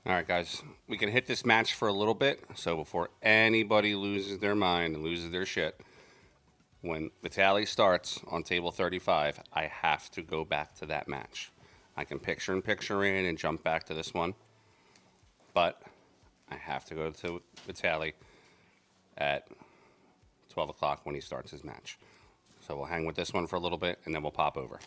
All right, guys, we can hit this match for a little bit. So before anybody loses their mind and loses their shit, when the tally starts on table 35, I have to go back to that match. I can picture in and jump back to this one, but I have to go to the tally at 12 o'clock when he starts his match. So we'll hang with this one for a little bit and then we'll pop over.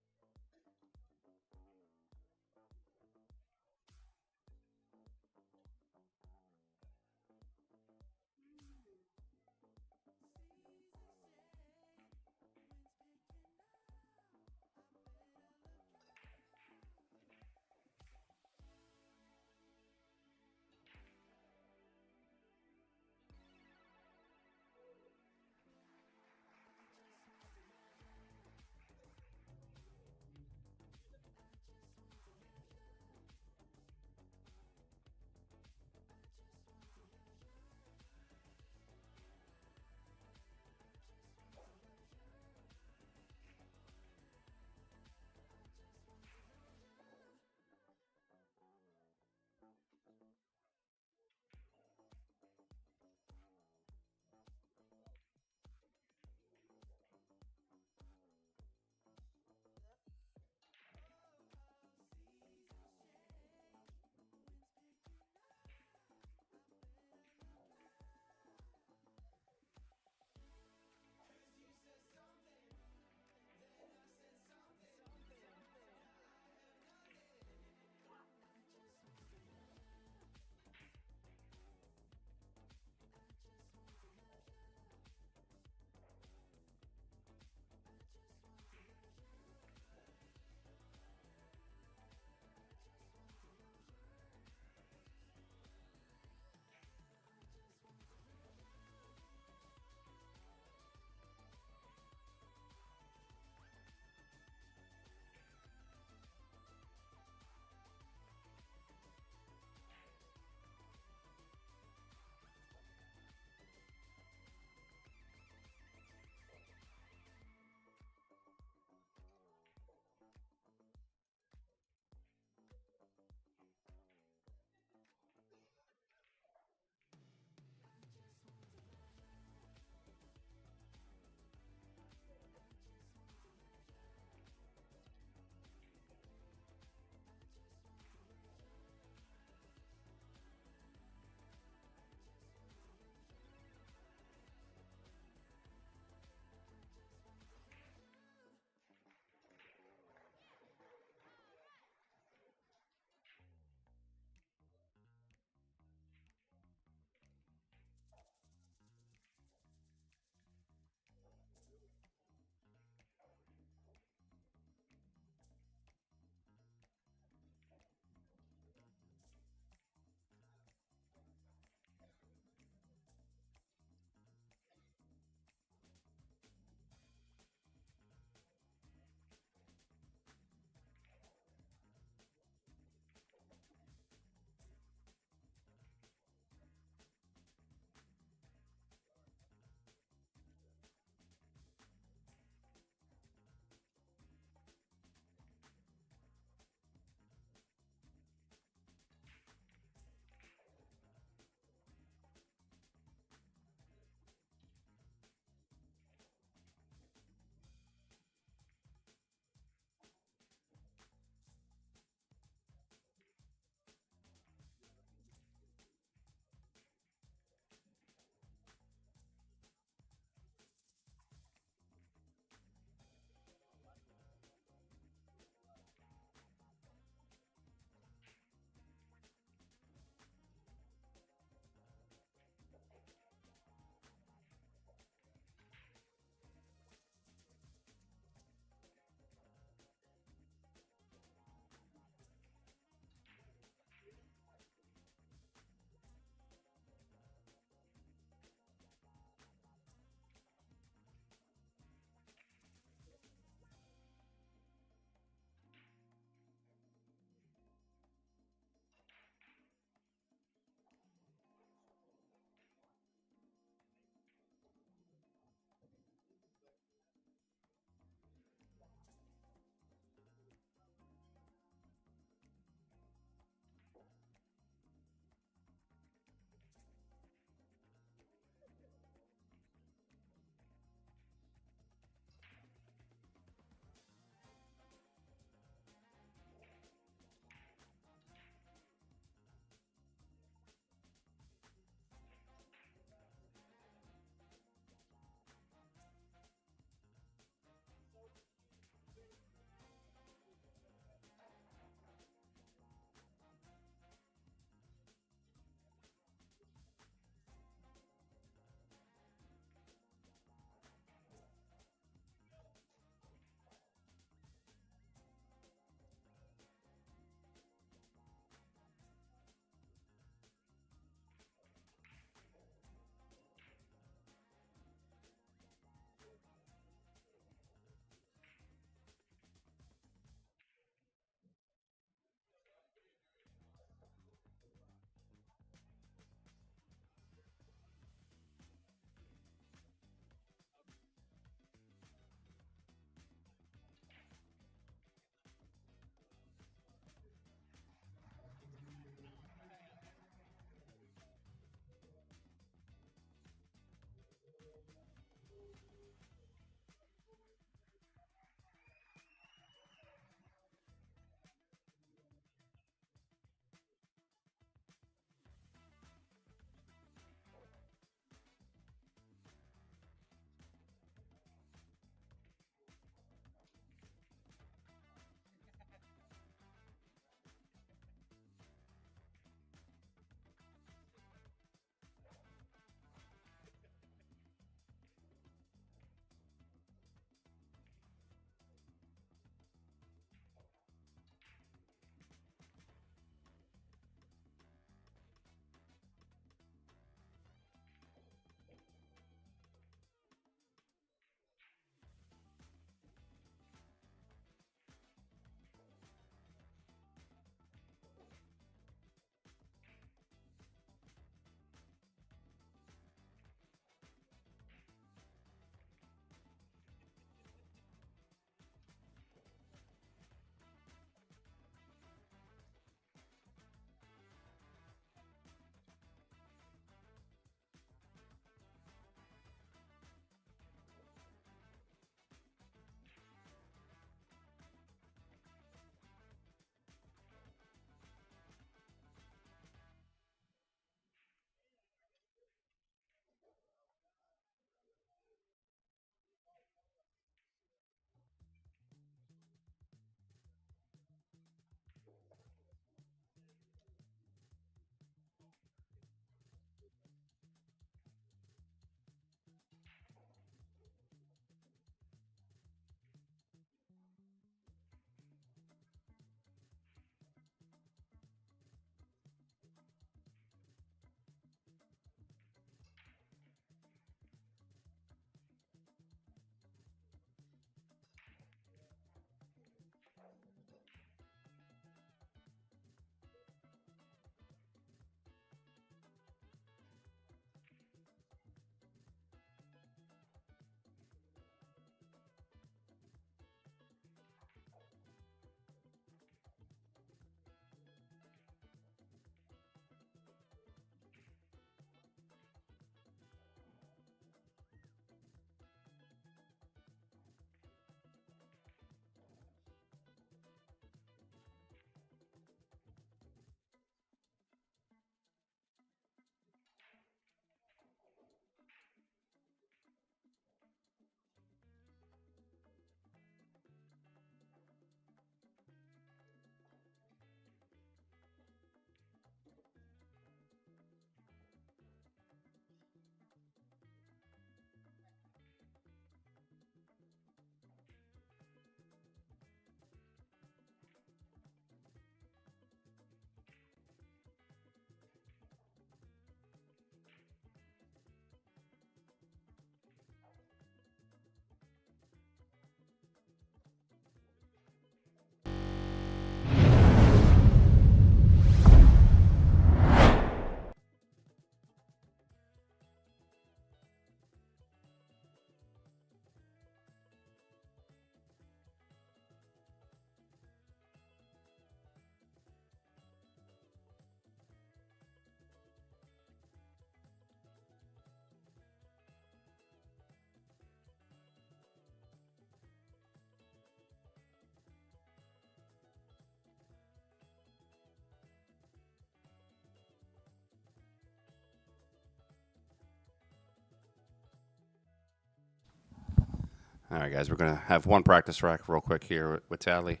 All right, guys, we're going to have one practice rack real quick here with Tally,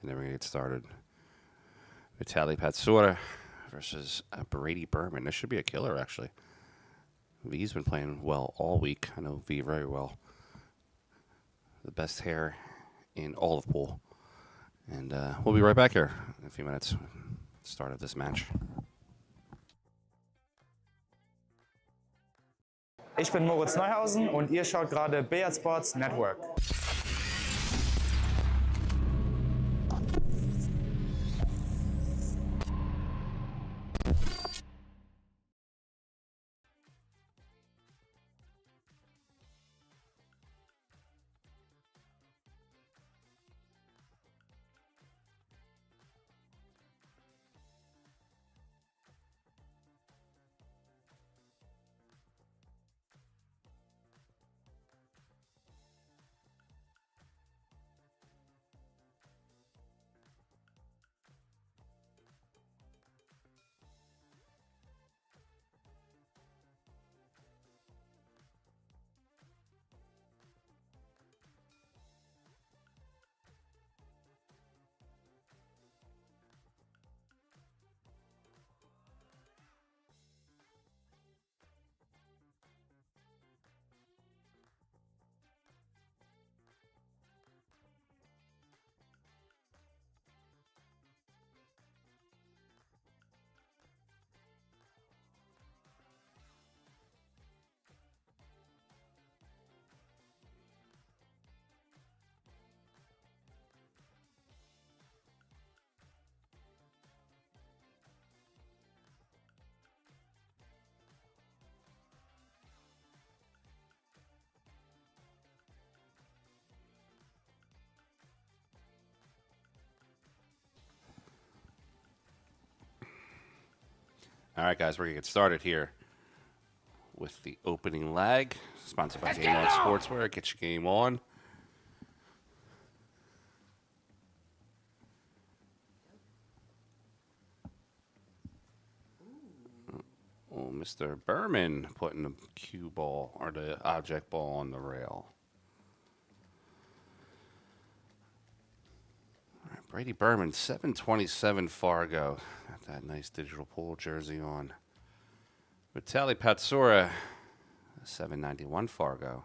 and then we're going to get started. Vitaly Patsura versus Brady Berman. This should be a killer, actually. V's been playing well all week. I know V very well. The best hair in all of pool. And we'll be right back here in a few minutes. Start of this match. Ich bin Moritz Neuhausen und ihr schaut gerade Billiard Sports Network. All right, guys, we're going to get started here with the opening leg, sponsored by Game On Sportswear. Get your game on. Oh, Mr. Berman putting the cue ball or the object ball on the rail. All right, Brady Berman, 727 Fargo. Got that nice digital pool jersey on. Vitaly Patsura, 791 Fargo.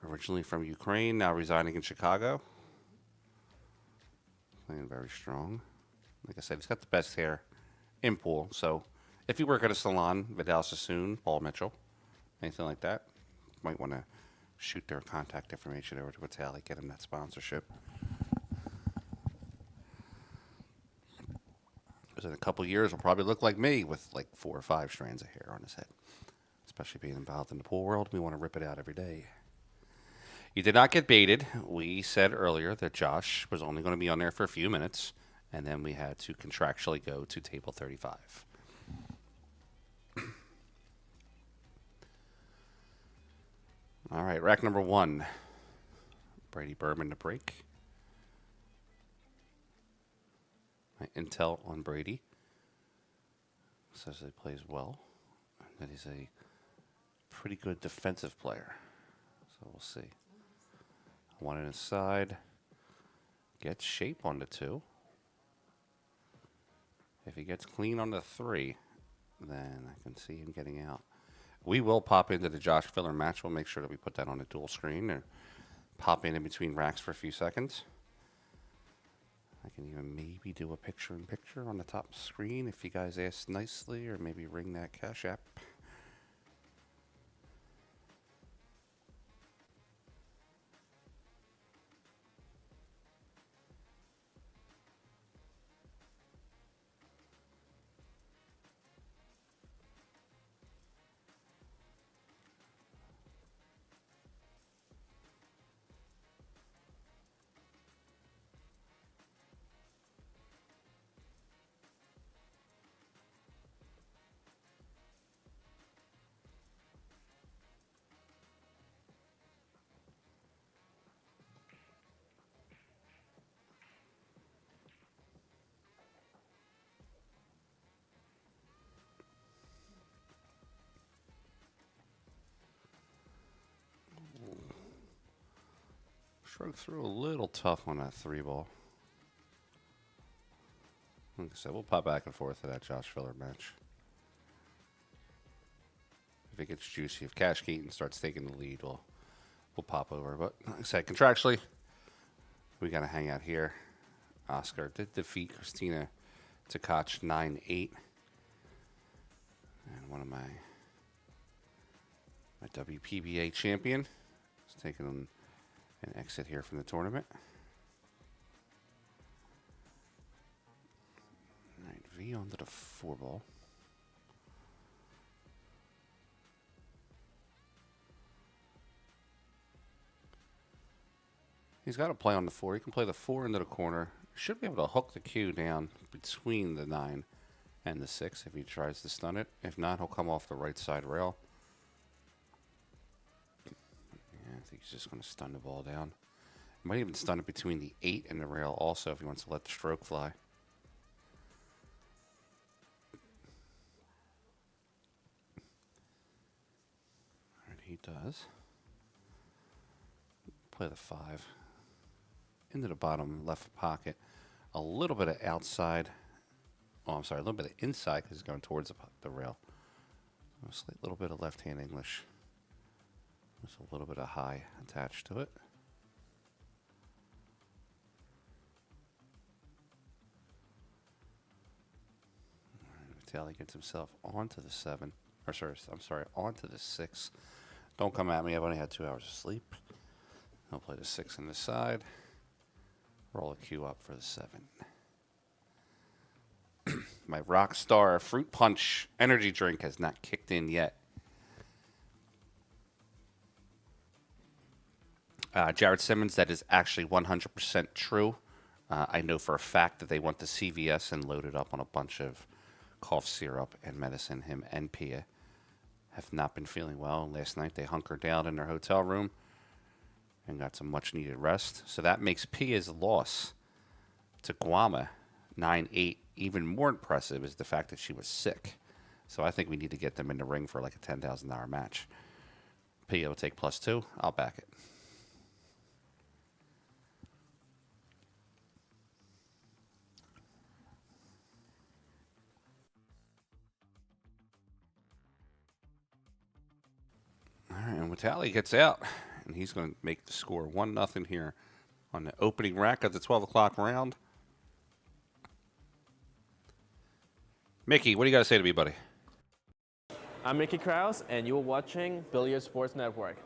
Originally from Ukraine, now residing in Chicago. Playing very strong. Like I said, he's got the best hair in pool. So if you work at a salon, Vidal Sassoon, Paul Mitchell, anything like that, might want to shoot their contact information over to Vitaly, get him that sponsorship. Because in a couple years, he'll probably look like me with like 4 or 5 strands of hair on his head. Especially being involved in the pool world, we want to rip it out every day. You did not get baited. We said earlier that Josh was only going to be on there for a few minutes, and then we had to contractually go to table 35. All right, rack number 1. Brady Berman to break. My intel on Brady says he plays well, that he's a pretty good defensive player. So we'll see. 1 inside. Gets shape on the 2. If he gets clean on the 3, then I can see him getting out. We will pop into the Josh Filler match. We'll make sure that we put that on a dual screen or pop in between racks for a few seconds. I can even maybe do a picture-in-picture on the top screen if you guys ask nicely, or maybe ring that Cash App. Stroke through a little tough on that 3-ball. Like I said, we'll pop back and forth to that Josh Filler match. If it gets juicy, if Cash Keaton starts taking the lead, we'll pop over. But like I said, contractually, we got to hang out here. Oscar did defeat Christina Tkach 9-8. And one of my WPBA champion is taking an exit here from the tournament. All right, V onto the 4-ball. He's got to play on the 4. He can play the 4 into the corner. Should be able to hook the cue down between the 9 and the 6 if he tries to stun it. If not, he'll come off the right side rail. Yeah, I think he's just going to stun the ball down. He might even stun it between the 8 and the rail also if he wants to let the stroke fly. All right, he does. Play the 5. Into the bottom left pocket. A little bit of outside. Oh, I'm sorry, a little bit of inside because he's going towards the rail. A slight little bit of left-hand English. There's a little bit of high attached to it. Vitaly gets himself onto the 7. Or sorry, I'm sorry, onto the 6. Don't come at me. I've only had 2 hours of sleep. I'll play the 6 on the side. Roll a cue up for the 7. My Rockstar Fruit Punch energy drink has not kicked in yet. Jared Simmons, that is actually 100% true. I know for a fact that they went to CVS and loaded up on a bunch of cough syrup and medicine. Him and Pia have not been feeling well. Last night they hunkered down in their hotel room and got some much-needed rest. So that makes Pia's loss to Guama 9-8 even more impressive is the fact that she was sick. So I think we need to get them in the ring for like a $10,000 match. Pia will take +2. I'll back it. All right, and Vitaly gets out. And he's going to make the score 1-0 here on the opening rack of the 12 o'clock round. Mickey, what do you got to say to me, buddy? I'm Mickey Krause, and you're watching Billiard Sports Network.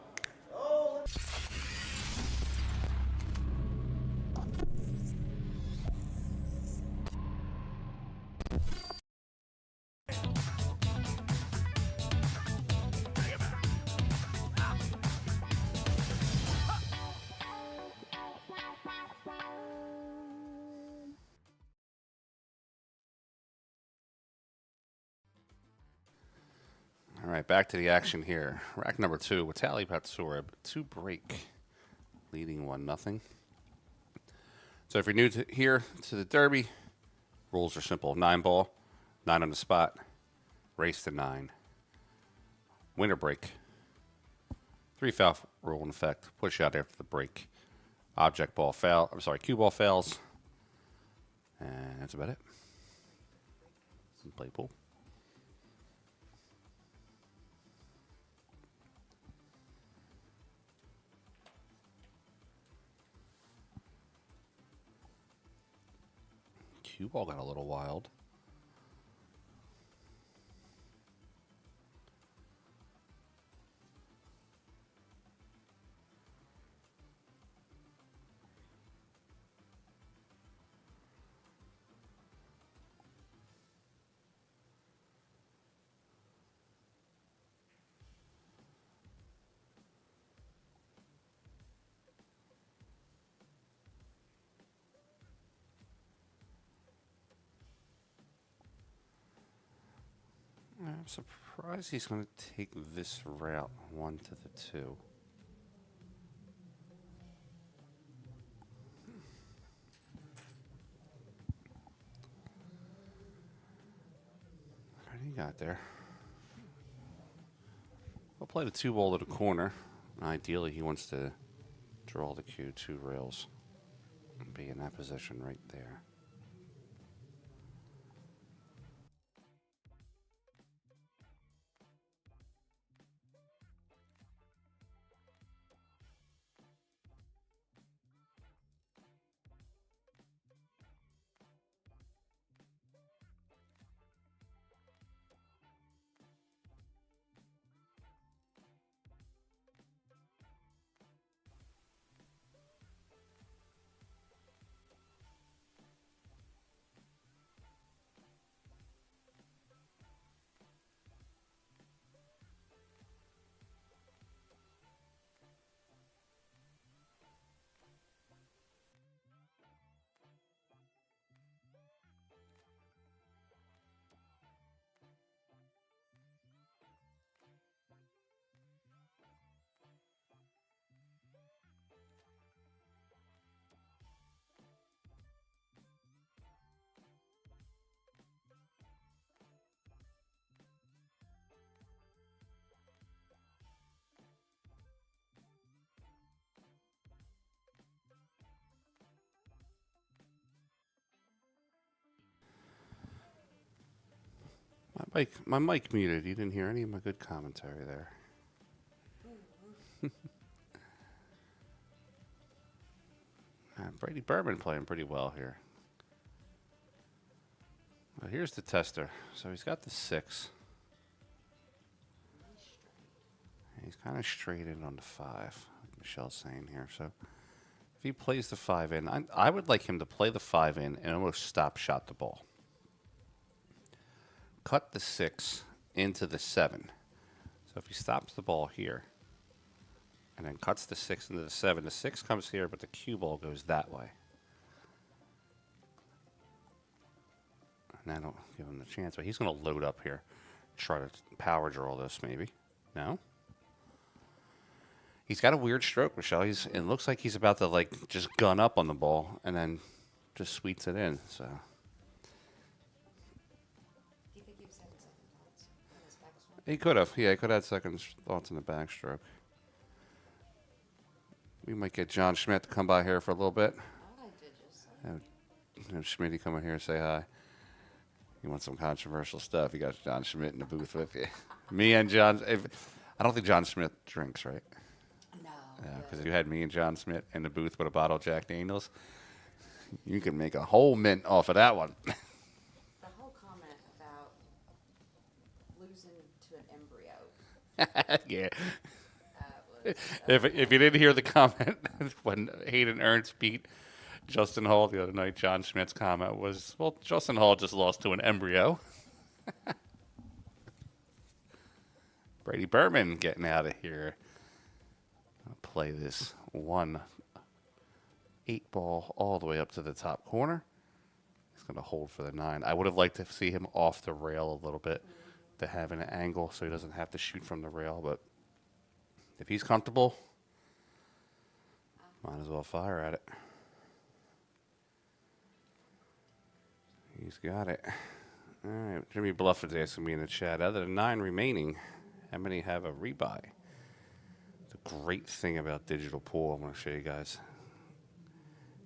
All right, back to the action here. Rack number 2, Vitaly Patsurib, 2-break, leading 1-0. So if you're new here to the Derby, rules are simple. 9-ball, 9 on the spot, race to 9. Winner break. 3 foul rule in effect. Push out after the break. Object ball foul. I'm sorry, cue ball fails. And that's about it. Play pool. Cue ball got a little wild. I'm surprised he's going to take this route, 1 to the 2. What do you got there? I'll play the 2-ball to the corner. Ideally, he wants to Draw the cue, 2 rails. And be in that position right there. My mic muted. You didn't hear any of my good commentary there. Brady Berman playing pretty well here. Well, here's the tester. So he's got the 6. He's kind of straight in on the 5, like Michelle's saying here. So if he plays the 5 in, I would like him to play the 5 in and almost stop shot the ball. Cut the 6 into the 7. So if he stops the ball here and then cuts the 6 into the 6 comes here, but the cue ball goes that way. And that'll give him the chance, but he's going to load up here, try to power draw this maybe. No? He's got a weird stroke, Michelle. It looks like he's about to like just gun up on the ball and then just sweeps it in. So. Do you think he was having second thoughts on his backswing? He could have. Yeah, he could have had second thoughts in the backstroke. We might get John Schmidt to come by here for a little bit. All I did just say. Have Schmitty come in here and say hi. You want some controversial stuff? You got John Schmidt in the booth with you. Me and John. I don't think John Schmidt drinks, right? No. Yeah, because if you had me and John Schmidt in the booth with a bottle of Jack Daniels, you could make a whole mint off of that one. The whole comment about losing to an embryo. Yeah. Was, If you didn't hear the comment when Hayden Ernst beat Justin Hall the other night, John Schmidt's comment was, well, Justin Hall just lost to an embryo. Brady Berman getting out of here. I'll play this 1 8-ball all the way up to the top corner. He's going to hold for the 9. I would have liked to see him off the rail a little bit to have an angle so he doesn't have to shoot from the rail, but if he's comfortable, might as well fire at it. He's got it. All right, Jimmy Blufford's asking me in the chat, other than 9 remaining, how many have a rebuy? The great thing about digital pool, I'm going to show you guys.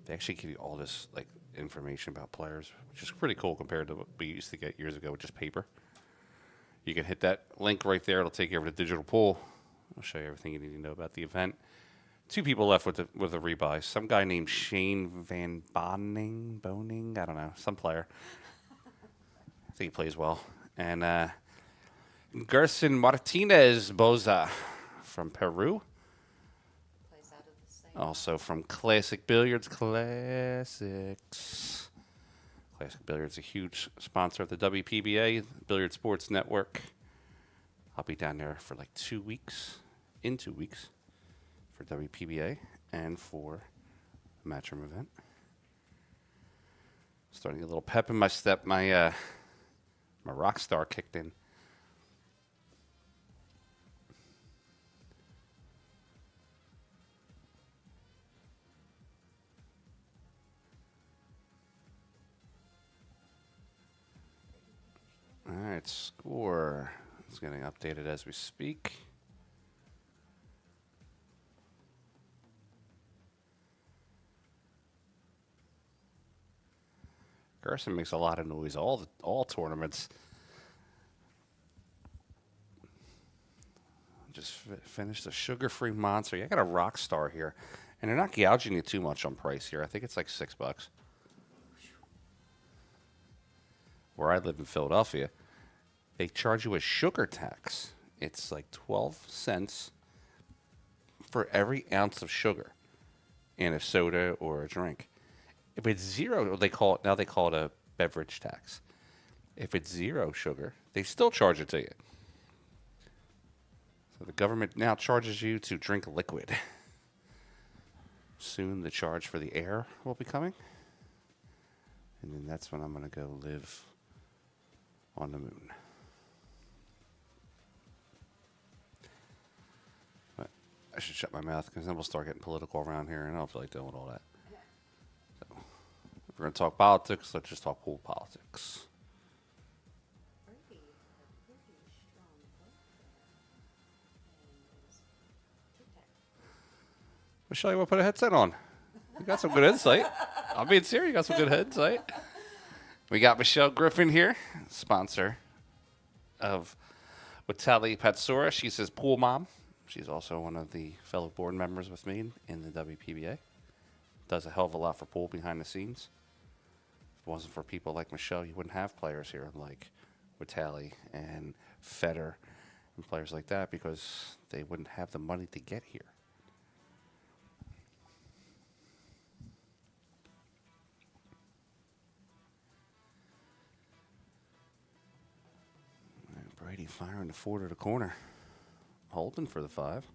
They actually give you all this like information about players, which is pretty cool compared to what we used to get years ago with just paper. You can hit that link right there. It'll take you over to digital pool. I'll show you everything you need to know about the event. 2 people left with a rebuy. Some guy named Shane Van Boning, I don't know, some player. I think he plays well. And Gerson Martinez Boza from Peru. plays out of the same. Also from Classic Billiards Classics. Classic Billiards, a huge sponsor of the WPBA, Billiard Sports Network. I'll be down there for like 2 weeks, in 2 weeks, for WPBA and for the Matchroom event. Starting to get a little pep in my step. My rock star kicked in. All right, score. It's getting updated as we speak. Gerson makes a lot of noise all tournaments. Just finished a sugar-free monster. Yeah, I got a rock star here. And they're not gouging you too much on price here. I think it's like $6. Where I live in Philadelphia, they charge you a sugar tax. It's like 12 cents for every ounce of sugar in a soda or a drink. If it's zero, they call it a beverage tax. If it's zero sugar, they still charge it to you. So the government now charges you to drink liquid. Soon the charge for the air will be coming. And then that's when I'm going to go live on the moon. But I should shut my mouth because then we'll start getting political around here, and I don't feel like dealing with all that. So if we're going to talk politics, let's just talk pool politics. Brady had a pretty strong vote there. And it was tic-tac. Michelle, you want to put a headset on? You got some good insight. I'm being serious. You got some good insight. We got Michelle Griffin here, sponsor of Witali Patsura. She's his pool mom. She's also one of the fellow board members with me in the WPBA. Does a hell of a lot for pool behind the scenes. If it wasn't for people like Michelle, you wouldn't have players here like Witali and Feder and players like that because they wouldn't have the money to get here. Brady firing the 4 to the corner. Holding for the 5.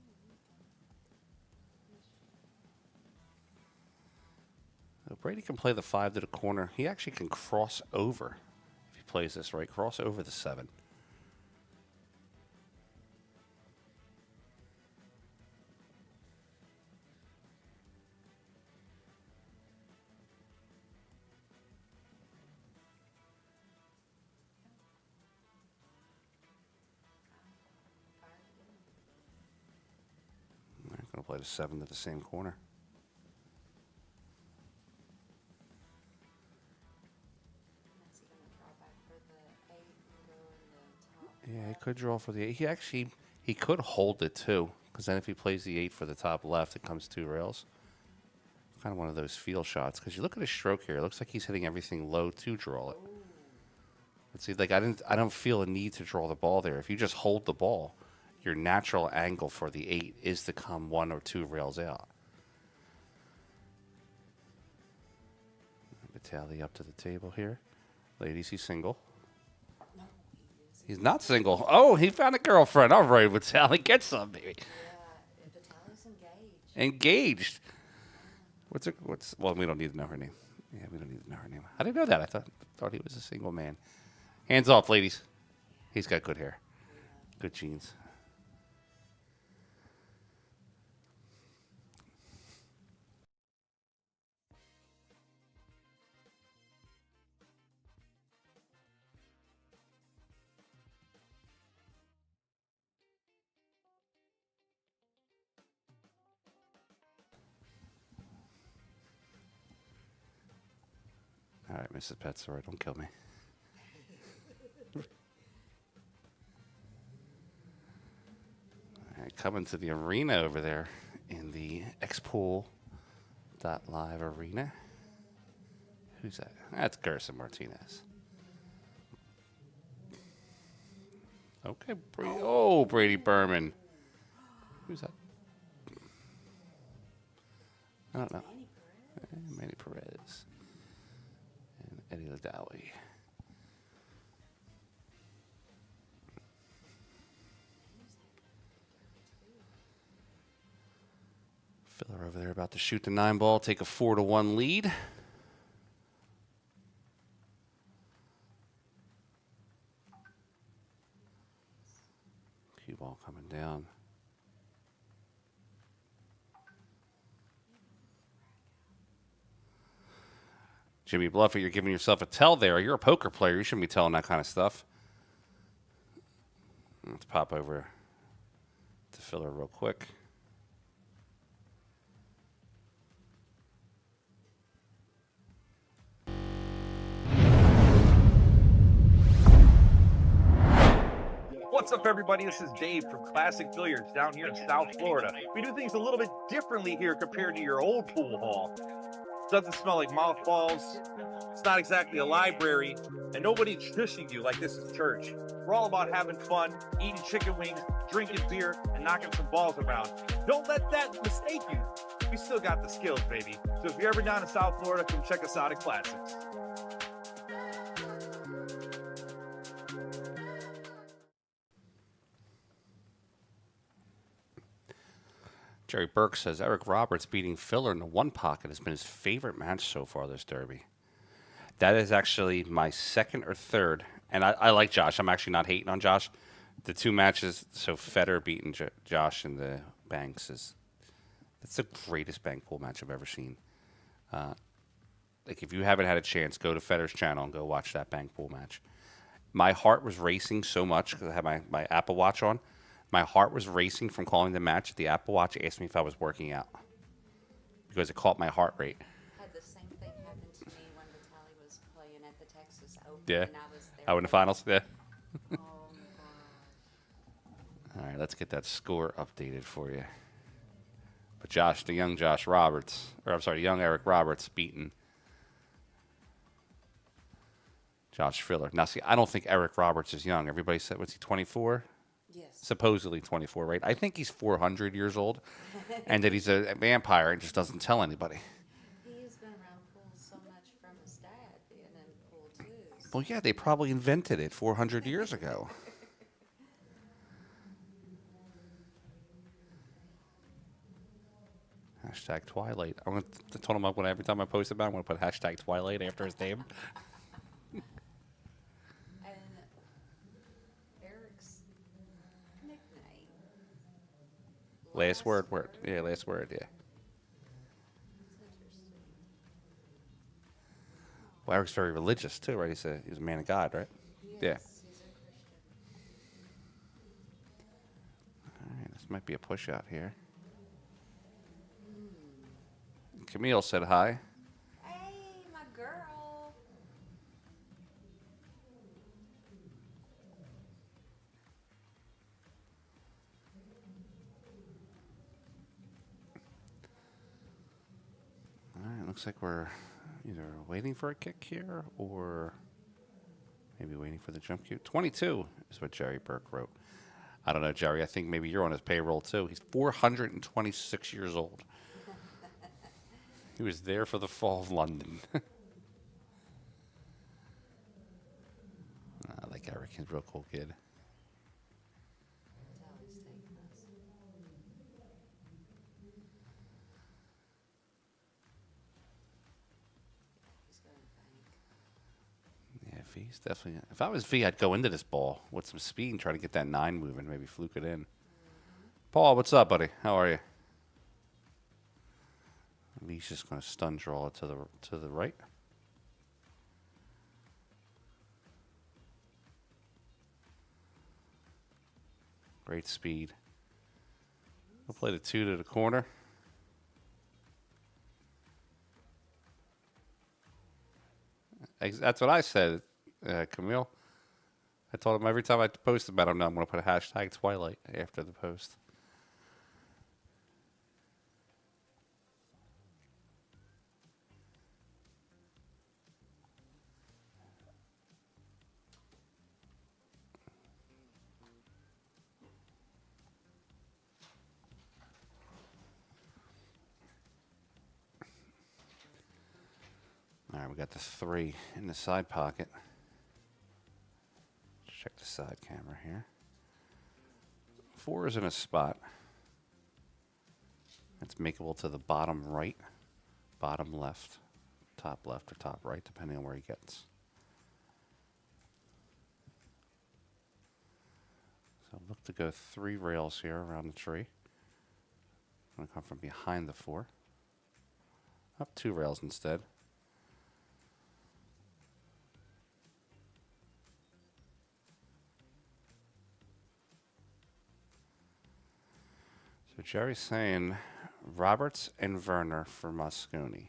Brady can play the 5 to the corner. He actually can cross over if he plays this right. Cross over the 7. I'm going to play the 7 to the same corner. Is he going to draw back for the 8 and go in the top? Yeah, he could draw for the 8. He could hold it too, because then if he plays the 8 for the top left, it comes 2 rails. Kind of one of those feel shots, because you look at his stroke here. It looks like he's hitting everything low to draw it. But see, like I don't feel a need to draw the ball there. If you just hold the ball, your natural angle for the 8 is to come 1 or 2 rails out. Vitaly up to the table here. Ladies, he's single. No, He's not single. Oh, he found a girlfriend. All right, Vitaly, get some, baby. yeah, and Vitaly's engaged. Engaged. Well, we don't need to know her name. Yeah, we don't need to know her name. I didn't know that. I thought he was a single man. Hands off, ladies. He's got good hair. Good genes. All right, Mrs. Petzour, don't kill me. All right, coming to the arena over there in the Xpool.live arena. Who's that? That's Gerson Martinez. Okay, Brady Berman. Who's that? I don't know. Manny Perez. And Eddie Ladawi. Filler over there about to shoot the 9 ball, take a 4-1 lead. Cue ball coming down. Jimmy Bluffett, you're giving yourself a tell there. You're a poker player. You shouldn't be telling that kind of stuff. Let's pop over to Filler real quick. What's up, everybody? This is Dave from Classic Billiards down here in South Florida. We do things a little bit differently here compared to your old pool hall. It doesn't smell like mothballs. It's not exactly a library, and nobody's shushing you like this is church. We're all about having fun, eating chicken wings, drinking beer, and knocking some balls around. Don't let that mistake you. We still got the skills, baby. So if you're ever down in South Florida, come check us out at Classics. Jerry Burke says Eric Roberts beating Filler in the one pocket has been his favorite match so far this Derby. That is actually my second or third, and I like Josh. I'm actually not hating on Josh. The two matches, so Federer beating Josh in the Banks that's the greatest bank pool match I've ever seen. Like if you haven't had a chance, go to Federer's channel and go watch that bank pool match. My heart was racing so much because I had my Apple Watch on. My heart was racing from calling the match. The Apple Watch asked me if I was working out because it caught my heart rate. Had the same thing happen to me when Vitaly was playing at the Texas Open. Yeah. And I was there. Oh, in the finals? Yeah. Oh, my gosh. All right, let's get that score updated for you. But Josh, the young Josh Roberts, or I'm sorry, young Eric Roberts beating Josh Filler. Now, see, I don't think Eric Roberts is young. Everybody said, what's he, 24? Yes. Supposedly 24, right? I think he's 400 years old and that he's a vampire and just doesn't tell anybody. He's been around pool so much from his dad being in pool too. Well, yeah, they probably invented it 400 years ago. Hashtag Twilight. I told him every time I post about it, I'm going to put hashtag Twilight after his name. And Eric's nickname. Last word. Yeah, last word, yeah. That's interesting. Well, Eric's very religious, too, right? He's a man of God, right? Yeah. Yes, he's a Christian. All right, this might be a push out here. Camille said hi. Hey, my girl. All right, looks like we're either waiting for a kick here or maybe waiting for the jump cue. 22 is what Jerry Burke wrote. I don't know, Jerry. I think maybe you're on his payroll, too. He's 426 years old. He was there for the fall of London. I like Eric. He's a real cool kid. Vitaly's taking us. He's going to bank. Yeah, V's definitely. If I was V, I'd go into this ball with some speed and try to get that 9 moving, maybe fluke it in. Paul, what's up, buddy? How are you? V's just going to stun draw it to the right. Great speed. We'll play the 2 to the corner. That's what I said, Camille. I told him every time I post about him, I'm going to put a hashtag Twilight after the post. All right, we got the 3 in the side pocket. Check the side camera here. 4 is in a spot. It's makeable to the bottom right, bottom left, top left, or top right, depending on where he gets. So look to go 3 rails here around the tree. I'm going to come from behind the 4. Up 2 rails instead. So Jerry's saying Roberts and Werner for Mosconi.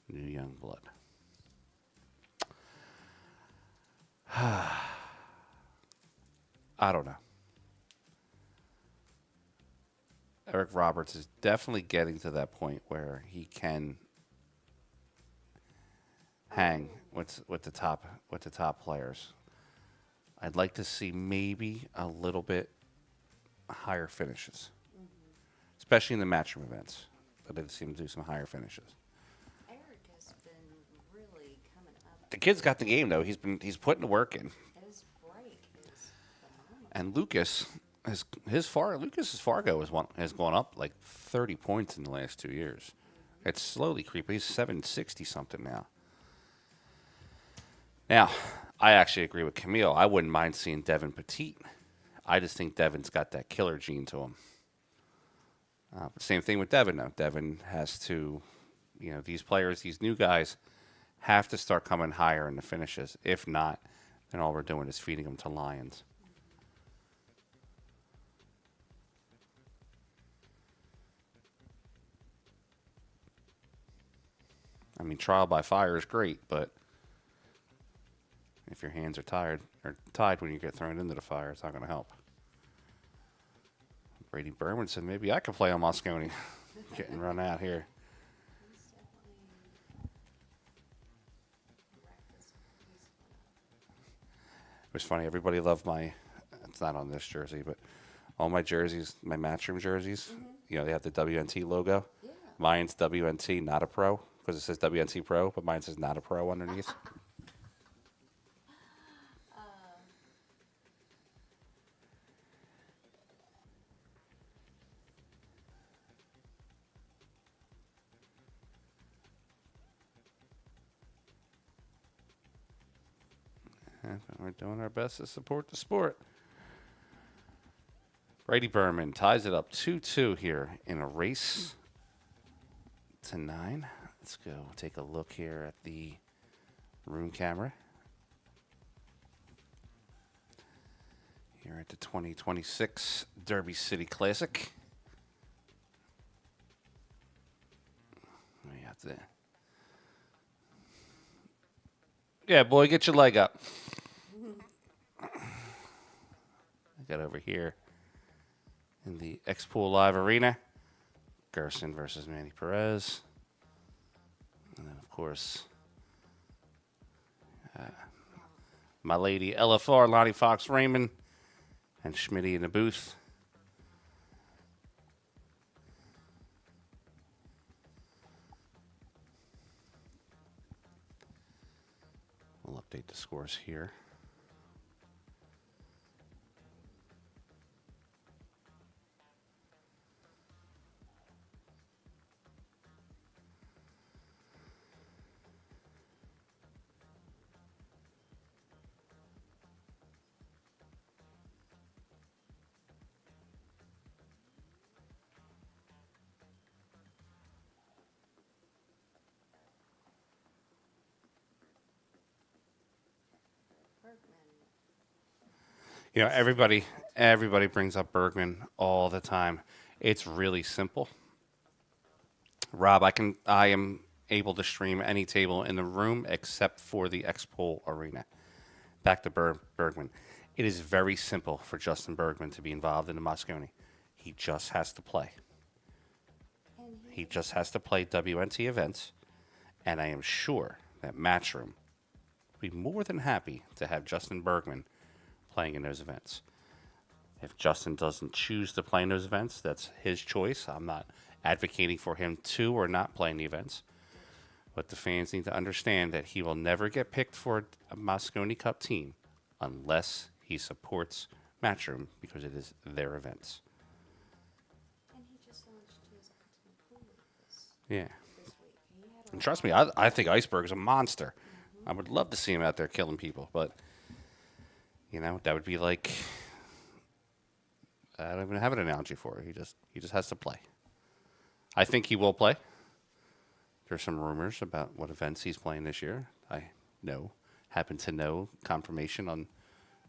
New young blood. I don't know. Eric Roberts is definitely getting to that point where he can hang with the top players. I'd like to see maybe a little bit higher finishes, especially in the matchroom events. I'd like to see him do some higher finishes. Eric has been really coming up. The kid's got the game though. He's putting the work in. His break is phenomenal. And Lucas's Fargo has gone up like 30 points in the last 2 years. It's slowly creeping. He's 760 something now. Now, I actually agree with Camille. I wouldn't mind seeing Devin Petit. I just think Devin's got that killer gene to him. Same thing with Devin, though. Devin has to, these players, these new guys, have to start coming higher in the finishes. If not, then all we're doing is feeding them to lions. I mean, trial by fire is great, but if your hands are tied when you get thrown into the fire, it's not going to help. Brady Berman said, maybe I could play on Moscone. Getting run out here. He's definitely wrecked this piece. It was funny. Everybody loved it's not on this jersey, but all my jerseys, my Matchroom jerseys, they have the WNT logo. Yeah. Mine's WNT, not a pro, because it says WNT Pro, but mine says not a pro underneath. We're doing our best to support the sport. Brady Berman ties it up 2-2 here in a race to 9. Let's go take a look here at the room camera. Here at the 2026 Derby City Classic. We got the... Yeah, boy, get your leg up. I got over here in the X-Pool Live Arena. Gerson versus Manny Perez. And then, of course, my lady LFR, Lonnie Fox Raymond, and Schmitty in the booth. We'll update the scores here. Everybody brings up Bergman all the time. It's really simple. Rob, I am able to stream any table in the room except for the X-Pool Arena. Back to Bergman. It is very simple for Justin Bergman to be involved in the Moscone. He just has to play. He just has to play WNT events, and I am sure that Matchroom will be more than happy to have Justin Bergman playing in those events. If Justin doesn't choose to play in those events, that's his choice. I'm not advocating for him to or not play in the events. But the fans need to understand that he will never get picked for a Moscone Cup team unless he supports Matchroom because it is their events. And he just launched his ultimate pool this Yeah. week. He had And trust me, I think Iceberg is a monster. I would love to see him out there killing people, but that would be like, I don't even have an analogy for it. He just has to play. I think he will play. There's some rumors about what events he's playing this year. I happen to know confirmation on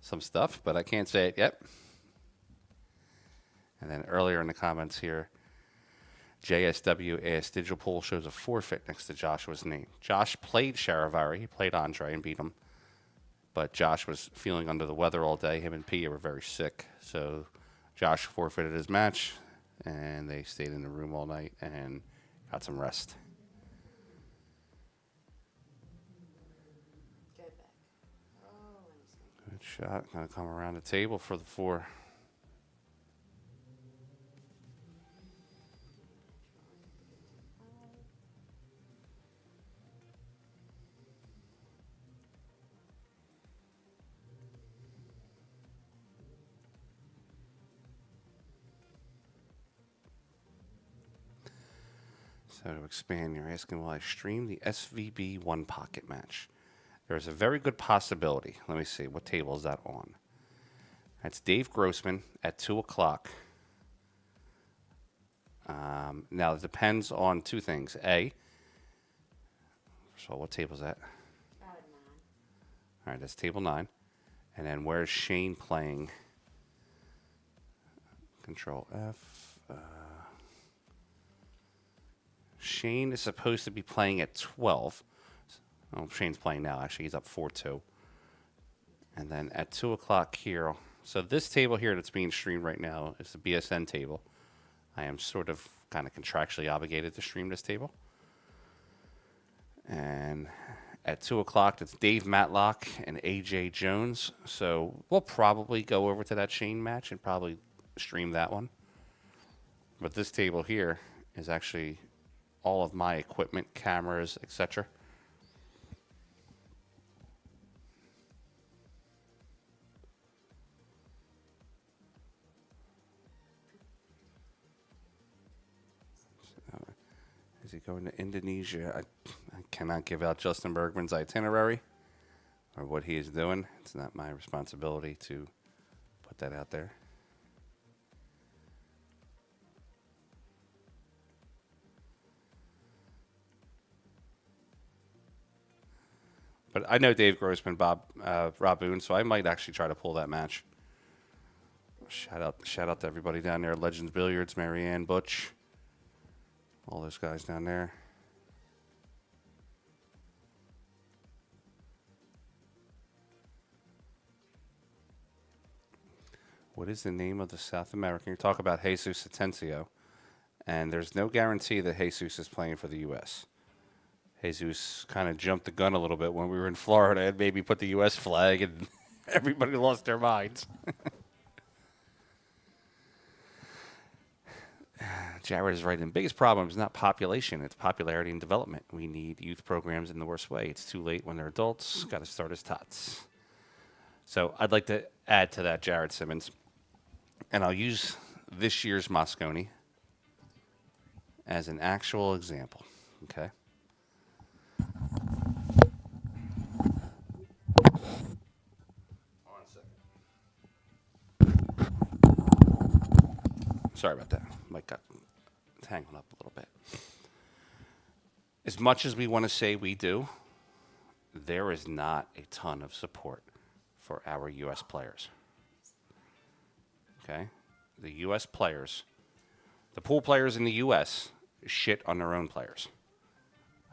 some stuff, but I can't say it yet. And then earlier in the comments here, JSW asked, Digital Pool shows a forfeit next to Joshua's name. Josh played Sharavari. He played Andre and beat him. but Josh was feeling under the weather all day. Him and Pia were very sick, so Josh forfeited his match, and they stayed in the room all night and got some rest. Good back. Oh, and he's going Good shot. Gonna come around the table for the 4. So to expand, you're asking, will I stream the SVB 1 pocket match? There's a very good possibility. Let me see. What table is that on? That's Dave Grossman at 2 o'clock. Now, it depends on 2 things. A, so what table is that? out of 9. All right, that's table 9. And then where's Shane playing? Control F. Shane is supposed to be playing at 12. Oh, Shane's playing now. Actually, he's up 4-2. And then at 2 o'clock here. So this table here that's being streamed right now is the BSN table. I am sort of kind of contractually obligated to stream this table. And at 2 o'clock, it's Dave Matlock and AJ Jones. So we'll probably go over to that Shane match and probably stream that one. But this table here is actually all of my equipment, cameras, etc. Is he going to Indonesia? I cannot give out Justin Bergman's itinerary or what he is doing. It's not my responsibility to put that out there. But I know Dave Grossman, Rob Boone, so I might actually try to pull that match. Shout out to everybody down there. Legends Billiards, Marianne, Butch, all those guys down there. What is the name of the South American? You talk about Jesus Atencio, and there's no guarantee that Jesus is playing for the U.S. Jesus kind of jumped the gun a little bit when we were in Florida and maybe put the U.S. flag, and everybody lost their minds. Jared is right. The biggest problem is not population, it's popularity and development. We need youth programs in the worst way. It's too late when they're adults. Got to start as tots. So I'd like to add to that, Jared Simmons, and I'll use this year's Moscone as an actual example, okay? Sorry about that. Mic got tangled up a little bit. As much as we want to say we do, there is not a ton of support for our U.S. players. Okay? The U.S. players, the pool players in the U.S. shit on their own players.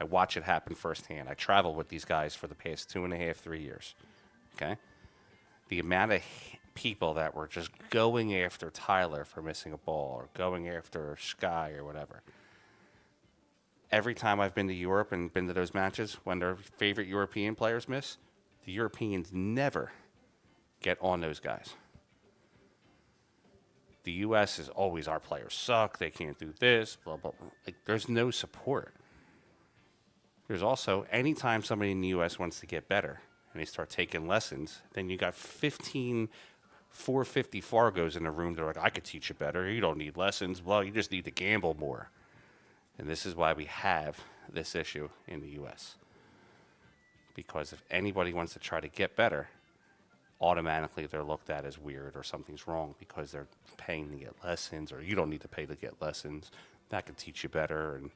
I watch it happen firsthand. I travel with these guys for the past 2.5, 3 years. Okay? The amount of people that were just going after Tyler for missing a ball or going after Sky or whatever. Every time I've been to Europe and been to those matches, when their favorite European players miss, the Europeans never get on those guys. The U.S. is always, our players suck, they can't do this, blah, blah, blah. Like, there's no support. There's also, anytime somebody in the U.S. wants to get better and they start taking lessons, then you got 15 450 Fargos in the room. They're like, I could teach you better. You don't need lessons. Well, you just need to gamble more. And this is why we have this issue in the U.S. Because if anybody wants to try to get better, automatically they're looked at as weird or something's wrong because they're paying to get lessons, or you don't need to pay to get lessons. That could teach you better. And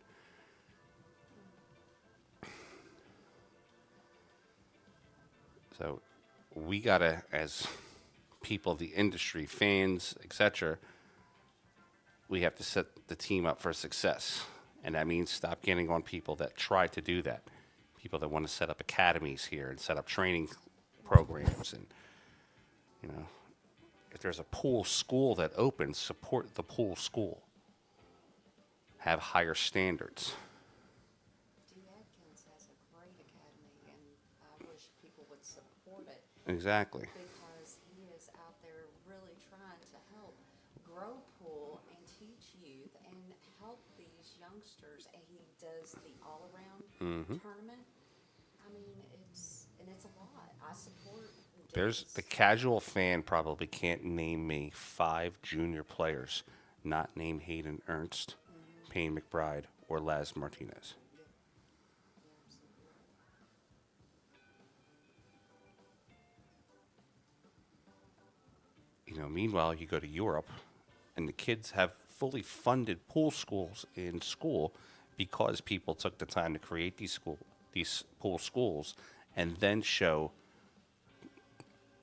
so we got to, as people of the industry, fans, etc., we have to set the team up for success. And that means stop getting on people that try to do that. People that want to set up academies here and set up training programs, and you know, if there's a pool school that opens, support the pool school. Have higher standards. D. Adkins has a great academy, and I wish people would support it Exactly. because he is out there really trying to help grow pool and teach youth and help these youngsters. And he does the all-around tournament. I mean, it's a lot. I support. There's Dennis. the casual fan probably can't name me 5 junior players, not name Hayden Ernst, Payne McBride, or Laz Martinez. You know, meanwhile, you go to Europe, and the kids have fully funded pool schools in school because people took the time to create these pool schools, and then show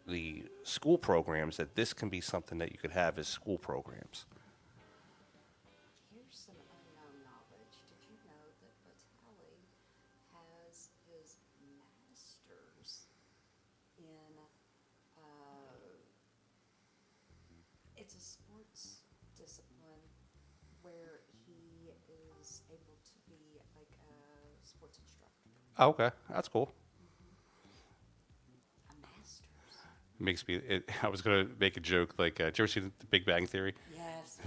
the school programs that this can be something that you could have as school programs. Here's some unknown knowledge. Did you know that Vitali has his master's in, it's a sports discipline where he is able to be like a sports instructor. Oh, okay, that's cool. A master's. Makes me. I was gonna make a joke like, did you ever see the Big Bang Theory? Yes.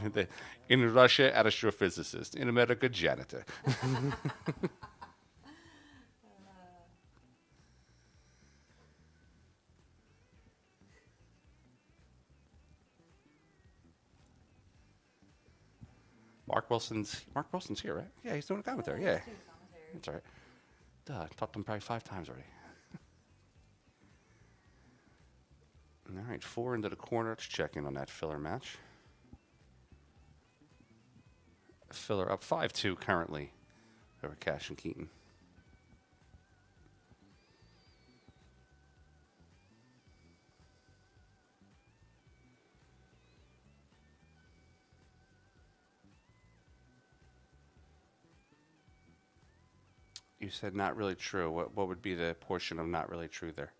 In Russia, astrophysicist. In America, janitor. Mark Wilson's here, right? Yeah, he's doing a commentary. Yeah, that's all right. Duh, I talked to him probably 5 times already. All right, 4 into the corner. Let's check in on that filler match. Filler up 5-2 currently over Cash and Keaton. You said not really true. What would be the portion of not really true there?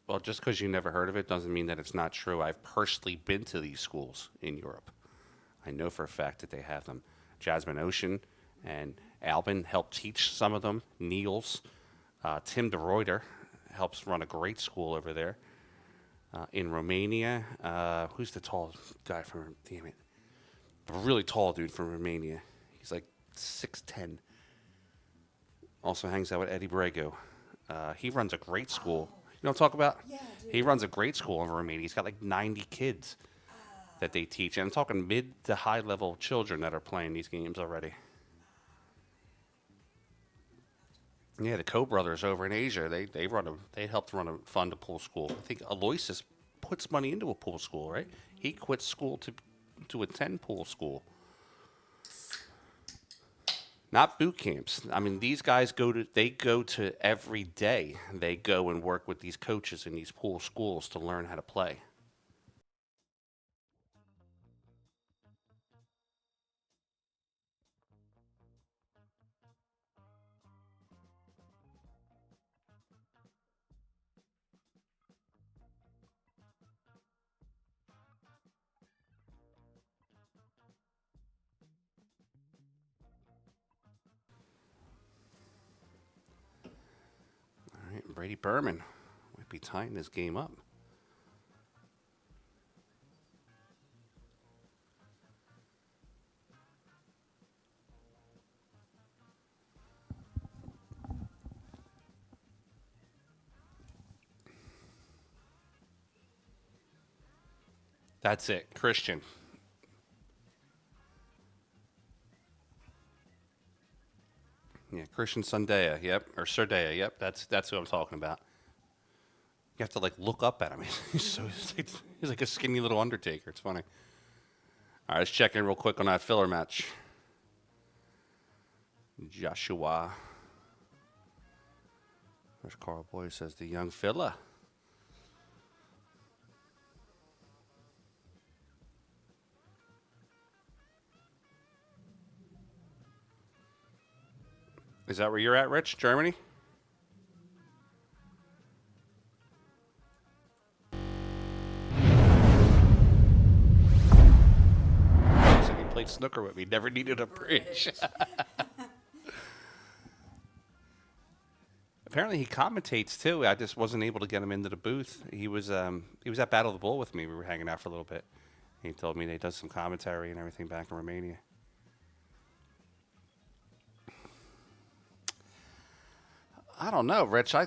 Well, just because you never heard of it doesn't mean that it's not true. I've personally been to these schools in Europe. I know for a fact that they have them. Jasmine Ocean and Albin help teach some of them. Niels, Tim de Ruyter helps run a great school over there. In Romania, who's the tall guy from, damn it, the really tall dude from Romania. He's like 6'10". Also hangs out with Eddie Brego. He runs a great school. You know what I'm talking about? Yeah, dude. He runs a great school in Romania. He's got like 90 kids that they teach. And I'm talking mid to high level children that are playing these games already. Yeah, the Coe brothers over in Asia, they helped fund a pool school. I think Aloysius puts money into a pool school, right? He quit school to attend pool school. Not boot camps. I mean, these guys go to every day. They go and work with these coaches in these pool schools to learn how to play. All right, Brady Berman might be tying this game up. That's it, Christian. Yeah, Christian Sundaya, yep, or Surdaya, yep. That's who I'm talking about. You have to like look up at him. He's like a skinny little Undertaker. It's funny. All right, let's check in real quick on that filler match. Joshua. There's Carl Boy says the young filler. Is that where you're at, Rich? Germany? So he played snooker with me. Never needed a bridge. Apparently he commentates too. I just wasn't able to get him into the booth. He was at Battle of the Bull with me. We were hanging out for a little bit. He told me that he does some commentary and everything back in Romania. I don't know, Rich. I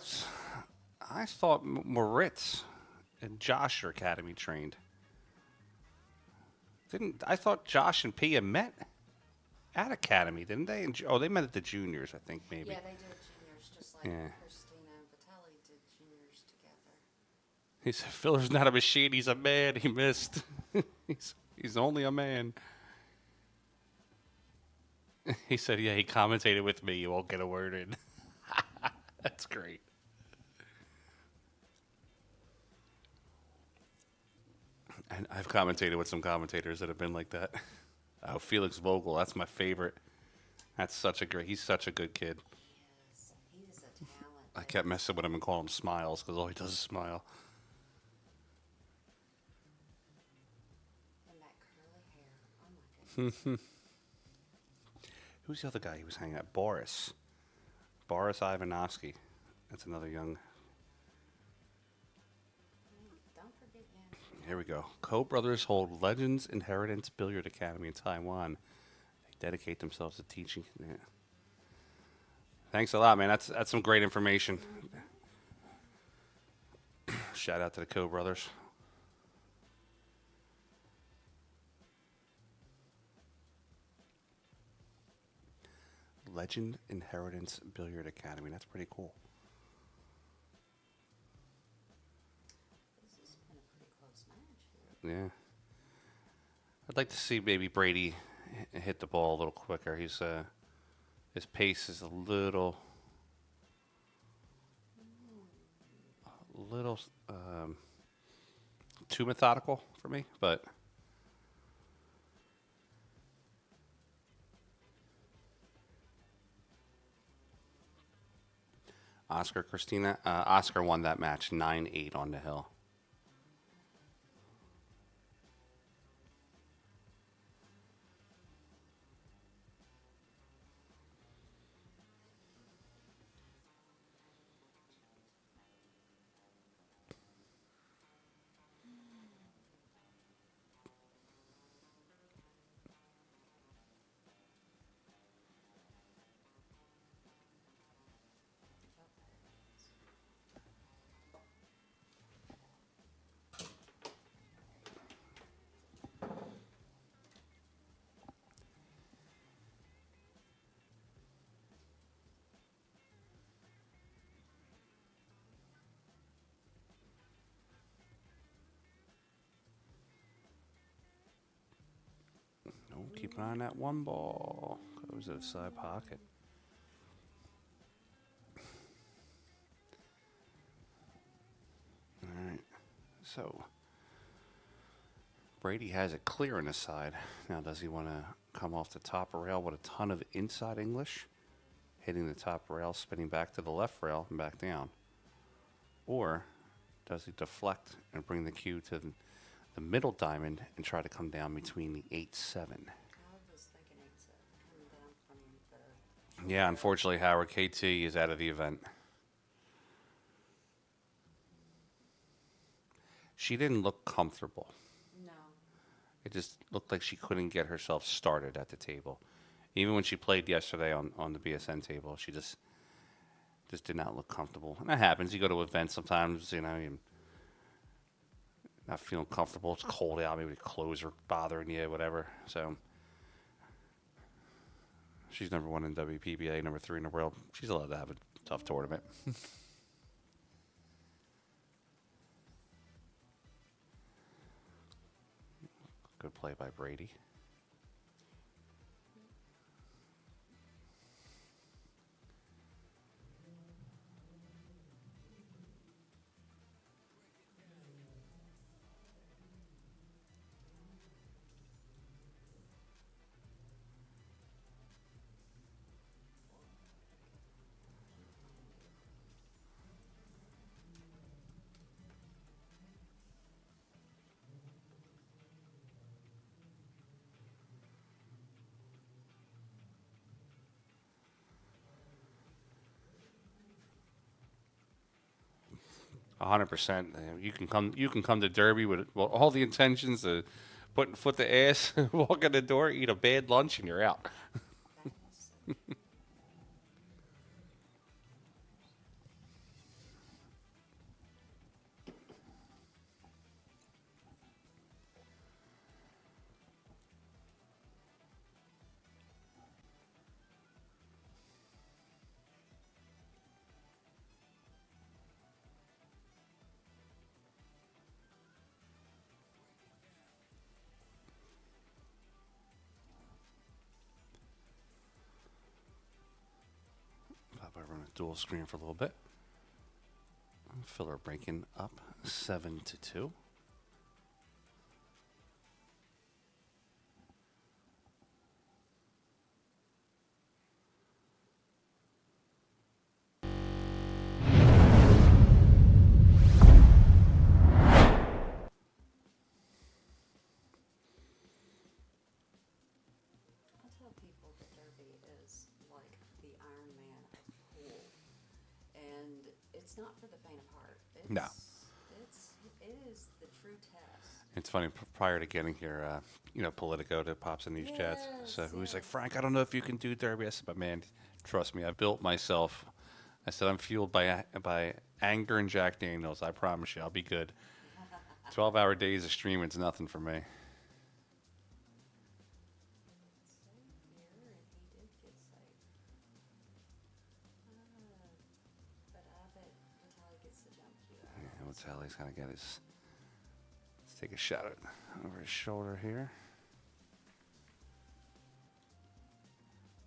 thought Moritz and Josh are academy trained. I thought Josh and Pia met at academy, didn't they? They met at the juniors, I think, maybe. Yeah, they did juniors, just like Christina and Vitaly did juniors together. He said, Filler's not a machine, he's a man. He missed. he's only a man. He said, yeah, he commentated with me. You won't get a word in. That's great. And I've commentated with some commentators that have been like that. Oh, Felix Vogel, that's my favorite. He's such a good kid. Yes, he's a talent. I kept messing with him and calling him Smiles because all he does is smile. And that curly hair. Oh my goodness. Who's the other guy he was hanging at? Boris Ivanovsky. That's another young. Don't forget Yan. Here we go. Koh brothers hold Legends Inheritance Billiard Academy in Taiwan. They dedicate themselves to teaching. Yeah. Thanks a lot, man. That's some great information. Shout out to the Koh brothers. Legend Inheritance Billiard Academy. That's pretty cool. This has been a pretty close match here. Yeah. I'd like to see maybe Brady hit the ball a little quicker. His pace is a little too methodical for me, but Oscar won that match 9-8 on the hill. Keep an eye on that one ball. Goes to the side pocket. All right. So Brady has it clear on his side. Now, does he want to come off the top rail with a ton of inside English, hitting the top rail, spinning back to the left rail and back down? Or does he deflect and bring the cue to the middle diamond and try to come down between the 8-7? I was thinking it's coming down from the. Yeah, unfortunately, Howard KT is out of the event. She didn't look comfortable. No. It just looked like she couldn't get herself started at the table. Even when she played yesterday on the BSN table, she just did not look comfortable. And that happens. You go to events sometimes, you're not feeling comfortable. It's cold out. Maybe the clothes are bothering you, whatever. So She's number 1 in WPBA, number 3 in the world. She's allowed to have a tough tournament. Good play by Brady. A 100%. You can come. You can come to Derby with all the intentions of putting foot to ass, walk in the door, eat a bad lunch, and you're out. Fast. Run a dual screen for a little bit. Filler breaking up 7-2. I tell people that Derby is like the Iron Man of pool, and it's not for the faint of heart. No. It is the true test. It's funny. Prior to getting here, Politico that pops in these chats. So Yes, he was like, yes. Frank, I don't know if you can do Derby. I said, but man, trust me, I built myself. I said, I'm fueled by anger and Jack Daniels. I promise you, I'll be good. 12-hour days of streaming's nothing for me. Save here, and he did get saved. But I bet Vitaly gets the jump cue out. Yeah, what's Allie's gonna get his. Let's take a shot at over his shoulder here.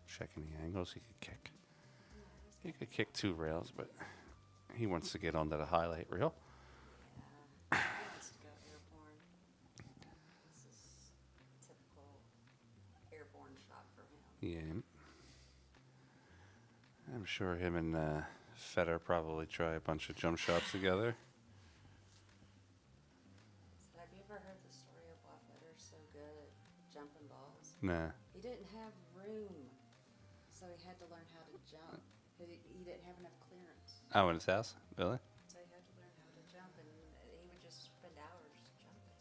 Checking the angles. He could kick. He could kick 2 rails, but he wants to get onto the highlight reel. Yeah, he wants to go airborne. This is typical airborne shot for him. Yeah. I'm sure him and Feder probably try a bunch of jump shots together. So have you ever heard the story of why Federer's so good at jumping balls? Nah. He didn't have room, so he had to learn how to jump. He didn't have enough clearance, Oh, in his house? Really? so he had to learn how to jump, and he would just spend hours jumping.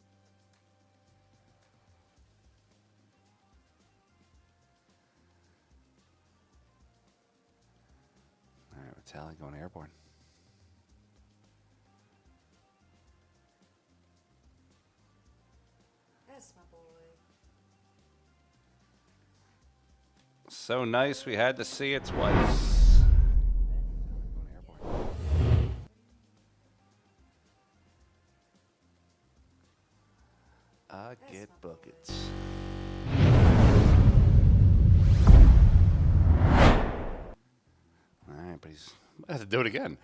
All right, Vitaly going airborne. That's my boy. So nice, we had to see it twice. Going airborne. I get buckets. All right, but he's I have to do it again.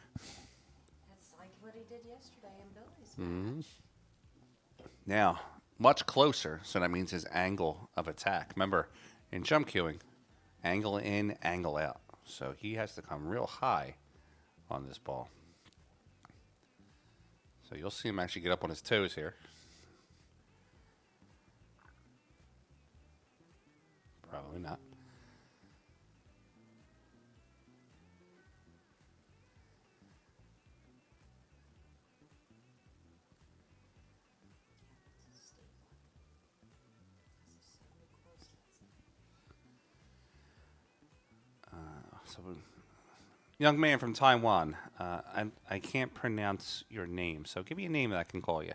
That's like what he did yesterday in Billy's match. Now, much closer, so that means his angle of attack. Remember, in jump queuing, angle in, angle out. So he has to come real high on this ball. So you'll see him actually get up on his toes here. Probably not. This is a steep one. This is so close to that. So, young man from Taiwan, I can't pronounce your name, so give me a name that I can call you.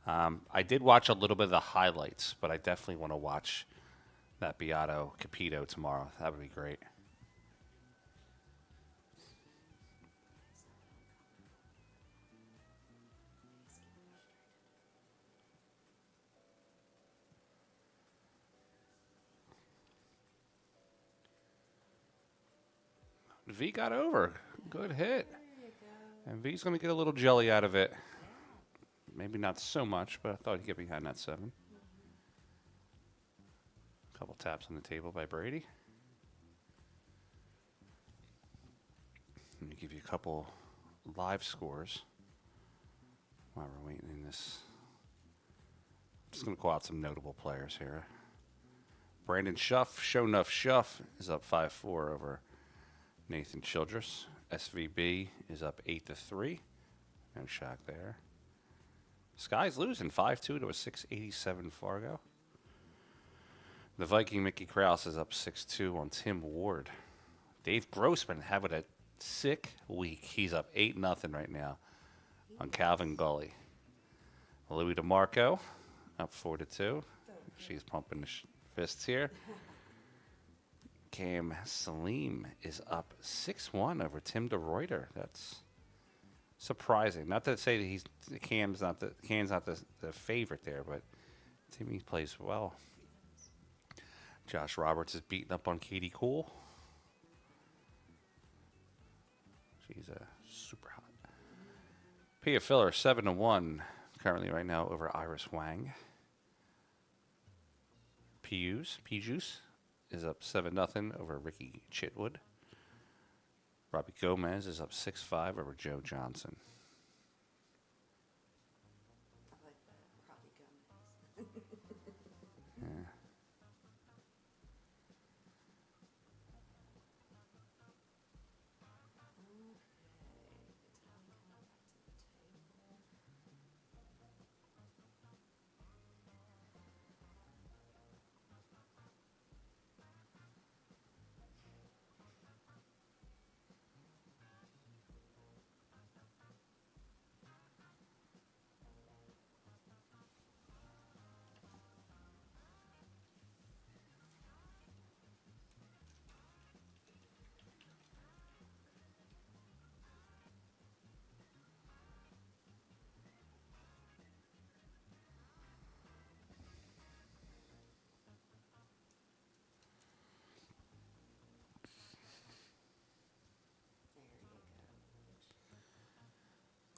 I did watch a little bit of the highlights, but I definitely want to watch that Beato Capito tomorrow. That would be great. V got over. Good hit. And V's going to get a little jelly out of it. Maybe not so much, but I thought he'd get behind that 7. Couple taps on the table by Brady. Let me give you a couple live scores while we're waiting in this. I'm just going to call out some notable players here. Brandon Schuff, Show Enough Schuff, is up 5-4 over Nathan Childress. SVB is up 8-3. No shock there. Sky's losing 5-2 to a 687 Fargo. The Viking Mickey Krause is up 6-2 on Tim Ward. Dave Grossman having a sick week. He's up 8-0 right now on Calvin Gully. Louis DeMarco up 4-2. She's pumping the fists here. Cam Salim is up 6-1 over Tim DeReuter. That's surprising. Not to say that Cam's not the favorite there, but Timmy plays well. Josh Roberts is beating up on Katie Cool. She's super hot. Pia Filler 7-1 currently right now over Iris Wang. Pijus is up 7-0 over Ricky Chitwood. Robbie Gomez is up 6-5 over Joe Johnson. I like that, Robbie Gomez. Yeah.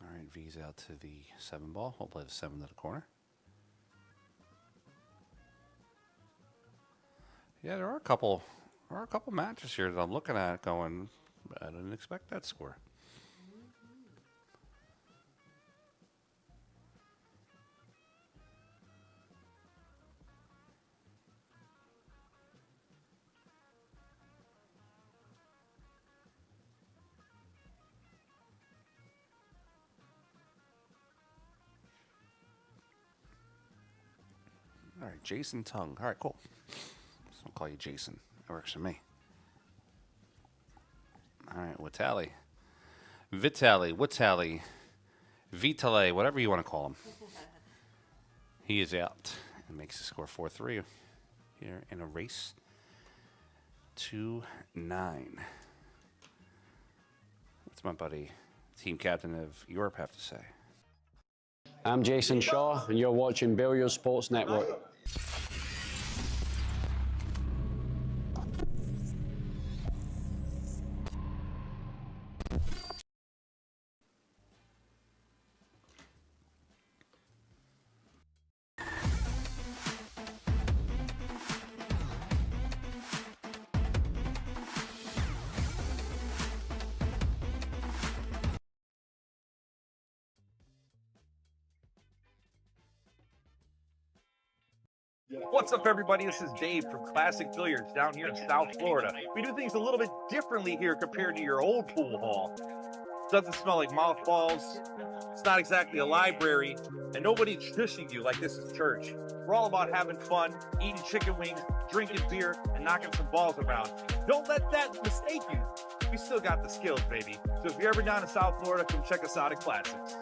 All right, V's out to the 7 ball. We'll play the 7 to the corner. Yeah, there are a couple matches here that I'm looking at going, I didn't expect that score. All right, Jason Tung. All right, cool. I'll call you Jason. That works for me. All right, Vitali, whatever you want to call him. He is out and makes the score 4-3 here in a race to 9. What's my buddy, team captain of Europe, have to say? I'm Jason Shaw, and you're watching Billiard Sports Network. What's up, everybody? This is Dave from Classic Billiards down here in South Florida. We do things a little bit differently here compared to your old pool hall. Doesn't smell like mothballs. It's not exactly a library, and nobody's shushing you like this is church. We're all about having fun, eating chicken wings, drinking beer, and knocking some balls around. Don't let that mistake you. We still got the skills, baby. So if you're ever down in South Florida, come check us out at Classics.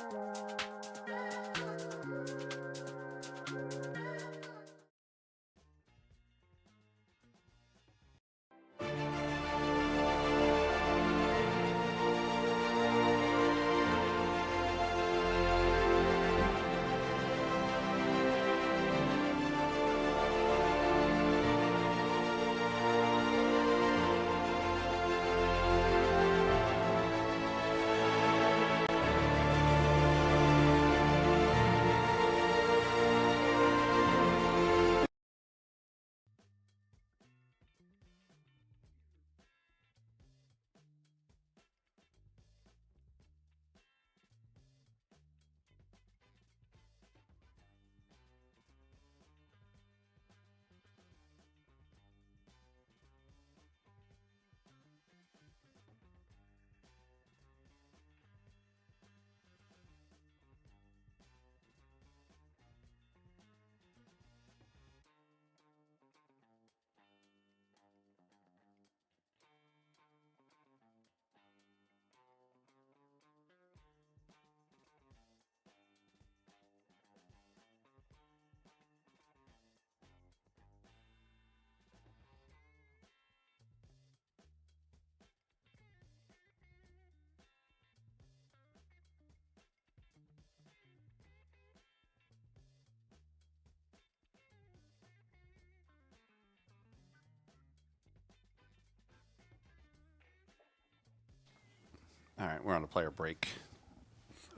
All right, we're on the player break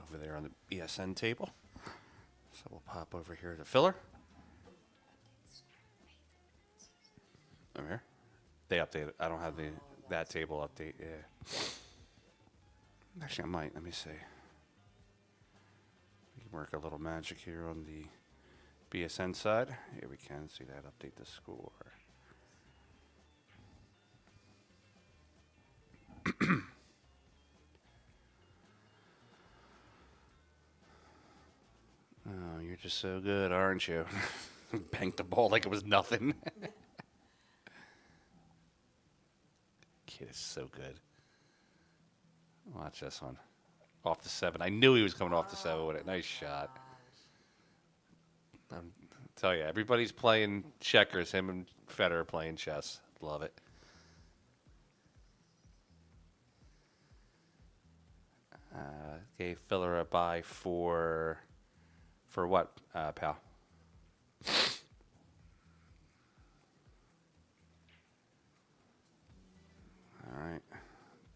over there on the BSN table. So we'll pop over here to filler. Over here. They updated. I don't have that table update. Yeah. Actually, I might. Let me see. We can work a little magic here on the BSN side. Here we can see that update the score. Oh, you're just so good, aren't you? Banked the ball like it was nothing. Kid is so good. Watch this one. Off the 7. I knew he was coming off the 7 with it. Nice shot. I tell you, everybody's playing checkers. Him and Federer are playing chess. Love it. Gave Filler a bye for what, pal? All right.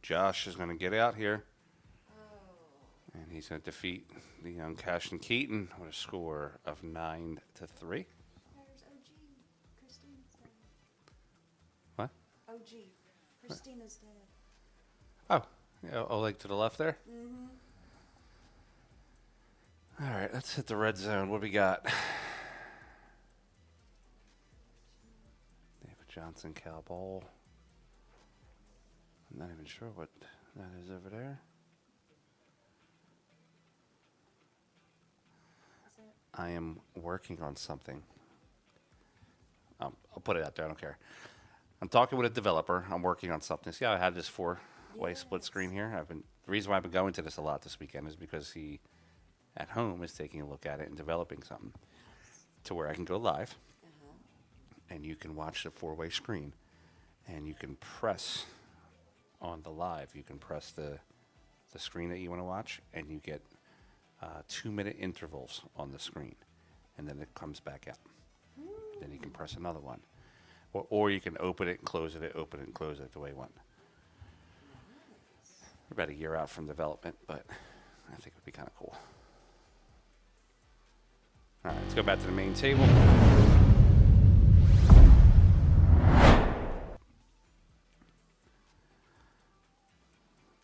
Josh is going to get out here. And he's going to defeat the young Cashin Keaton with a score of 9-3. There's OG. Christina's dead. What? OG. Christina's dead. Oh, yeah, Oleg to the left there? Mm-hmm. All right, let's hit the red zone. What do we got? David Johnson, Cal Bowl. I'm not even sure what that is over there. I am working on something. I'll put it out there. I don't care. I'm talking with a developer. I'm working on something. See how I have this 4-way split screen here? The reason why I've been going to this a lot this weekend is because he, at home, is taking a look at it and developing something to where I can go live, and you can watch the 4-way screen, and you can press on the live. You can press the screen that you want to watch, and you get 2-minute intervals on the screen, and then it comes back out. Then you can press another one. Or you can open it and close it, open it and close it the way you want. We're about a year out from development, but I think it would be kind of cool. All right, let's go back to the main table.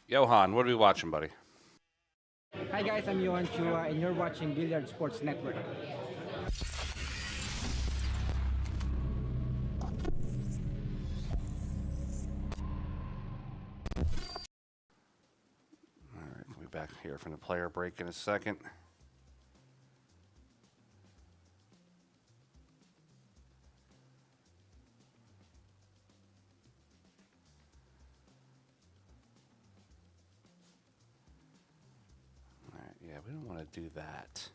Johan, what are we watching, buddy? Hi guys, I'm Johan Chua and you're watching Billiard Sports Network. All right, we'll be back here from the player break in a second. Yeah, we don't want to do that.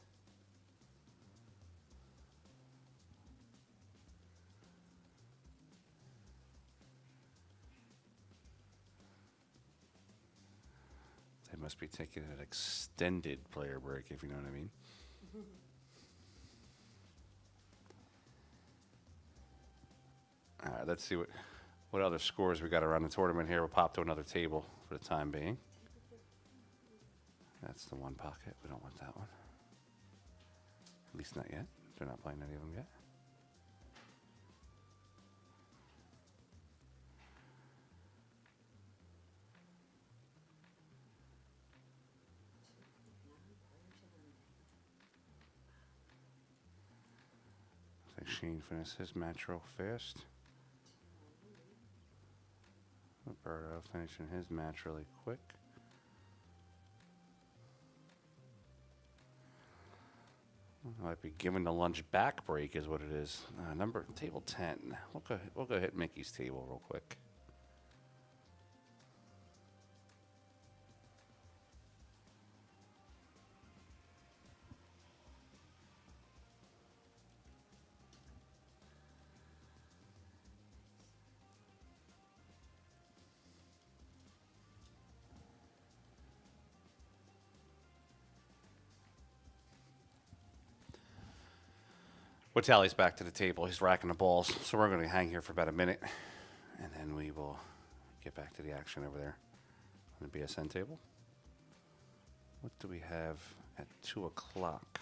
They must be taking an extended player break, if you know what I mean. All right, let's see what other scores we got around the tournament here. We'll pop to another table for the time being. That's the one pocket. We don't want that one. At least not yet. They're not playing any of them yet. So Sheen finished his match real fast. Roberto finishing his match really quick. Might be giving the lunch back break is what it is. Table 10. We'll go hit Mickey's table real quick. Tally's back to the table. He's racking the balls. So we're going to hang here for about a minute, and then we will get back to the action over there on the BSN table. What do we have at 2 o'clock?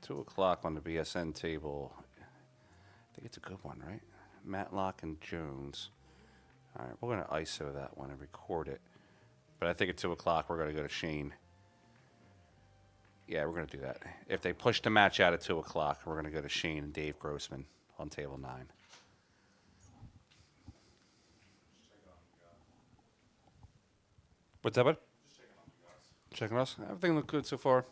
2 o'clock on the BSN table. I think it's a good one, right? Matlock and Jones. All right, we're going to ISO that one and record it. But I think at 2 o'clock we're going to go to Shane. Yeah, we're going to do that. If they push the match out at 2 o'clock, we're going to go to Shane and Dave Grossman on table 9. What's that, bud? Checking us. Everything looked good so far.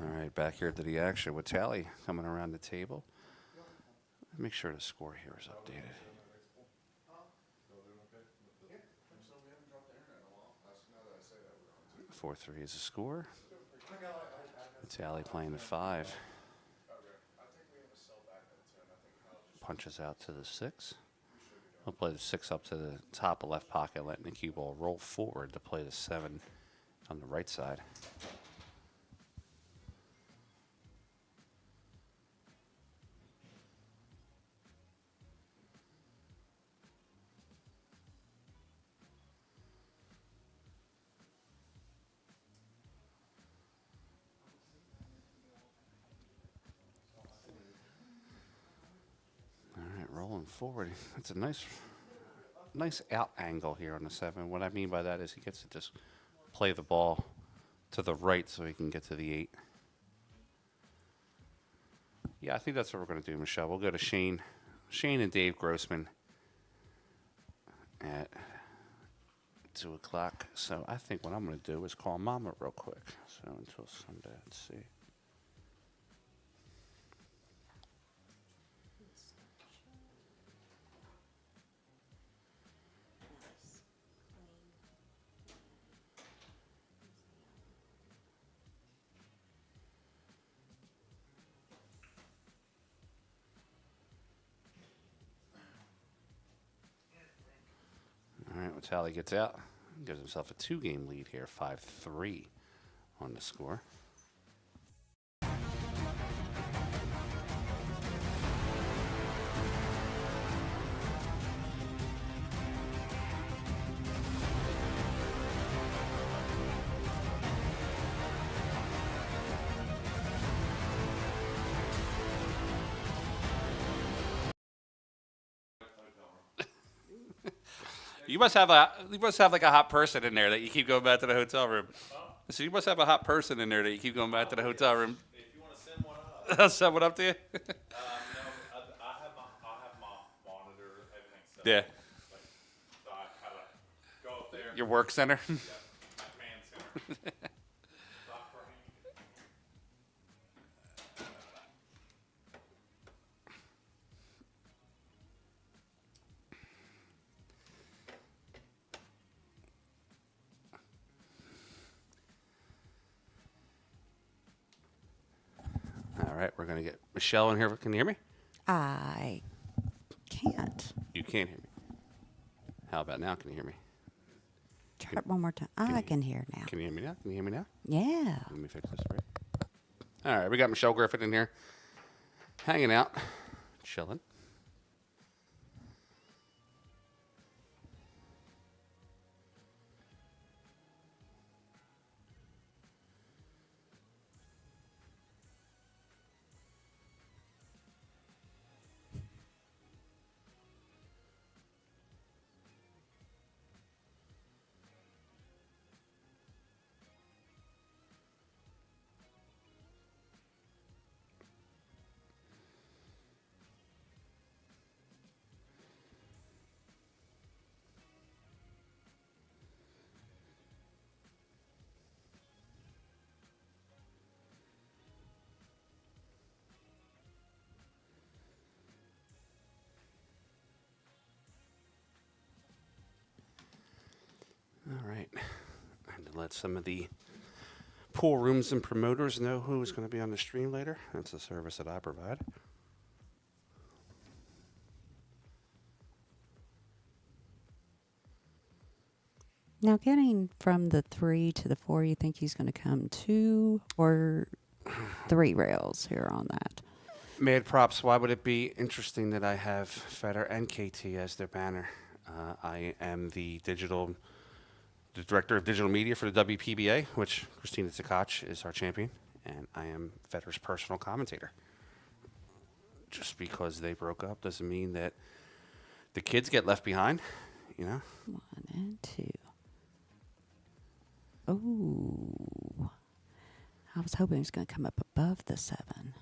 All right, back here to the action with Tally coming around the table. Make sure the score here is updated. 4-3 is the score. Tally playing the 5. Punches out to the 6. We'll play the 6 up to the top of left pocket, letting the cue ball roll forward to play the 7 on the right side. Rolling forward. It's a nice out angle here on the 7. What I mean by that is he gets to just play the ball to the right so he can get to the 8. Yeah, I think that's what we're going to do, Michelle. We'll go to Shane and Dave Grossman at 2 o'clock. So I think what I'm going to do is call Mama real quick. So until Sunday, let's see. All right, Tally gets out. Gives himself a 2-game lead here, 5-3 on the score. You must have like a hot person in there that you keep going back to the hotel room. So you must have a hot person in there that you keep going back to the hotel room. If you want to send one up. I'll send one up to you. No, I have my monitor, everything set Yeah. up. Like, so I kind of go up there. Your work center. Yeah, my command center. Stop for me. All right, we're gonna get Michelle in here. Can you hear me? I can't. You can't hear me. How about now? Can you hear me? Try it one more time. I can hear now. Can you hear me now? Can you hear me now? Yeah. Let me fix this for you. All right, we got Michelle Griffin in here, hanging out, chilling. All right. And to let some of the pool rooms and promoters know who is going to be on the stream later. That's a service that I provide. Now, getting from the 3 to the 4, you think he's going to come 2 or 3 rails here on that? Mad props. Why would it be interesting that I have Federer and KT as their banner? I am the director of digital media for the WPBA, which Christina Tkach is our champion, and I am Federer's personal commentator. Just because they broke up doesn't mean that the kids get left behind, you know? 1 and 2. Oh. I was hoping he was going to come up above the 7.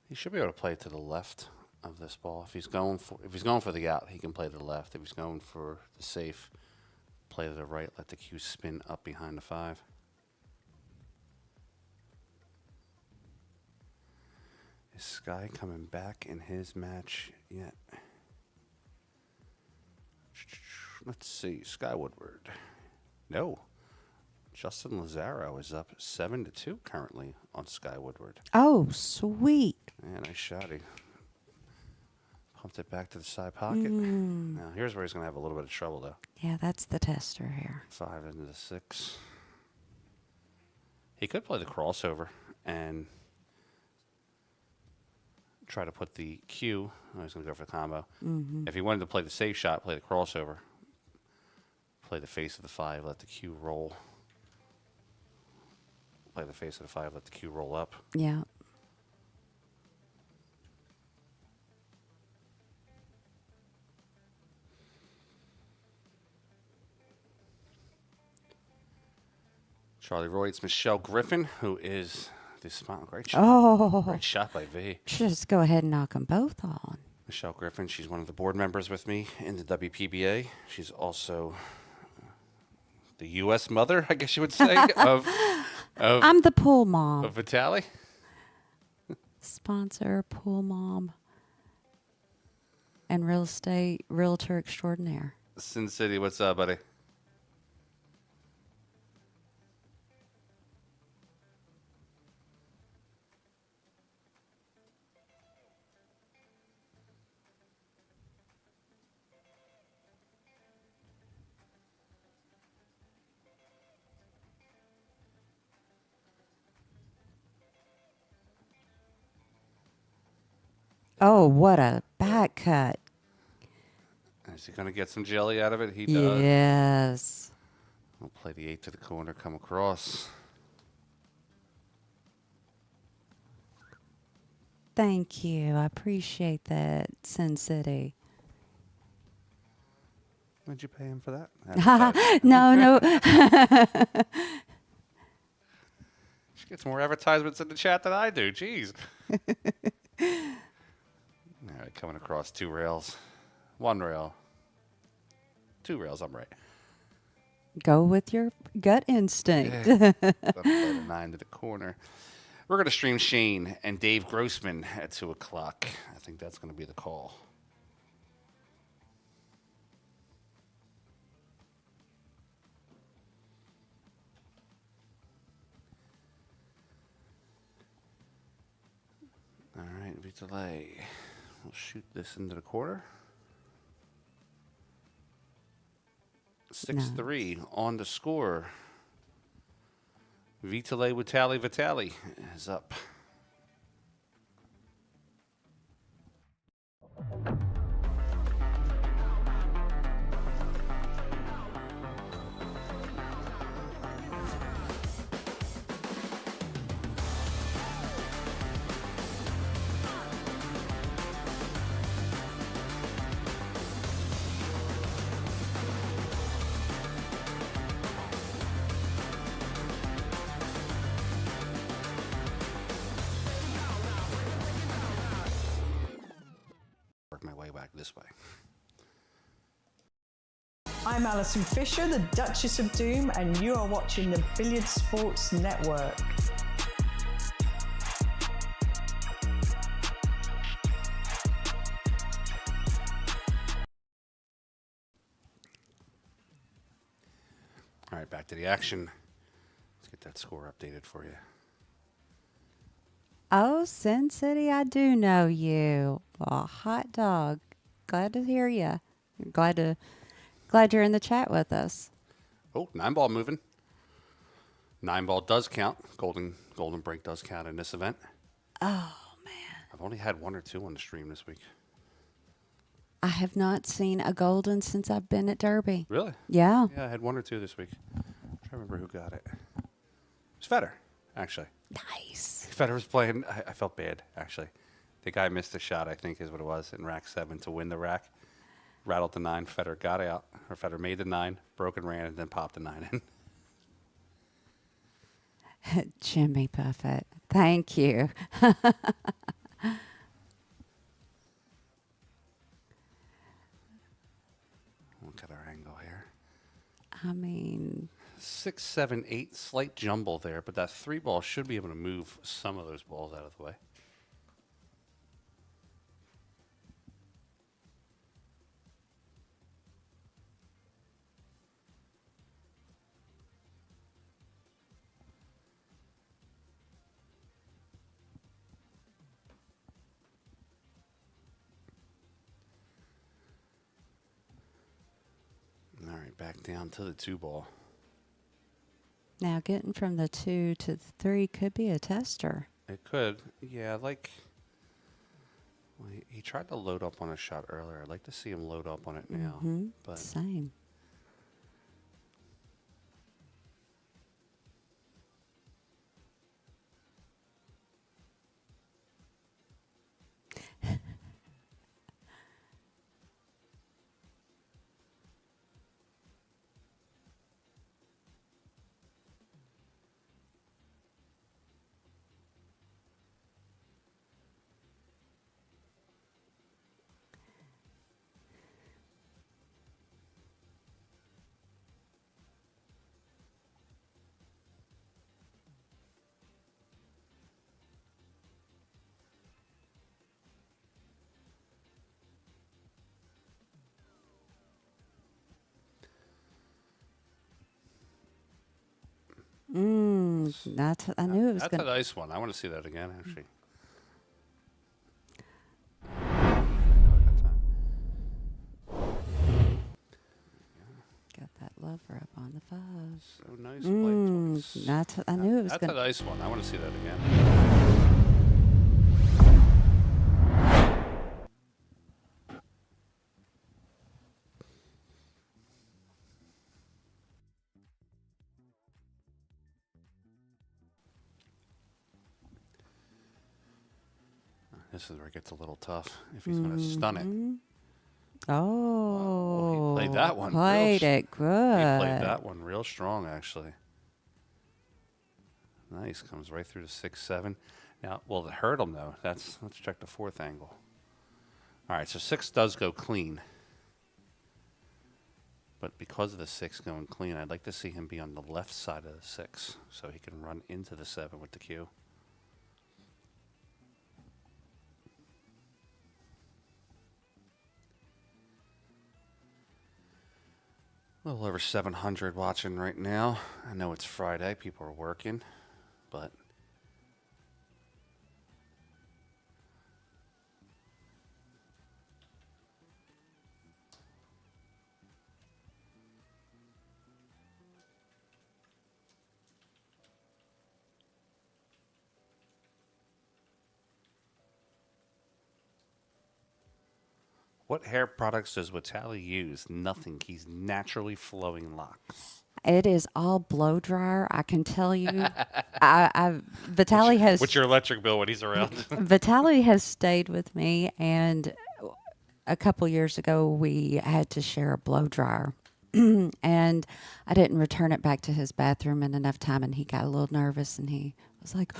He should be able to play to the left of this ball. If he's going for the out, he can play to the left. If he's going for the safe, play to the right. Let the cue spin up behind the 5. Is Sky coming back in his match yet? Let's see. Sky Woodward. No. Justin Lazaro is up 7-2 currently on Sky Woodward. Oh, sweet. Yeah, nice shot. He pumped it back to the side pocket. Now, here's where he's going to have a little bit of trouble, though. Yeah, that's the tester here. 5 into the 6. He could play the crossover and try to put the cue. Oh, he's going to go for the combo. If he wanted to play the safe shot, play the crossover. Play the face of the 5, let the cue roll. Play the face of the 5, let the cue roll up. Yeah. Charlie Roy, it's Michelle Griffin, who is the spot. Great shot. Oh. Great shot by V. Just go ahead and knock them both on. Michelle Griffin, she's one of the board members with me in the WPBA. She's also the U.S. mother, I guess you would say, of I'm the pool mom. of Vitaly. Sponsor, pool mom, and real estate realtor extraordinaire. Sin City, what's up, buddy? Oh, what a back cut. Is he going to get some jelly out of it? He does. Yes. We'll play the 8 to the corner, come across. Thank you. I appreciate that, Sin City. What'd you pay him for that? No. She gets more advertisements in the chat than I do. Jeez. All right, coming across 2 rails. 1 rail. 2 rails, I'm right. Go with your gut instinct. Gonna play the 9 to the corner. We're going to stream Shane and Dave Grossman at 2 o'clock. I think that's going to be the call. All right, Vitale. We'll shoot this into the corner. 6-3 on the score. Vitale Vitali is up. Work my way back this way. I'm Alison Fisher, the Duchess of Doom, and you are watching the Billiard Sports Network. All right, back to the action. Let's get that score updated for you. Oh, Sin City, I do know you. Well, hot dog. Glad to hear you. Glad you're in the chat with us. Oh, 9-ball moving. 9-ball does count. Golden break does count in this event. Oh, man. I've only had 1 or 2 on the stream this week. I have not seen a golden since I've been at Derby. Really? Yeah. Yeah, I had 1 or 2 this week. I'm trying to remember who got it. It was Federer, actually. Nice. Federer was playing. I felt bad, actually. The guy missed a shot, I think is what it was, in rack 7 to win the rack. Rattled the 9. Federer got out. Or Federer made the 9, broke and ran, and then popped the 9 in. Jimmy Buffett. Thank you. Look at our angle here. I mean, 6, 7, 8, slight jumble there, but that 3 ball should be able to move some of those balls out of the way. All right, back down to the 2 ball. now getting from the 2 to the 3 could be a tester. It could. Yeah, like, well, he tried to load up on a shot earlier. I'd like to see him load up on it now. But Same. That's, I knew it was that's going a to. nice one. I want to see that again, actually. Got that love rub on the 5. So nice play twice. That's, I knew it was That's going a to. nice one. I want to see that again. All This is where it gets a little tough. If he's going to stun it. Oh, he played that one. Played it good. He played that one real strong, actually. Nice. Comes right through to 6-7. Now, will it hurt him, though? Let's check the fourth angle. All right, so 6 does go clean. But because of the 6 going clean, I'd like to see him be on the left side of the 6 so he can run into the 7 with the cue. A little over 700 watching right now. I know it's Friday. People are working, but what hair products does Witali use? Nothing. He's naturally flowing locks. It is all blow dryer. I can tell you. Vitaly has. What's your electric bill when he's around? Vitaly has stayed with me, and a couple years ago we had to share a blow dryer, and I didn't return it back to his bathroom in enough time, and he got a little nervous, and he was like.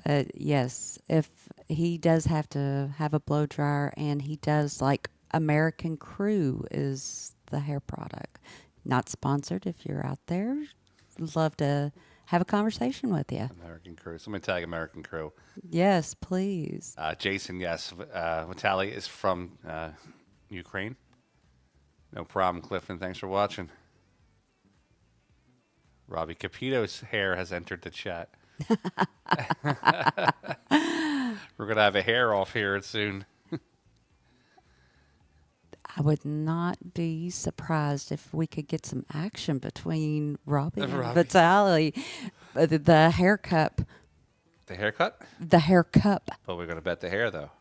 But yes, if he does have to have a blow dryer, and he does, like, American Crew is the hair product. Not sponsored. If you're out there, love to have a conversation with you. American Crew. Somebody tag American Crew. Yes, please. Jason, yes. Vitaly is from Ukraine. No problem, Clifton. Thanks for watching. Robbie Capito's hair has entered the chat. We're going to have a hair off here soon. I would not be surprised if we could get some action between Robbie and Vitaly. The hair cup. The haircut? The hair cup. But we're going to bet the hair, though.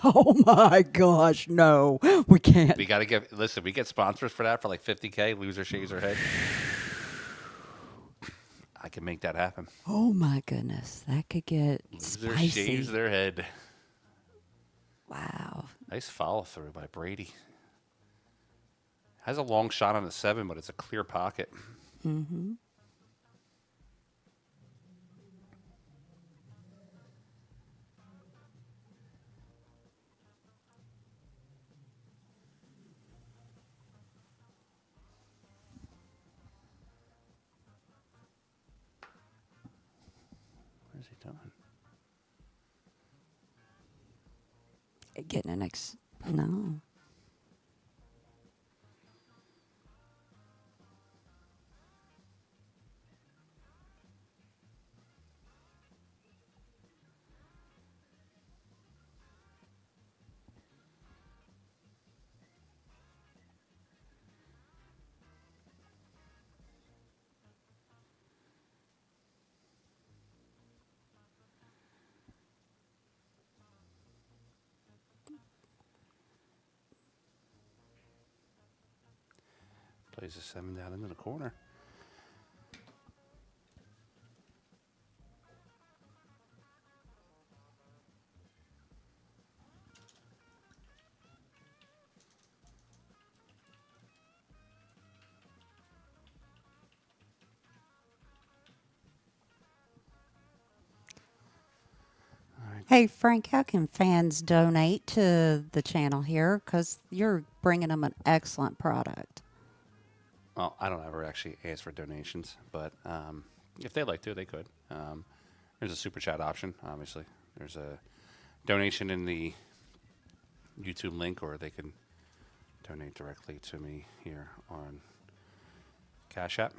Oh, my gosh. No, we can't. We got to get, listen, we get sponsors for that for like $50K. Loser shaves her head. I can make that happen. Oh, my goodness. That could get Loser spicy. shaves their head. Wow. Nice follow through by Brady. Has a long shot on the 7, but it's a clear pocket. Mm-hmm. What is he doing? Getting an no. Plays a 7 down into the corner. Hey, Frank, how can fans donate to the channel here? Because you're bringing them an excellent product. Well, I don't ever actually ask for donations, but if they'd like to, they could. There's a super chat option, obviously. There's a donation in the YouTube link, or they can donate directly to me here on Cash App.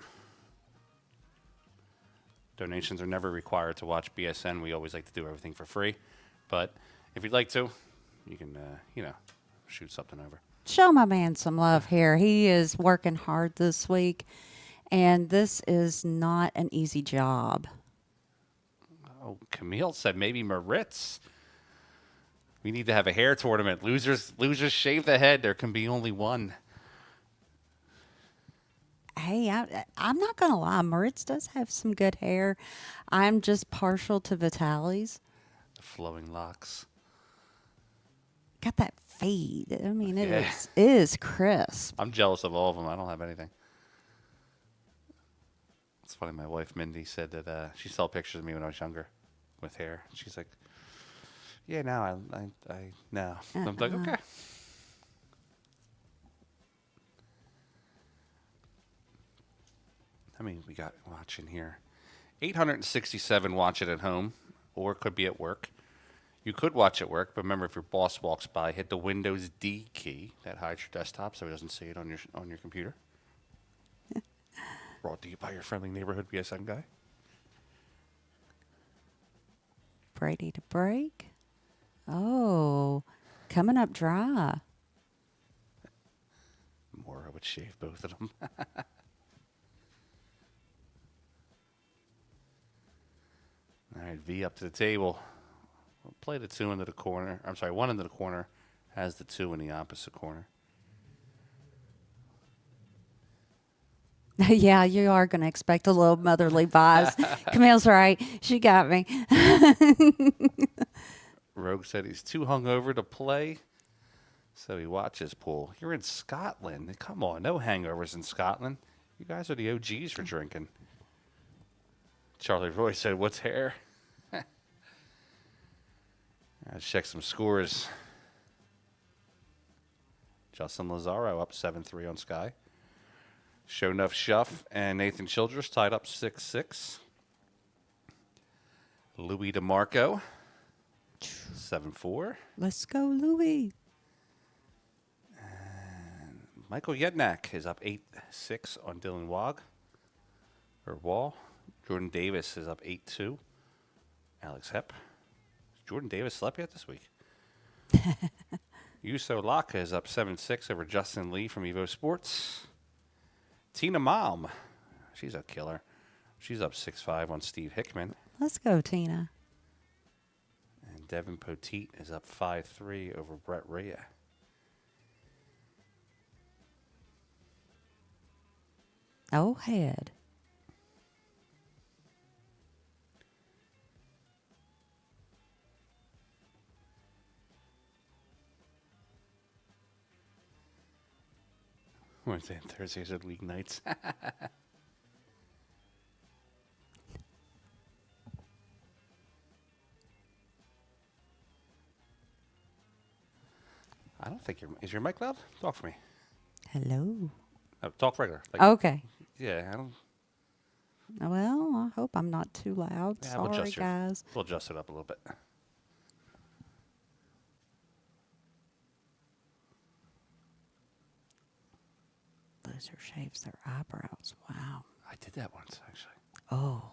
Donations are never required to watch BSN. We always like to do everything for free. But if you'd like to, you can, shoot something over. Show my man some love here. He is working hard this week, and this is not an easy job. Oh, Camille said maybe Maritz. We need to have a hair tournament. Losers shave the head. There can be only one. Hey, I'm not gonna lie. Moritz does have some good hair. I'm just partial to Vitaly's. The flowing locks. Got that fade. I mean, it Yeah. is crisp. I'm jealous of all of them. I don't have anything. It's funny. My wife Mindy said that she saw pictures of me when I was younger, with hair. She's like, "Yeah, now I now." I'm like, "Okay." I mean, we got watching here. 867 watch it at home, or it could be at work. You could watch at work, but remember, if your boss walks by, hit the Windows D key. That hides your desktop so he doesn't see it on your computer. Brought to you by your friendly neighborhood BSN guy. Brady to break. Oh, coming up dry. More, I would shave both of them. All right, V up to the table. We'll play the 2 into the corner. I'm sorry, 1 into the corner. Has the 2 in the opposite corner. Yeah, you are going to expect a little motherly vibes. Camille's right. She got me. Rogue said he's too hungover to play, so he watches pool. You're in Scotland. Come on, no hangovers in Scotland. You guys are the OGs for drinking. Charlie Roy said, "What's hair?" Let's check some scores. Justin Lazaro up 7-3 on Sky. Show Enough Shuff and Nathan Childress tied up 6-6. Louis DeMarco, 7-4. Let's go, Louis. And Michael Yednak is up 8-6 on Dylan Wall. Jordan Davis is up 8-2. Alex Hepp. Has Jordan Davis slept yet this week? Yuso Laka is up 7-6 over Justin Lee from Evo Sports. Tina Malm, she's a killer. She's up 6-5 on Steve Hickman. Let's go, Tina. And Devin Poteet is up 5-3 over Brett Rhea. Oh, head. Wednesday and Thursdays are weeknights. I don't think is your mic loud? Talk for me. Hello. Talk regular. Like, Okay. Yeah, I don't. Well, I hope I'm not too loud. Yeah, Sorry, guys. We'll adjust it up a little bit. Loser shaves their eyebrows. Wow. I did that once, actually. Oh.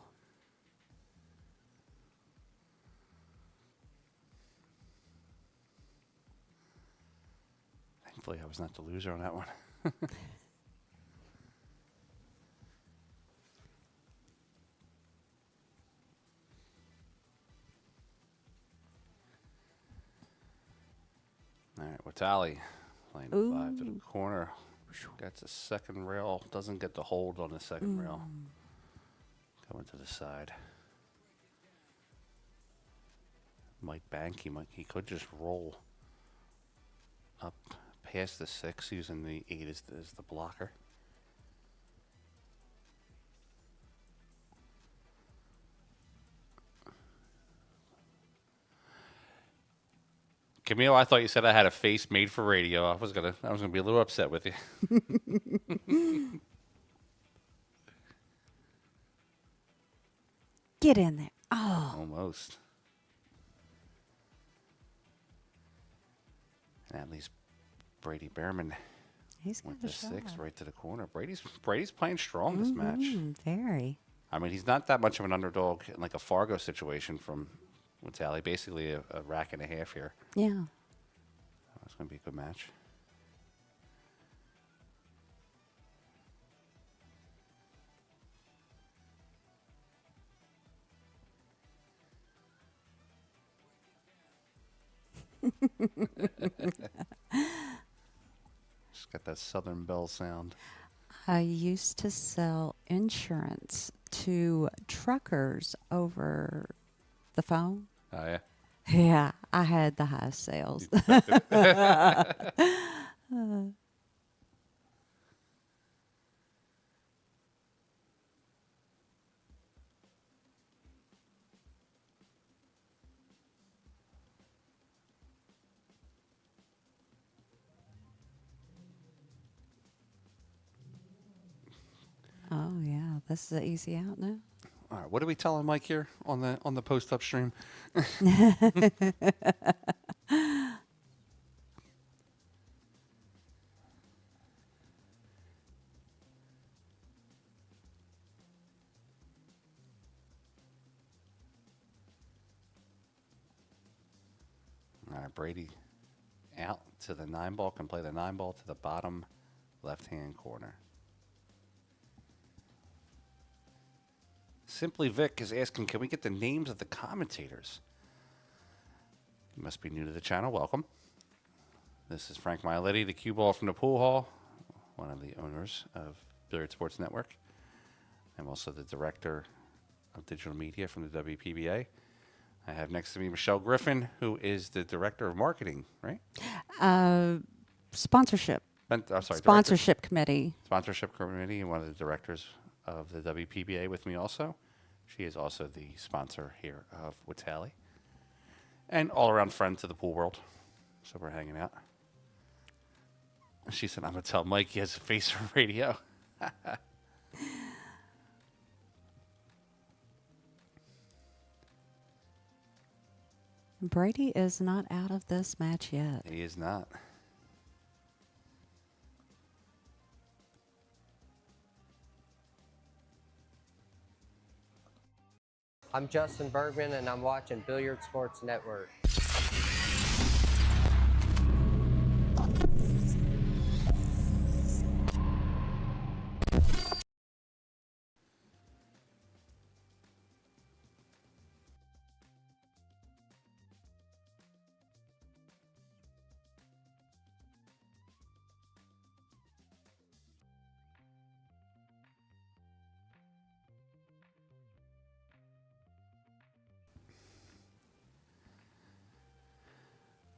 Thankfully, I was not the loser on that one. All right, Watali playing 5 to the corner. Gets a second rail. Doesn't get the hold on the second rail. Coming to the side. Might bank. He could just roll up past the 6 using the 8 as the blocker. Camille, I thought you said I had a face made for radio. I was gonna be a little upset with you. Get in there. Oh. Almost. And at least Brady Behrman He's got went a to shot. 6 right to the corner. Brady's playing strong this match. Very. I mean, he's not that much of an underdog in like a Fargo situation from Watali. Basically a rack and a half here. Yeah. It's going to be a good match. Just got that Southern Belle sound. I used to sell insurance to truckers over the phone. Oh, yeah. Yeah, I had the highest sales. Oh yeah, this is an easy out now. All right, what are we telling Mike here on the post up stream? All right, Brady out to the 9-ball, can play the 9-ball to the bottom left-hand corner. Simply Vic is asking, can we get the names of the commentators? You must be new to the channel. Welcome. This is Frank Miletti, the cue ball from the pool hall, one of the owners of Billiard Sports Network. I'm also the director of digital media from the WPBA. I have next to me Michelle Griffin, who is the director of marketing, right? Sponsorship. Sponsorship committee. Sponsorship committee, and one of the directors of the WPBA with me also. She is also the sponsor here of Witali. And all-around friend to the pool world. So we're hanging out. She said, I'm going to tell Mike he has a face for radio. Brady is not out of this match yet. He is not. I'm Justin Bergman, and I'm watching Billiard Sports Network.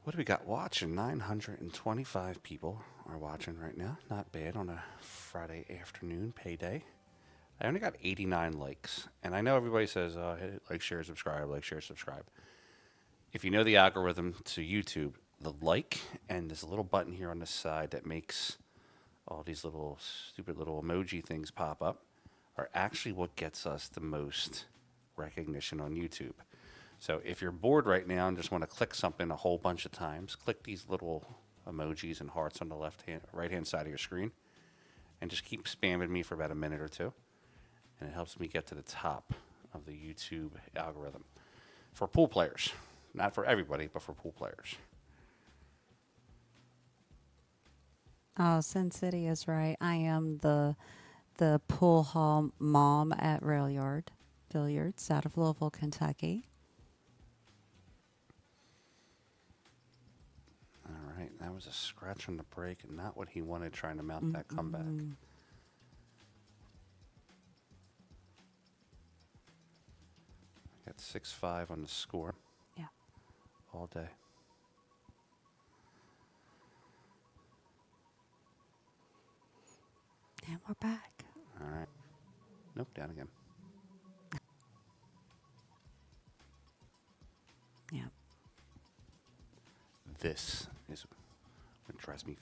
What do we got watching? 925 people are watching right now. Not bad on a Friday afternoon payday. I only got 89 likes. And I know everybody says, hit it, like, share, subscribe, like, share, subscribe. If you know the algorithm to YouTube, the like and there's a little button here on the side that makes all these little stupid little emoji things pop up are actually what gets us the most recognition on YouTube. So if you're bored right now and just want to click something a whole bunch of times, click these little emojis and hearts on the right-hand side of your screen, and just keep spamming me for about a minute or two, and it helps me get to the top of the YouTube algorithm for pool players. Not for everybody, but for pool players. Oh, Sin City is right. I am the pool hall mom at Rail Yard Billiards out of Louisville, Kentucky. All right, that was a scratch on the break, and not what he wanted trying to mount that comeback. Got 6-5 on the score. Yeah. All day. And we're back. All right. Nope, down again. Yeah. This is what drives me.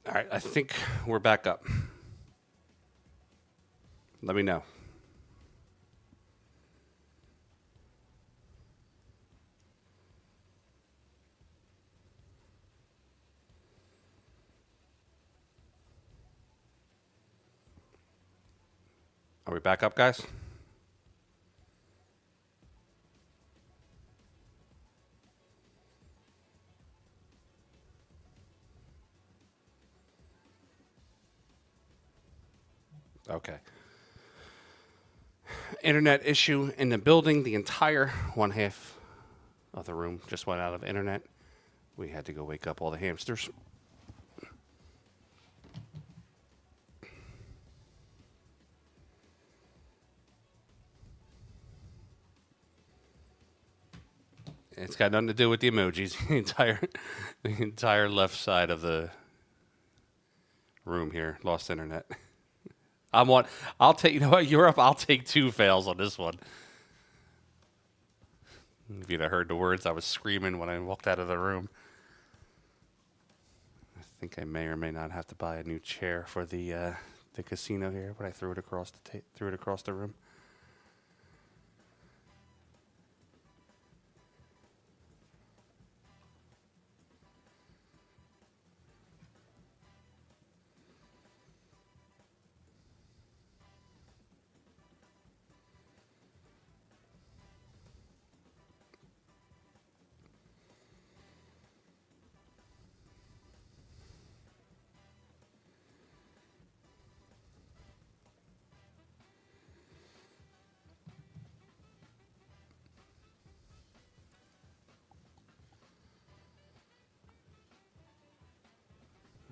All right, I think we're back up. Let me know. Are we back up, guys? Okay. Internet issue in the building. The entire one half of the room just went out of internet. We had to go wake up all the hamsters. It's got nothing to do with the emojis. The entire left side of the room here lost internet. I'll take, you know what, Europe, I'll take 2 fails on this one. If you'd have heard the words, I was screaming when I walked out of the room. I think I may or may not have to buy a new chair for the casino here, but I threw it across the room.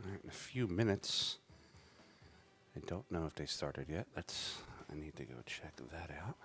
In a few minutes. I don't know if they started yet. I need to go check that out.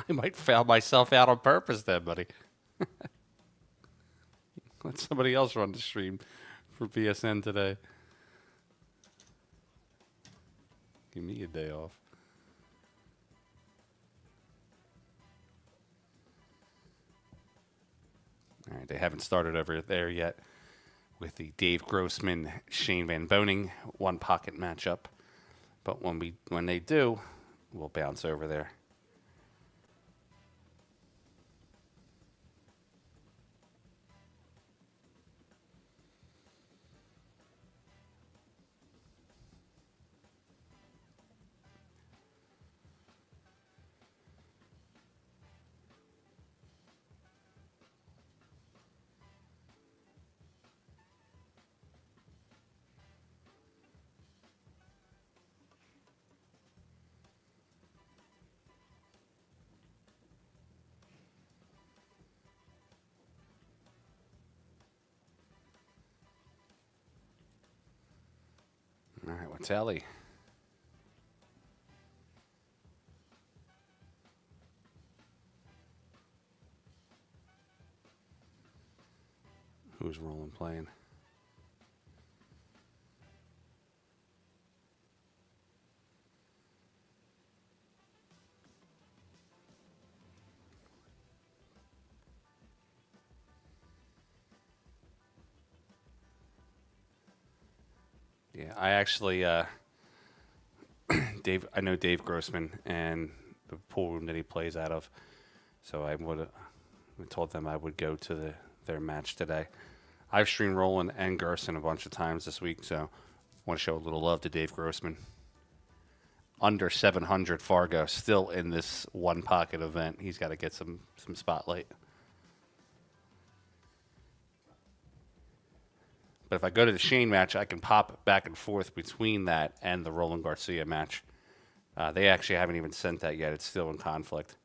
I might fail myself out on purpose then, buddy. Let somebody else run the stream for BSN today. Give me a day off. All right, they haven't started over there yet with the Dave Grossman, Shane Van Boning one pocket matchup. But when they do, we'll bounce over there. All right, what's Ellie? Who's rolling playing? Yeah, I actually, I know Dave Grossman and the pool room that he plays out of, so I told them I would go to their match today. I've streamed Roland and Gerson a bunch of times this week, so I want to show a little love to Dave Grossman. Under 700 Fargo, still in this one pocket event. He's got to get some spotlight. But if I go to the Shane match, I can pop back and forth between that and the Roland Garcia match. They actually haven't even sent that yet. It's still in conflict.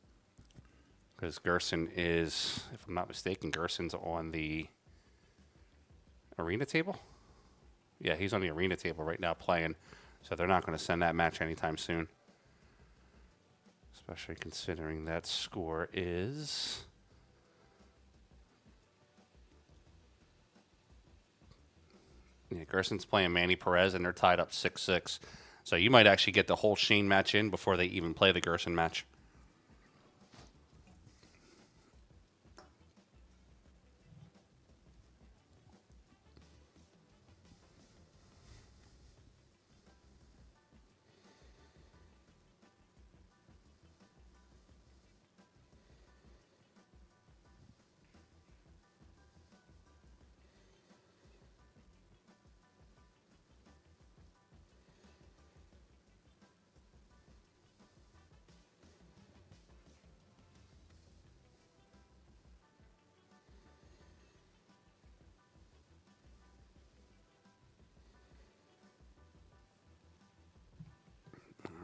Because Gerson is, if I'm not mistaken, Gerson's on the arena table. Yeah, he's on the arena table right now playing, so they're not going to send that match anytime soon. Especially considering that score is... Yeah, Gerson's playing Manny Perez, and they're tied up 6-6. So you might actually get the whole Shane match in before they even play the Gerson match.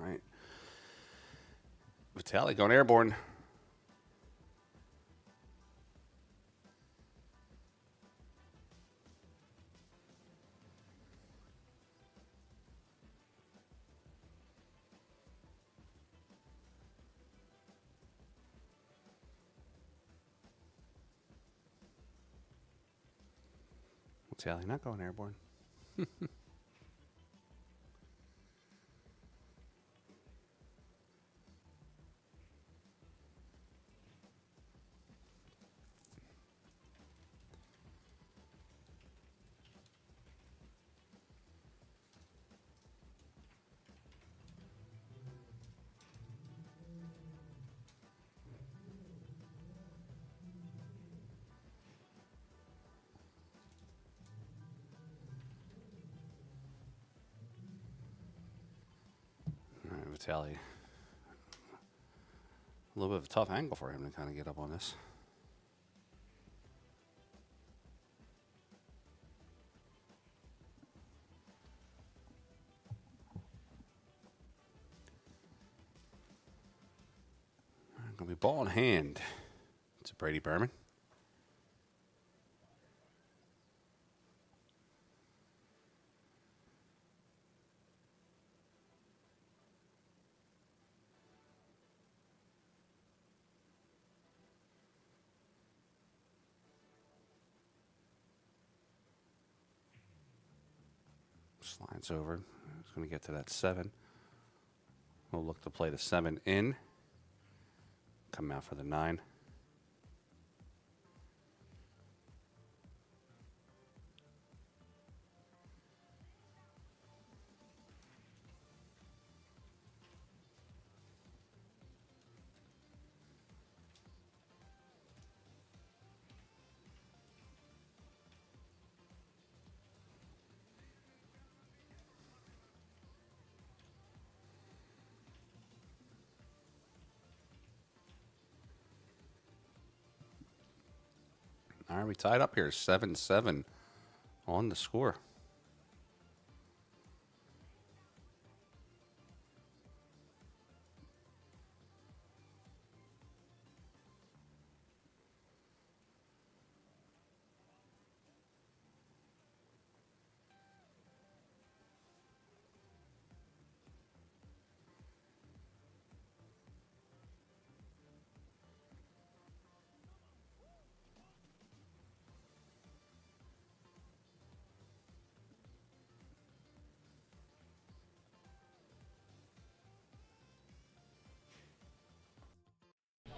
All right. Vitali going airborne. Vitali not going airborne. Vitali. A little bit of a tough angle for him to kind of get up on this. Going to be ball in hand to Brady Berman. Slides over. It's going to get to that 7. We'll look to play the 7 in. Come out for the 9. All right, we tied up here, 7-7 on the score.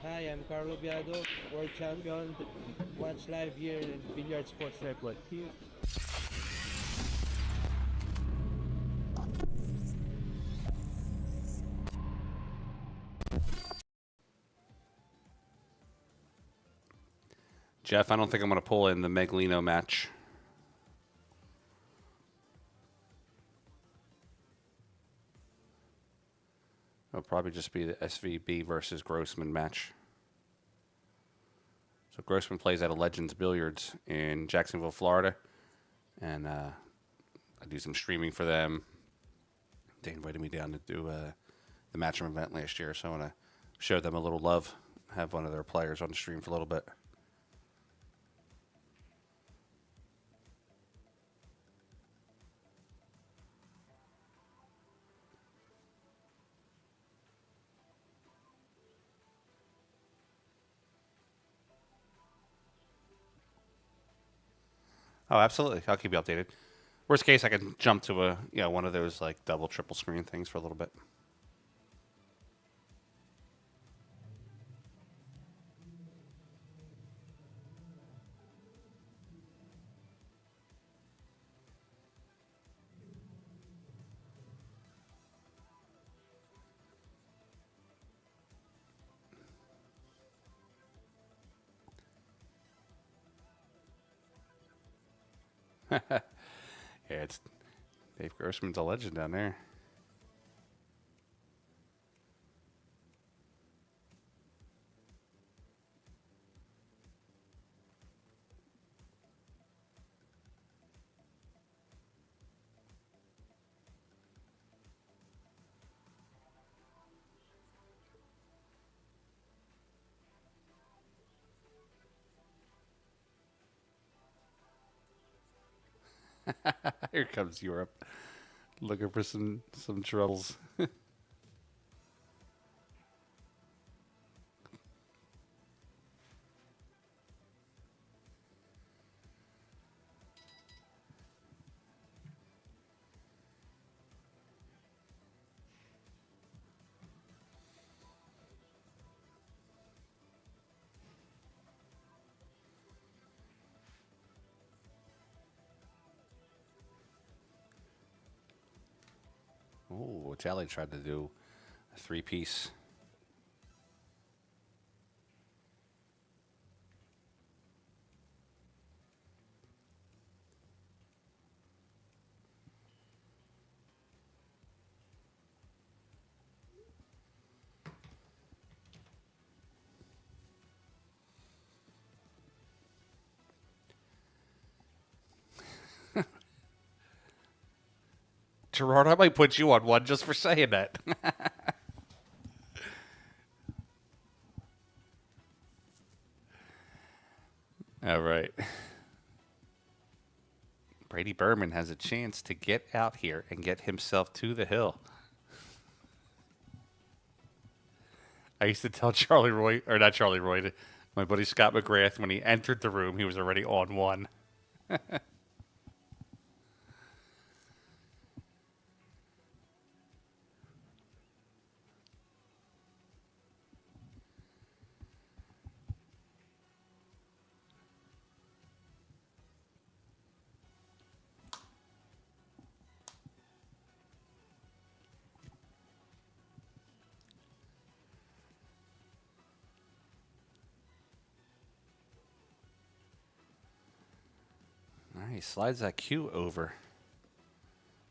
Hi, I'm Carlo Biado, world champion. Watch live here in Billiard Sports Network. Here. Jeff, I don't think I'm going to pull in the Meglino match. It'll probably just be the SVB versus Grossman match. So Grossman plays at a Legends Billiards in Jacksonville, Florida. And I do some streaming for them. They invited me down to do the Matchroom event last year, so I want to show them a little love. Have one of their players on the stream for a little bit. Oh, absolutely. I'll keep you updated. Worst case, I can jump to a one of those like double, triple screen things for a little bit. Yeah, it's Dave Grossman's a legend down there. Here comes Europe, looking for some troubles. Oh, Italian tried to do a three-piece. Gerard, I might put you on one just for saying that. All right. Brady Berman has a chance to get out here and get himself to the hill. I used to tell Charlie Roy, or not Charlie Roy, my buddy Scott McGrath, when he entered the room, he was already on one. All right, he slides that cue over.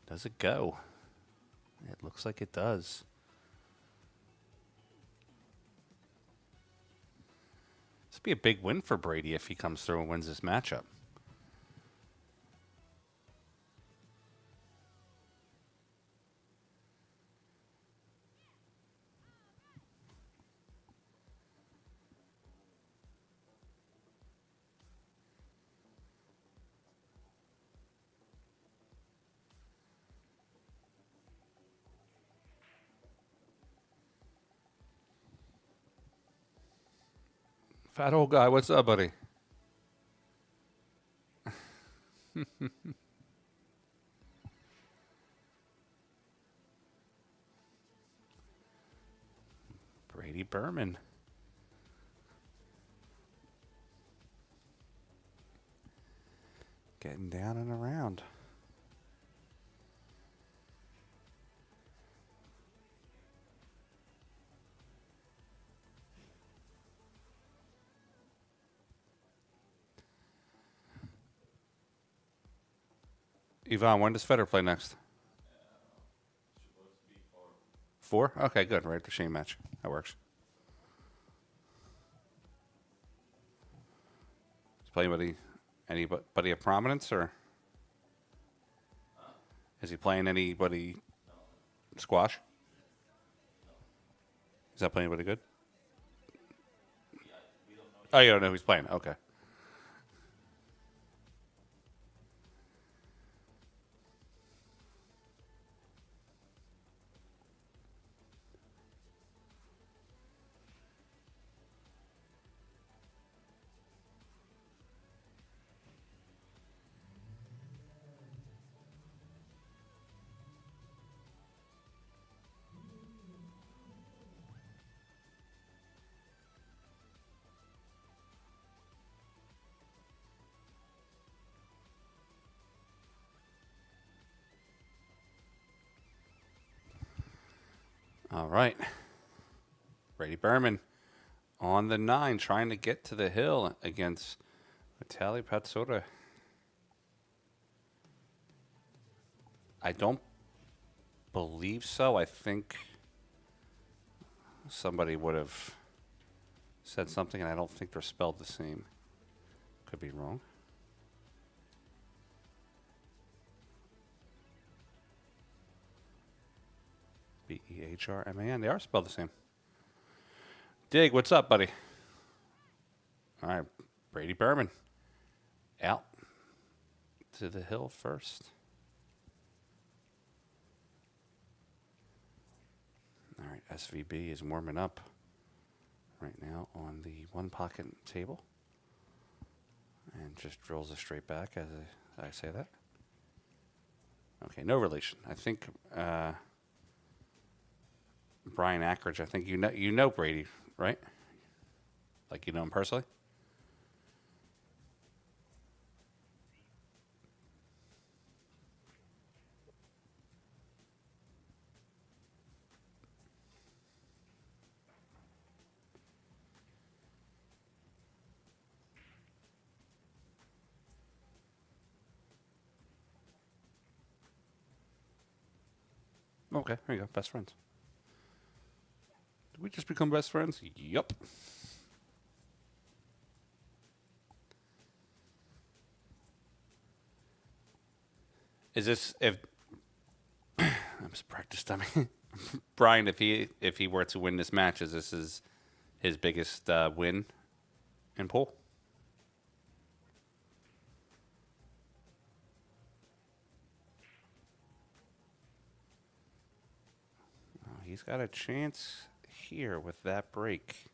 Does it go? It looks like it does. This would be a big win for Brady if he comes through and wins this matchup. Fat old guy, what's up, buddy? Brady Berman. Getting down and around. Yvonne, when does Federer play next? 4? Okay, good. Right after Shane match. That works. Is playing anybody of prominence, or is he playing anybody squash? Is that playing anybody good? Oh, you don't know who's playing. Okay. All right. Brady Berman on the 9, trying to get to the hill against Vitaly Patsura. I don't believe so. I think somebody would have said something, and I don't think they're spelled the same. Could be wrong. Behrman. They are spelled the same. Dig, what's up, buddy? All right, Brady Berman out to the hill first. All right, SVB is warming up right now on the one pocket table and just drills a straight back as I say that. Okay, no relation. I think Brian Ackridge. I think you know Brady, right? Like you know him personally. Okay, there you go. Best friends. Did we just become best friends? Yup. Is this if I'm just practice dummy. Brian, if he were to win this match, is this his biggest win in pool? He's got a chance here with that break.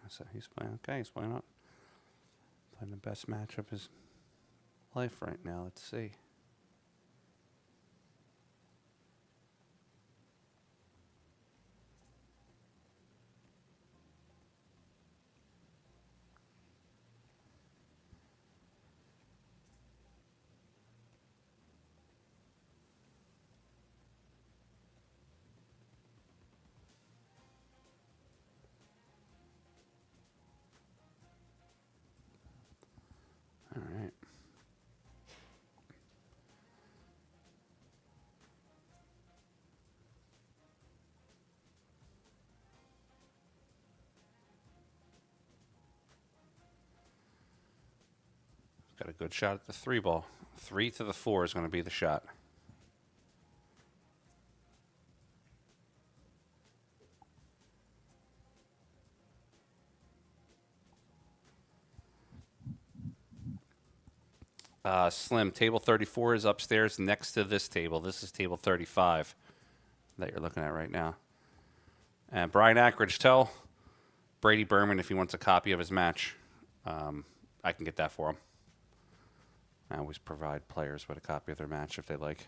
So he's playing okay. He's playing up. Playing the best match of his life right now. Let's see. All right. Got a good shot at the 3 ball. 3 to the 4 is going to be the shot. Slim, table 34 is upstairs next to this table. This is table 35 that you're looking at right now. And Brian Ackridge, tell Brady Berman if he wants a copy of his match. I can get that for him. I always provide players with a copy of their match if they like.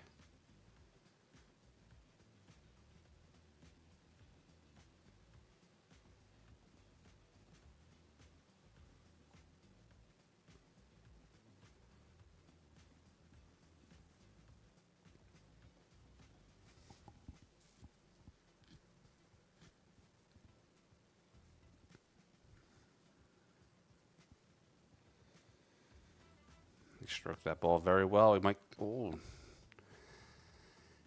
He struck that ball very well. He might. Oh,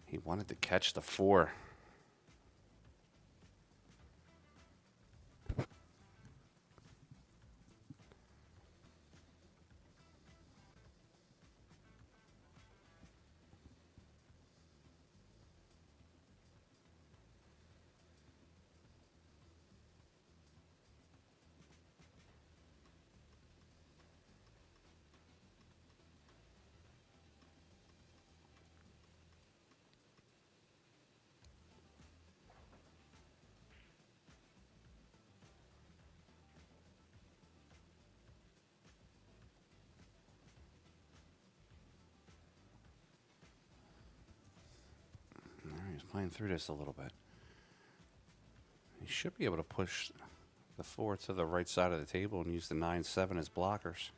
he wanted to catch the 4. mine through this a little bit. You should be able to push the 4 to the right side of the table and use the 9-7 as blockers.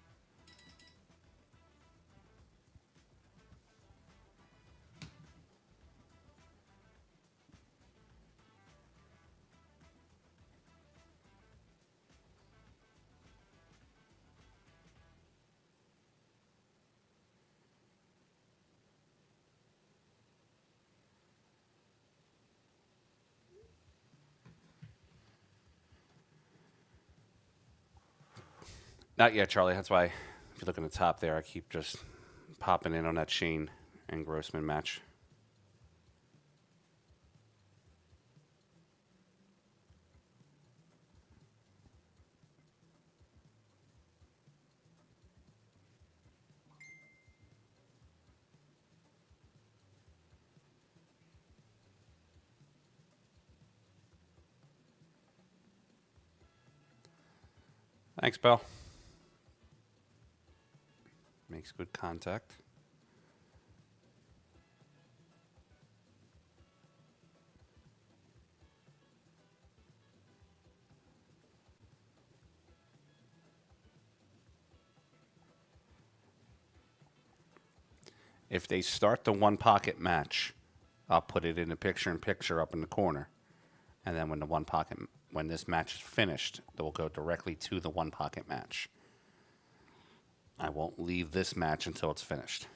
Not yet, Charlie. That's why, if you look in the top there, I keep just popping in on that Shane and Grossman match. Thanks, Bill. Makes good contact. If they start the one pocket match, I'll put it in a picture-in-picture up in the corner. And then when this match is finished, it will go directly to the one pocket match. I won't leave this match until it's finished.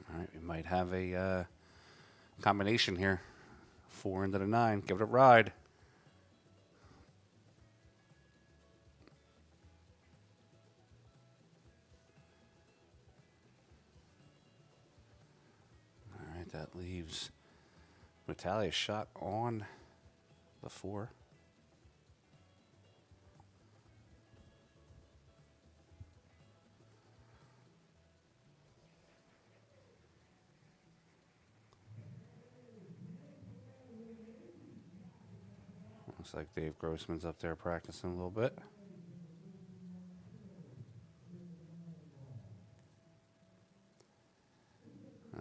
All right, we might have a combination here. 4 into the 9. Give it a ride. All right, that leaves Natalia's shot on the 4. Looks like Dave Grossman's up there practicing a little bit.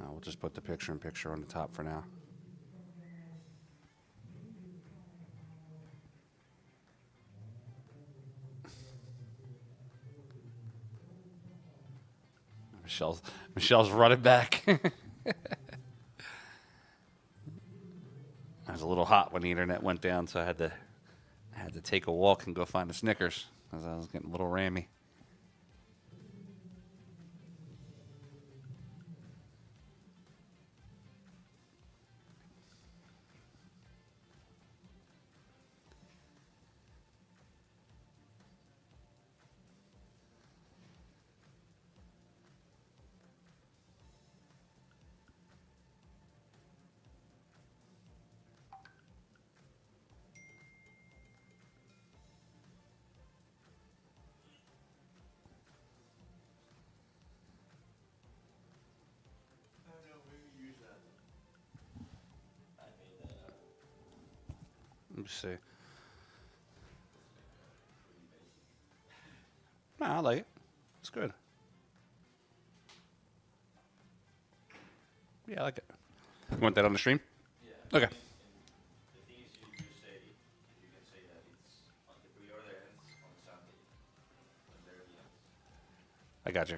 We'll just put the picture-in-picture on the top for now. Michelle's running back. I was a little hot when the internet went down, so I had to take a walk and go find a Snickers because I was getting a little rammy. Let me see. No, I like it. It's good. Yeah, I like it. You want that on the stream? Yeah. Okay. I got you.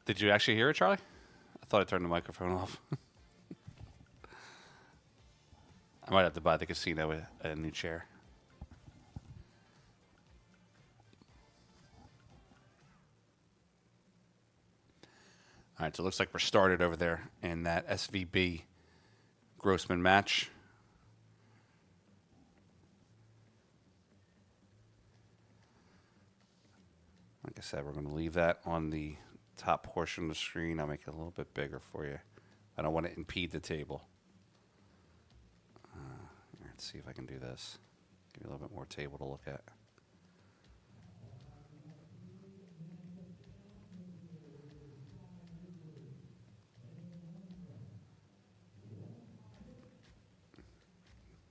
Did you actually hear it, Charlie? I thought I turned the microphone off. I might have to buy the casino a new chair. All right, so it looks like we're started over there in that SVB Grossman match. Like I said, we're going to leave that on the top portion of the screen. I'll make it a little bit bigger for you. I don't want to impede the table. Let's see if I can do this. Give you a little bit more table to look at.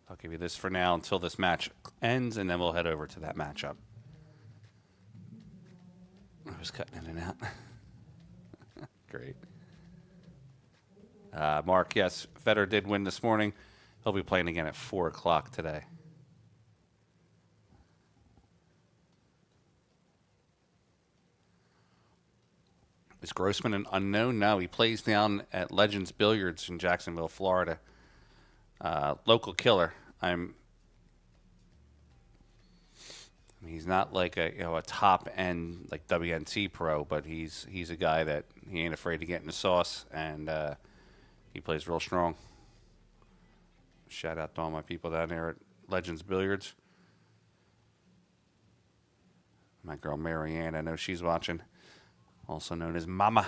I'll give you this for now until this match ends, and then we'll head over to that matchup. I was cutting in and out. Great. Mark, yes, Federer did win this morning. He'll be playing again at 4 o'clock today. Is Grossman an unknown? No, he plays down at Legends Billiards in Jacksonville, Florida. Local killer. He's not like a top end like WNT pro, but he's a guy that he ain't afraid to get in the sauce, and he plays real strong. Shout out to all my people down there at Legends Billiards. My girl Marianne, I know she's watching, also known as Mama.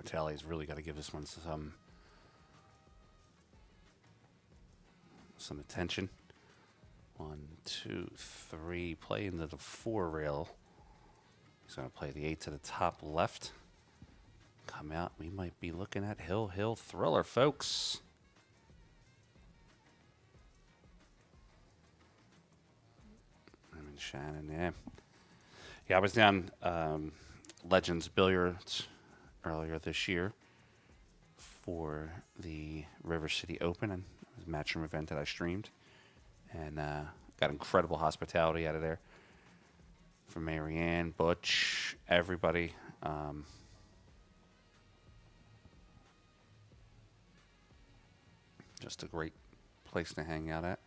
Tally's really got to give this one some attention. 1, 2, 3. Play into the 4 rail. He's going to play the 8 to the top left. Come out. We might be looking at Hill Thriller, folks. I'm in Shannon, yeah. Yeah, I was down Legends Billiards earlier this year for the River City Open, and it was a Matchroom event that I streamed, and got incredible hospitality out of there from Marianne, Butch, everybody. Just a great place to hang out at.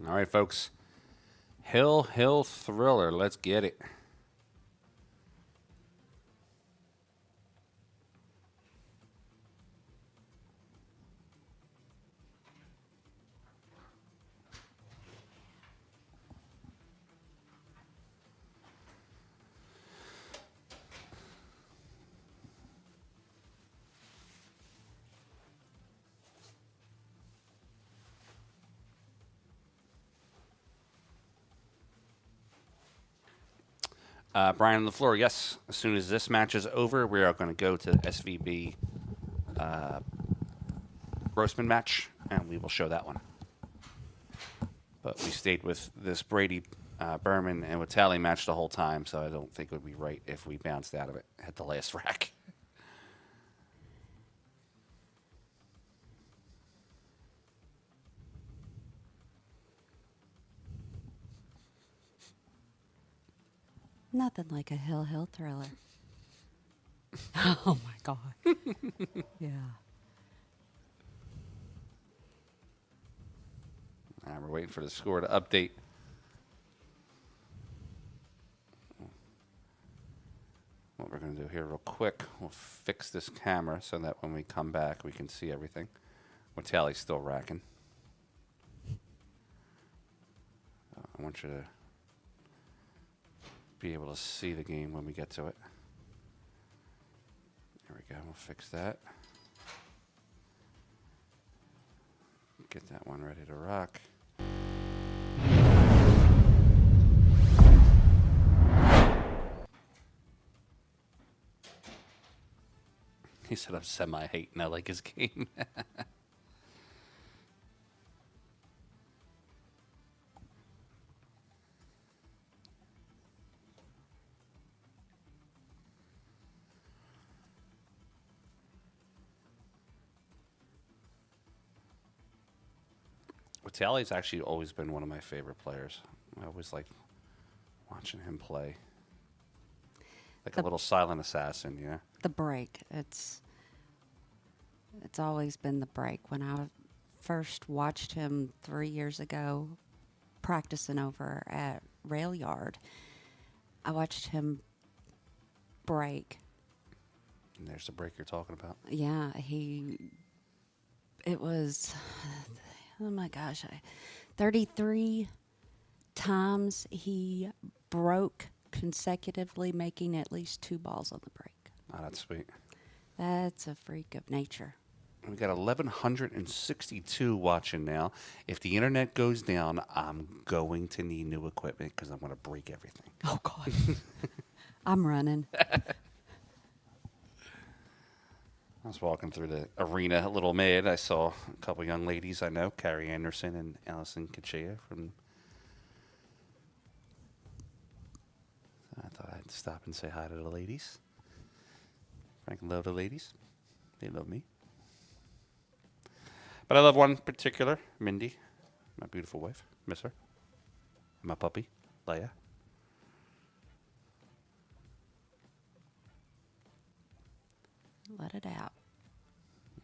All right, folks. Hill Thriller. Let's get it. Brian on the floor, yes. As soon as this match is over, we are going to go to the SVB Grossman match, and we will show that one. But we stayed with this Brady Berman and Vitali match the whole time, so I don't think it would be right if we bounced out of it at the last rack. Nothing like a hill thriller. Oh my God. Yeah. We're waiting for the score to update. What we're going to do here real quick, we'll fix this camera so that when we come back we can see everything. Vitali's still racking. I want you to be able to see the game when we get to it. There we go. We'll fix that. Get that one ready to rock. He said I'm semi-hating. I like his game. Vitali's actually always been one of my favorite players. I always like watching him play. Like a little silent assassin, yeah. The break. It's always been the break. When I first watched him 3 years ago practicing over at Rail Yard, I watched him break. And there's the break you're talking about. Yeah, it was, oh my gosh, 33 times he broke consecutively, making at least 2 balls on the break. Oh, that's sweet. That's a freak of nature. We got 1,162 watching now. If the internet goes down, I'm going to need new equipment because I'm going to break everything. Oh, God. I'm running. I was walking through the arena a little mad. I saw a couple young ladies I know, Carrie Anderson and Allison Kachea from... I thought I'd stop and say hi to the ladies. Frank love the ladies. They love me. But I love one particular, Mindy, my beautiful wife. Miss her. And my puppy, Leia. Let it out.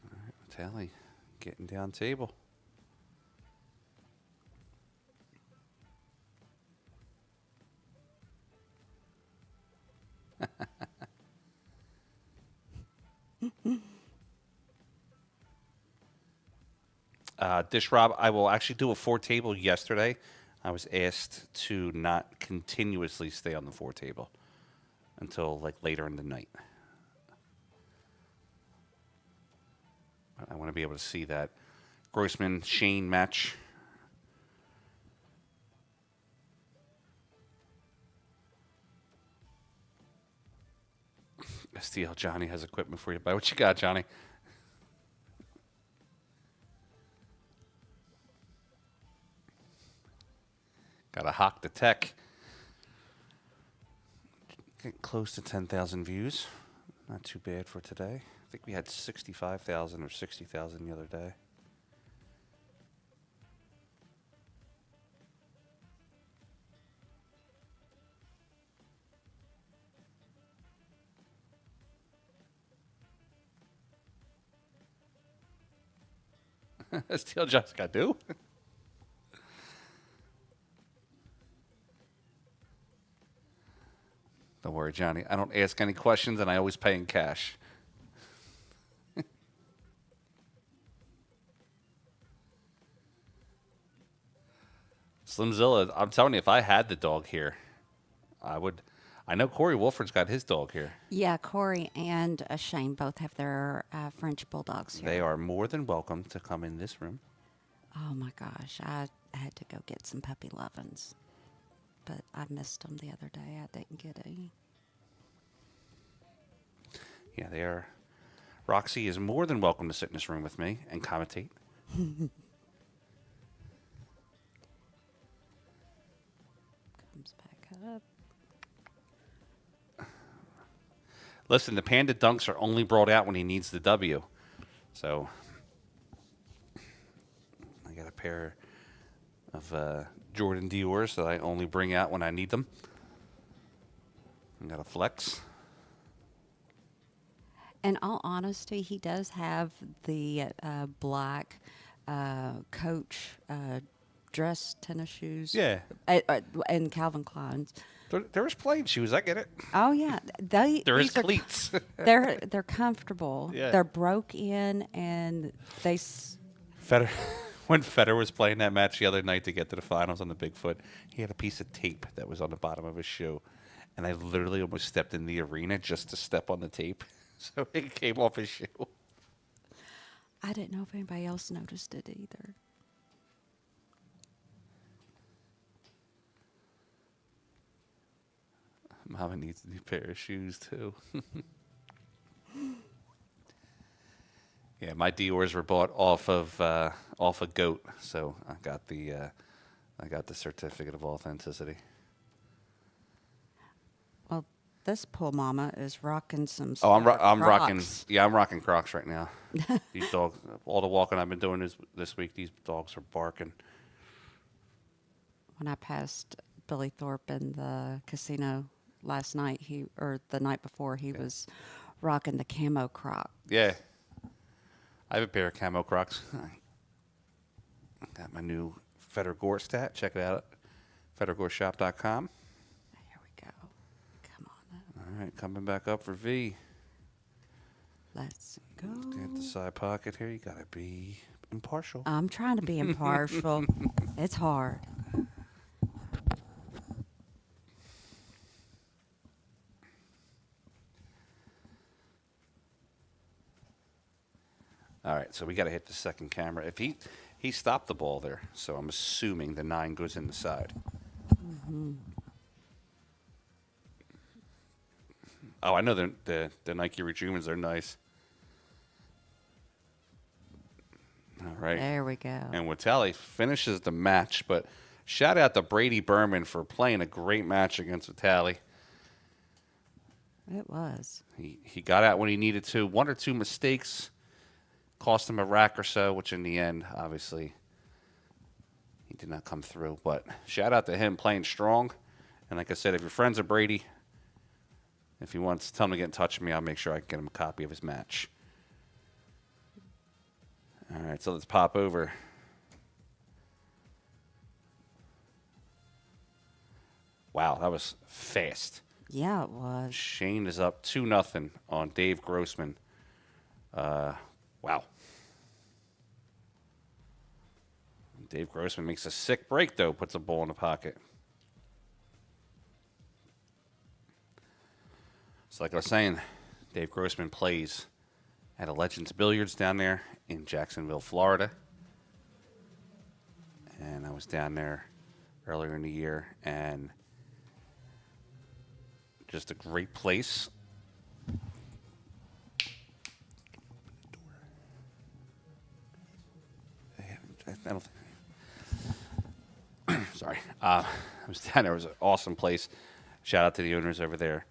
All right, Tally, getting down table. Dish Rob, I will actually do a 4 table yesterday. I was asked to not continuously stay on the 4 table until like later in the night. I want to be able to see that Grossman Shane match. STL Johnny has equipment for you. Buy what you got, Johnny. Got to hawk the tech. Getting close to 10,000 views. Not too bad for today. I think we had 65,000 or 60,000 the other day. Still Jessica, do? Don't worry, Johnny. I don't ask any questions, and I always pay in cash. Slimzilla, I'm telling you, if I had the dog here, I would. I know Corey Wolford's got his dog here. Yeah, Corey and Shane both have their French bulldogs here. They are more than welcome to come in this room. Oh my gosh, I had to go get some puppy lovin's. but I missed them the other day. I didn't get any. Yeah, they are. Roxy is more than welcome to sit in this room with me and commentate. Comes back up. Listen, the Panda Dunks are only brought out when he needs the W. So I got a pair of Jordan Dior's that I only bring out when I need them. I got a flex. In all honesty, he does have the black Coach dress tennis shoes. Yeah. And Calvin Klein's. There was plain shoes. I get it. Oh yeah, There is these are cleats. they're comfortable. Yeah. They're broke in, and they. When Federer was playing that match the other night to get to the finals on the Bigfoot, he had a piece of tape that was on the bottom of his shoe, and I literally almost stepped in the arena just to step on the tape, so it came off his shoe. I didn't know if anybody else noticed it either. Mama needs a new pair of shoes too. Yeah, my Dior's were bought off of Goat, so I got the certificate of authenticity. Well, this poor mama is rocking some. Oh, I'm Crocs. rocking. Yeah, I'm rocking Crocs right now. These dogs, all the walking I've been doing this week, these dogs are barking. When I passed Billy Thorpe in the casino last night, the night before, he was rocking the camo Croc. Yeah. I have a pair of camo Crocs. I got my new Federer Gore stat. Check it out at federergoreshop.com. Here we go. Come on. All right, coming back up for V. Let's go. Let's get the side pocket here. You got to be impartial. I'm trying to be impartial. It's hard. All right, so we got to hit the second camera. If he stopped the ball there, so I'm assuming the 9 goes in the side. Mm-hmm. Oh, I know the Nike Rejumans are nice. All right. There we go. And Vitali finishes the match, but shout out to Brady Berman for playing a great match against Vitali. It was. He got out when he needed to. 1 or 2 mistakes cost him a rack or so, which in the end, obviously, he did not come through. But shout out to him playing strong. And like I said, if you're friends with Brady, if he wants to tell him to get in touch with me, I'll make sure I can get him a copy of his match. All right, so let's pop over. Wow, that was fast. Yeah, it was. Shane is up 2-0 on Dave Grossman. Wow. Dave Grossman makes a sick break, though, puts a ball in the pocket. So like I was saying, Dave Grossman plays at a Legends Billiards down there in Jacksonville, Florida. And I was down there earlier in the year, and just a great place. I don't think. Sorry. I was down there. It was an awesome place. Shout out to the owners over there.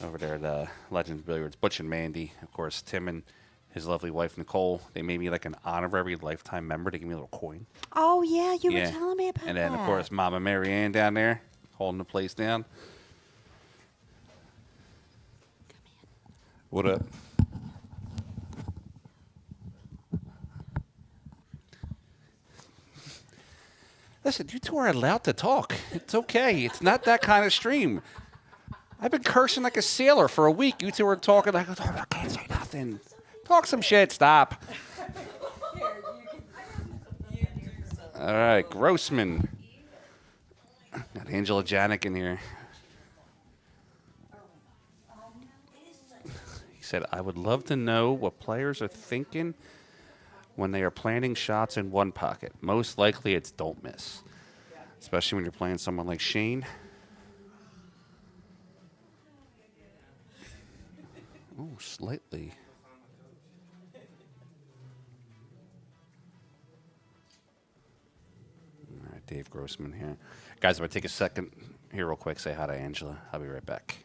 Over there, the Legends Billiards. Butch and Mandy. Of course, Tim and his lovely wife, Nicole. They made me like an honorary lifetime member. They gave me a little coin. Oh, yeah. You were telling me about that. And then, of course, Mama Mary Ann down there holding the place down. What up? Listen, you two are allowed to talk. It's okay. It's not that kind of stream. I've been cursing like a sailor for a week. You two are talking like, oh, I can't say nothing. Talk some shit. Stop. All right, Grossman. Got Angela Janik in here. He said, I would love to know what players are thinking when they are planting shots in one pocket. Most likely it's don't miss. especially when you're playing someone like Shane. Oh, slightly. All right, Dave Grossman here. Guys, I'm going to take a second here real quick, say hi to Angela. I'll be right back.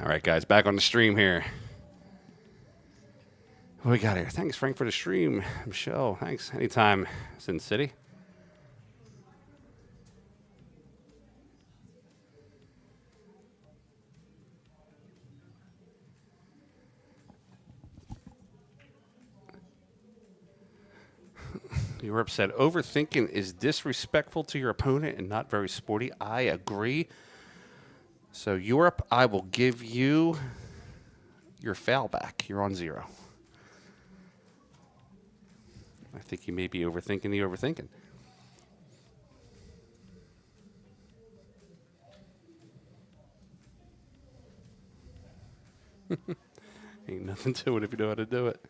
All right, guys, back on the stream here. What we got here? Thanks, Frank, for the stream. Michelle, thanks. Anytime. Sin City. Europe said, overthinking is disrespectful to your opponent and not very sporty. I agree. So, Europe, I will give you your foul back. You're on 0. I think you may be overthinking the overthinking. Ain't nothing to it if you know how to do it.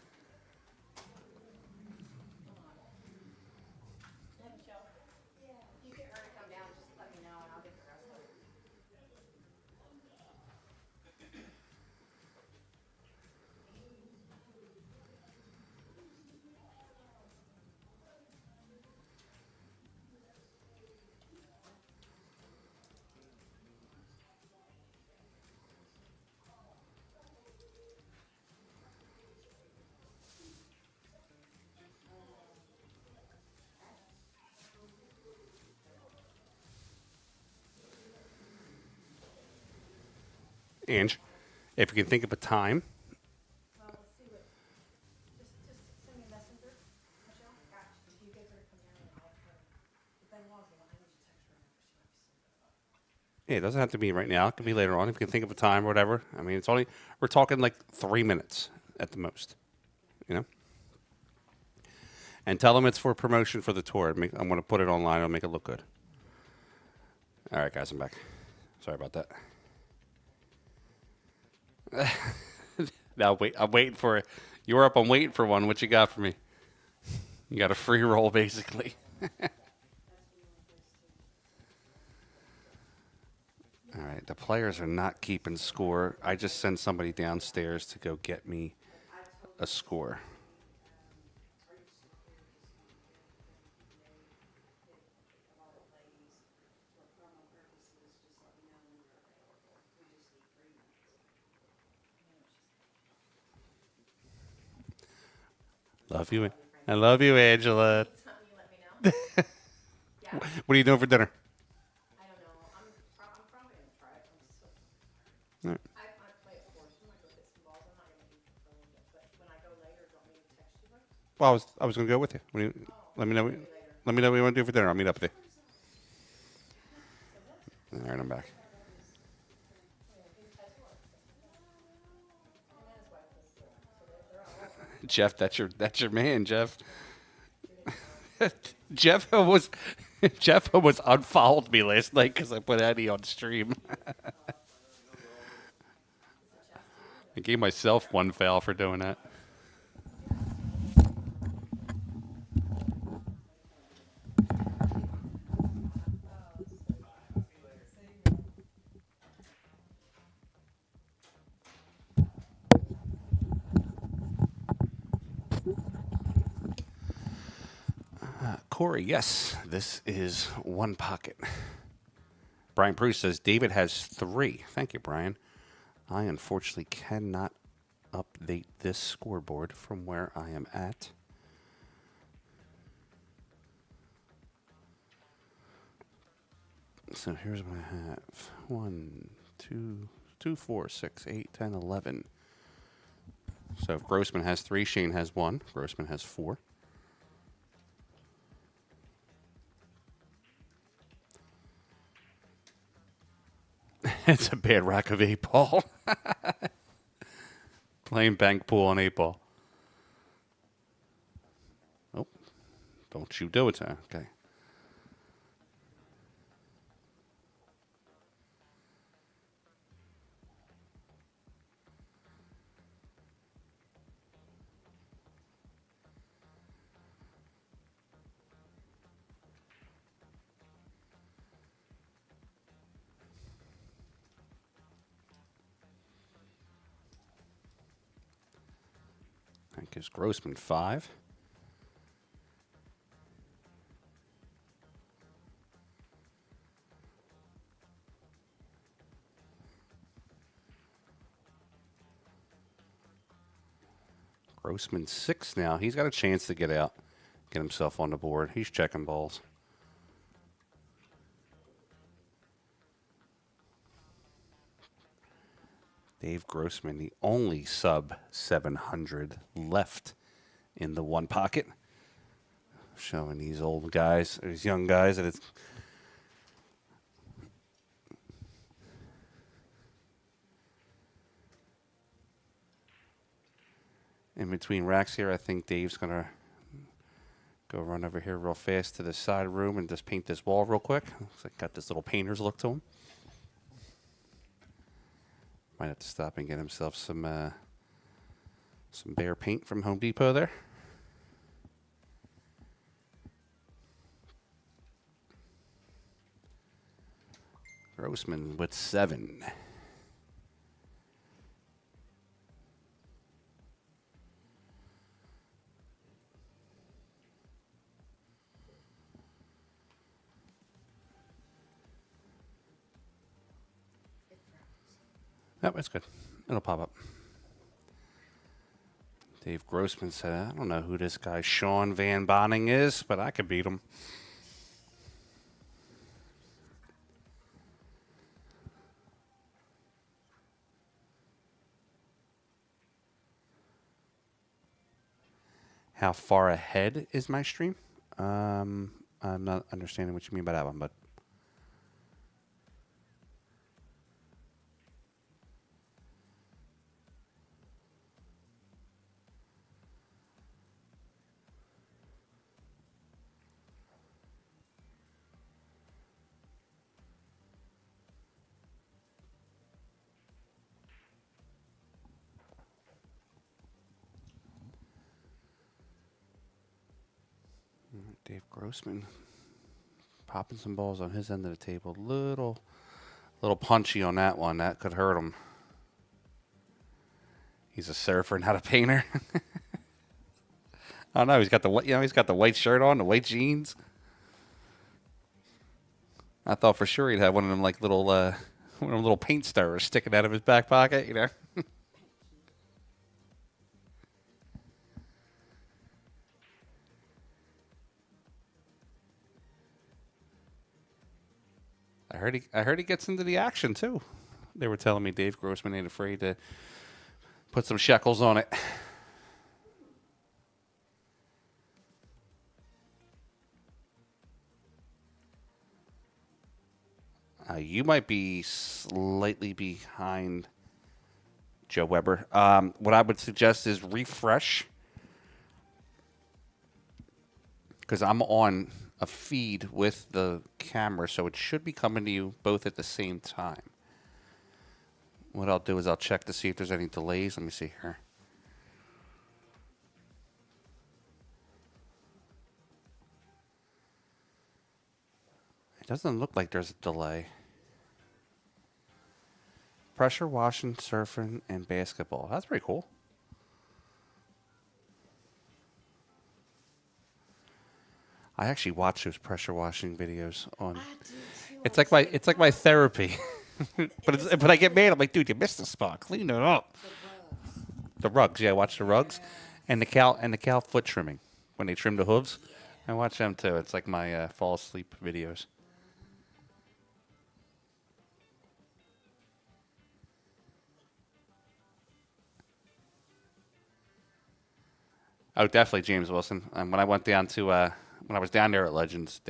Ange, if you can think of a time. Yeah, it doesn't have to be right now. It can be later on if you can think of a time or whatever. I mean, it's only, we're talking like 3 minutes at the most, you know? And tell them it's for promotion for the tour. I'm going to put it online. I'll make it look good. All right, guys, I'm back. Sorry about that. Now, wait, I'm waiting for it. Europe, I'm waiting for one. What you got for me? You got a free roll, basically. All right, the players are not keeping score. I just sent somebody downstairs to go get me a score. Love you. I love you, Angela. What are you doing for dinner? I don't know. I'm probably going to try it. All right. I play it for you. I might go get some balls. I'm not going to eat for a little bit. But when I go later, do you want me to text you? Well, I was going to go with you. Let me know. Let me know what you want to do for dinner. I'll meet up with you. All right, I'm back. Jeff, that's your man, Jeff. Jeff almost unfollowed me last night because I put Eddie on stream. I gave myself one foul for doing that. Corey, yes, this is one pocket. Brian Bruce says David has 3. Thank you, Brian. I unfortunately cannot update this scoreboard from where I am at. So here's what I have. 1, 2, 4, 6, 8, 10, 11. So if Grossman has 3, Shane has 1. Grossman has 4. It's a bad rack of 8 ball. Playing bank pool on 8 ball. Oh, don't you do it, sir. Okay. That gives Grossman 5. Grossman 6 now. He's got a chance to get out, get himself on the board. He's checking balls. Dave Grossman, the only sub 700 left in the one pocket. Showing these old guys, these young guys, that it's in between racks here. I think Dave's going to go run over here real fast to the side room and just paint this wall real quick. Looks like got this little painter's look to him. Might have to stop and get himself some Bear paint from Home Depot there. Grossman with 7. Yep, that's good. It'll pop up. Dave Grossman said, I don't know who this guy Sean Van Bonning is, but I could beat him. How far ahead is my stream? I'm not understanding what you mean by that one, but Dave Grossman popping some balls on his end of the table. Little punchy on that one. That could hurt him. He's a surfer, not a painter. I don't know. He's got the he's got the white shirt on, the white jeans. I thought for sure he'd have one of them like little one of them little paint stirrers sticking out of his back pocket, you know. I heard he gets into the action too. They were telling me Dave Grossman ain't afraid to put some shekels on it. You might be slightly behind Joe Weber. What I would suggest is refresh, because I'm on a feed with the camera, so it should be coming to you both at the same time. What I'll do is I'll check to see if there's any delays. Let me see here. It doesn't look like there's a delay. Pressure washing, surfing, and basketball. That's pretty cool. I actually watch those pressure washing videos on. It's like my therapy. but I get mad. I'm like, dude, you missed the spot. Clean it up. The rugs, yeah, I watch the rugs, and the cow foot trimming when they trim the hooves. I watch them too. It's like my fall asleep videos. Oh, definitely James Wilson. When I went down to when I was down there at Legends,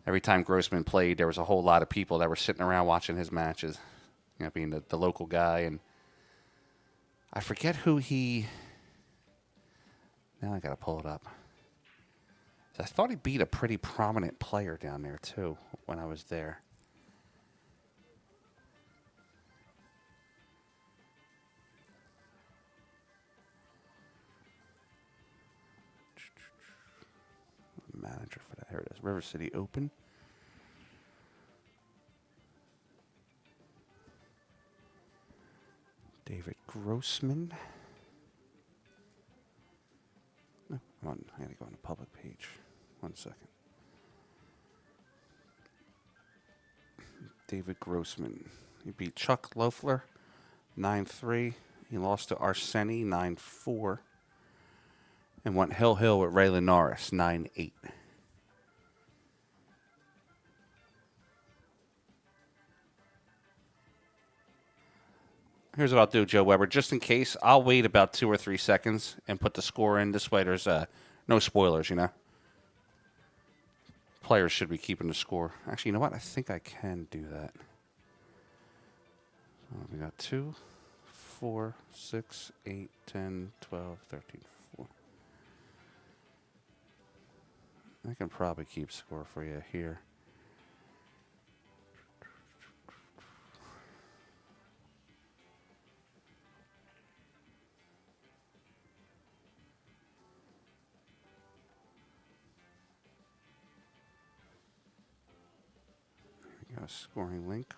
every time Grossman played, there was a whole lot of people that were sitting around watching his matches. You know, being the local guy, and I forget who he. Now I gotta pull it up. I thought he beat a pretty prominent player down there too when I was there. Manager for that. Here it is. River City Open. David Grossman. Oh, come on. I gotta go on the public page. 1 second. David Grossman. He beat Chuck Loeffler 9-3 He lost to Arseni 9-4. And went hill with Raylan Norris 9-8. Here's what I'll do, Joe Weber. Just in case, I'll wait about 2 or 3 seconds and put the score in. This way there's no spoilers, you know. Players should be keeping the score. Actually, you know what? I think I can do that. So we got 2, 4, 6, 8, 10, 12, 13, 4. I can probably keep score for you here. Got a scoring link.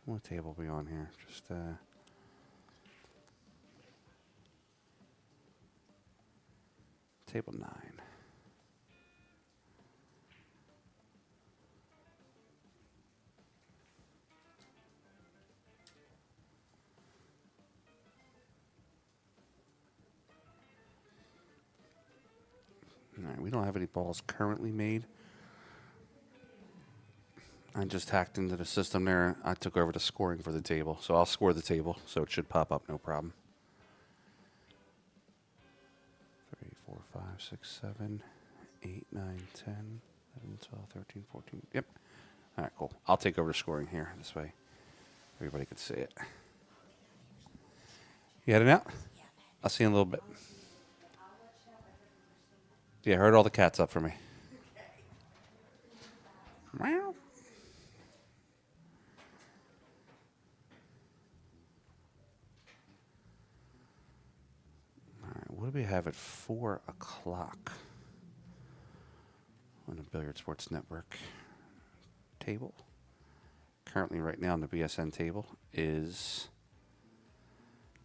What table are we on here? Just table 9. All right, we don't have any balls currently made. I just hacked into the system there. I took over the scoring for the table, so I'll score the table, so it should pop up, no problem. 3, 4, 5, 6, 7, 8, 9, 10, 11, 12, 13, 14. Yep. All right, cool. I'll take over the scoring here. This way everybody can see it. You heading out? I'll see you in a little bit. Yeah, I heard all the cats up for me. Meow. All right, what do we have at 4 o'clock on the Billiard Sports Network table? Currently, right now on the BSN table is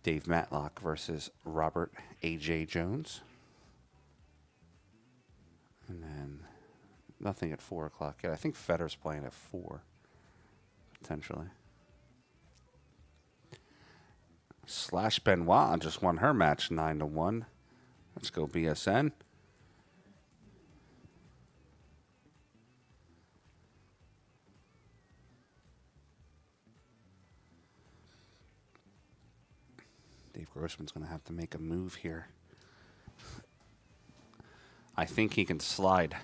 Dave Matlock versus Robert A.J. Jones. And then nothing at 4 o'clock yet. I think Federer's playing at 4, potentially. Slash Benoit just won her match 9-1. Let's go BSN. Dave Grossman's going to have to make a move here. I think he can slide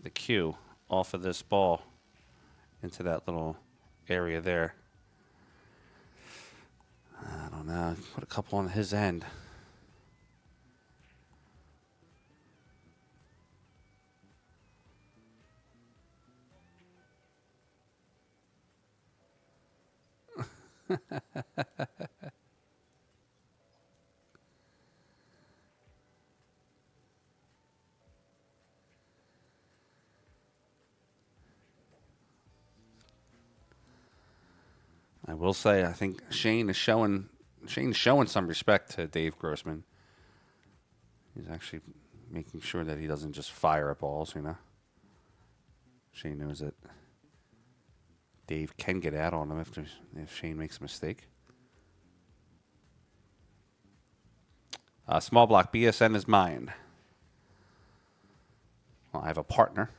the cue off of this ball into that little area there. I don't know. Put a couple on his end. I will say, I think Shane's showing some respect to Dave Grossman. He's actually making sure that he doesn't just fire at balls, you know. Shane knows that Dave can get out on him if Shane makes a mistake. Small block BSN is mine. Well, I have a partner.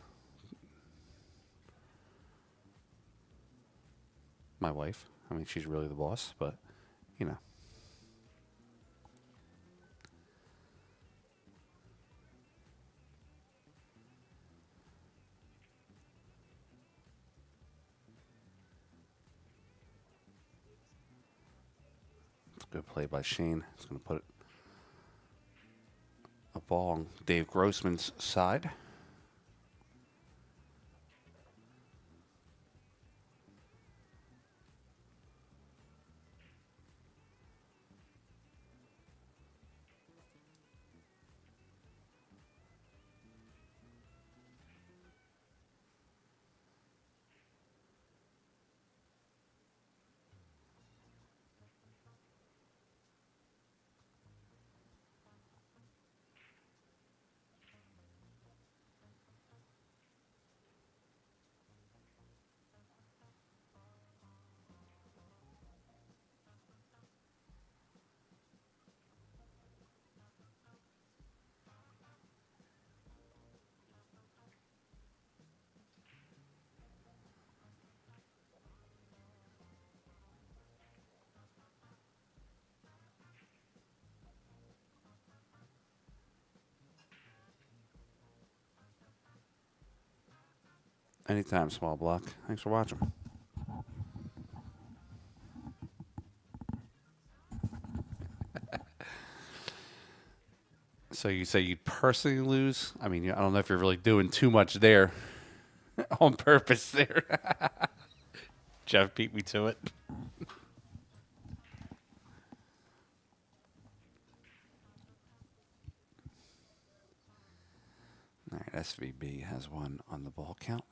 My wife. I mean, she's really the boss, but, you know. It's a good play by Shane. It's going to put a ball on Dave Grossman's side. Anytime, small block. Thanks for watching. So you say you'd personally lose? I mean, I don't know if you're really doing too much there on purpose there. Jeff beat me to it. All right, SVB has one on the ball count.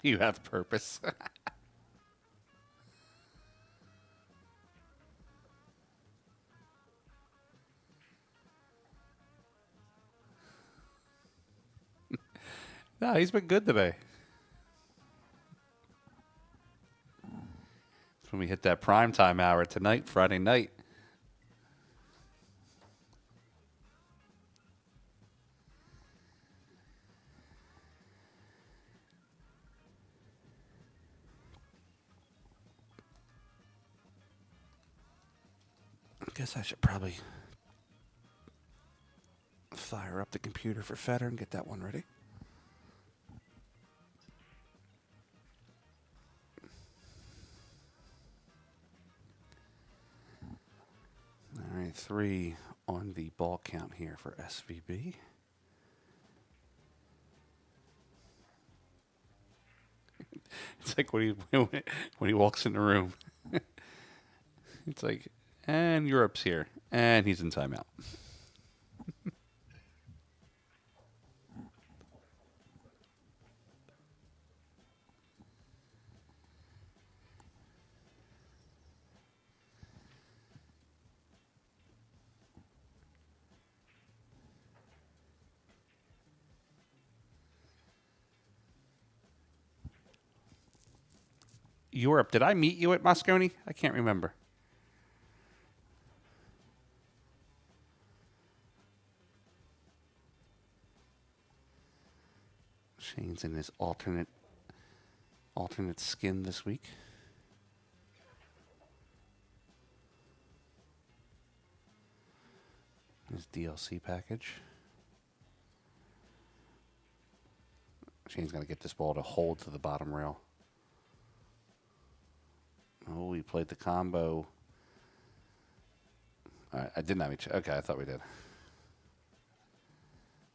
You have purpose. No, he's been good today. It's when we hit that prime time hour tonight, Friday night. I guess I should probably fire up the computer for Federer and get that one ready. All right, 3 on the ball count here for SVB. It's like when he walks in the room. It's like, and Europe's here, and he's in timeout. Europe, did I meet you at Moscone? I can't remember. Shane's in his alternate skin this week. His DLC package. Shane's going to get this ball to hold to the bottom rail. Oh, we played the combo. All right, I did not meet you. Okay, I thought we did.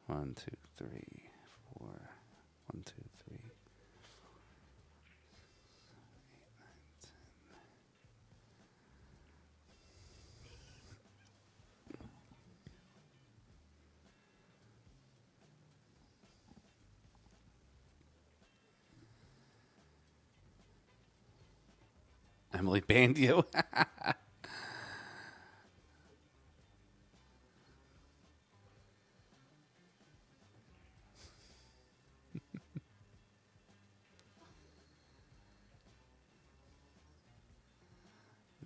1, 2, 3, 4. 1, 2, 3. 4, 8, 9, 10. Emily banned you.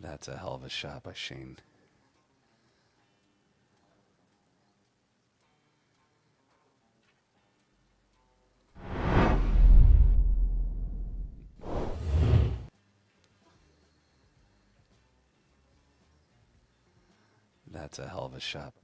That's a hell of a shot by Shane. That's a hell of a shot.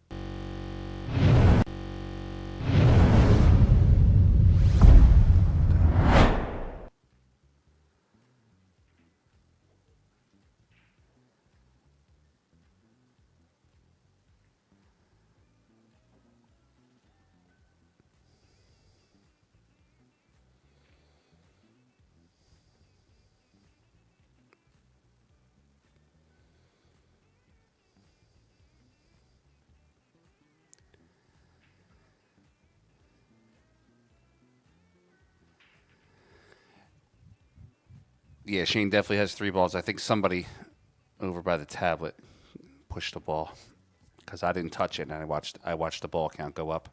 Yeah, Shane definitely has 3 balls. I think somebody over by the tablet pushed the ball because I didn't touch it, and I watched the ball count go up.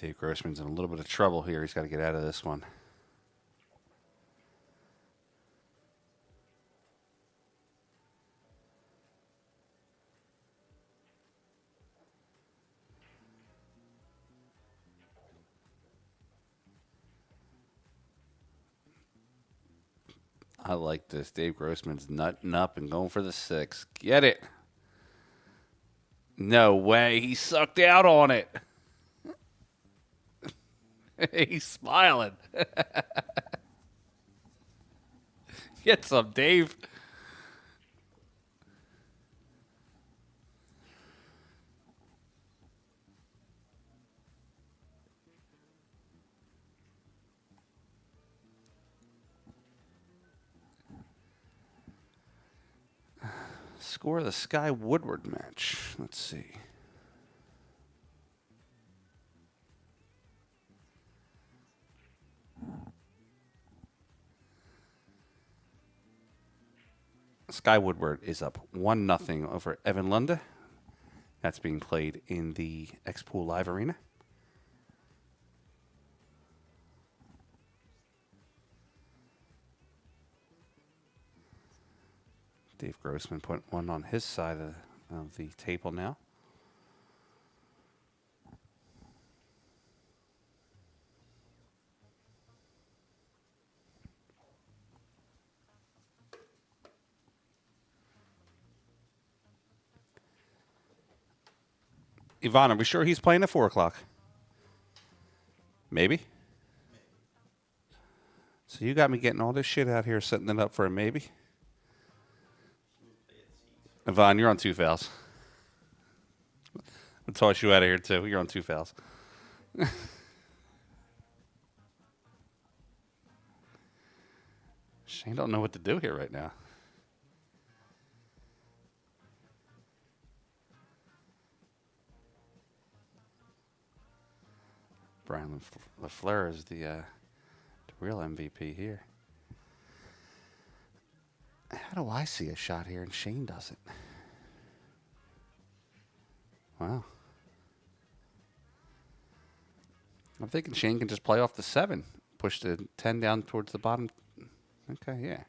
Dave Grossman's in a little bit of trouble here. He's got to get out of this one. I like this. Dave Grossman's nutting up and going for the 6. Get it. No way. He sucked out on it. He's smiling. Get some, Dave. Score of the Sky Woodward match. Let's see. Sky Woodward is up 1-0 over Evan Lunde. That's being played in the X-Pool Live Arena. Dave Grossman put one on his side of the table now. Yvonne, are we sure he's playing at 4 o'clock? Maybe? So you got me getting all this shit out here, setting it up for a maybe? Yvonne, you're on 2 fouls. I'll toss you out of here, too. You're on 2 fouls. Shane don't know what to do here right now. Brian LaFleur is the real MVP here. How do I see a shot here and Shane doesn't? Wow. I'm thinking Shane can just play off the 7. Push the 10 down towards the bottom. Okay, yeah.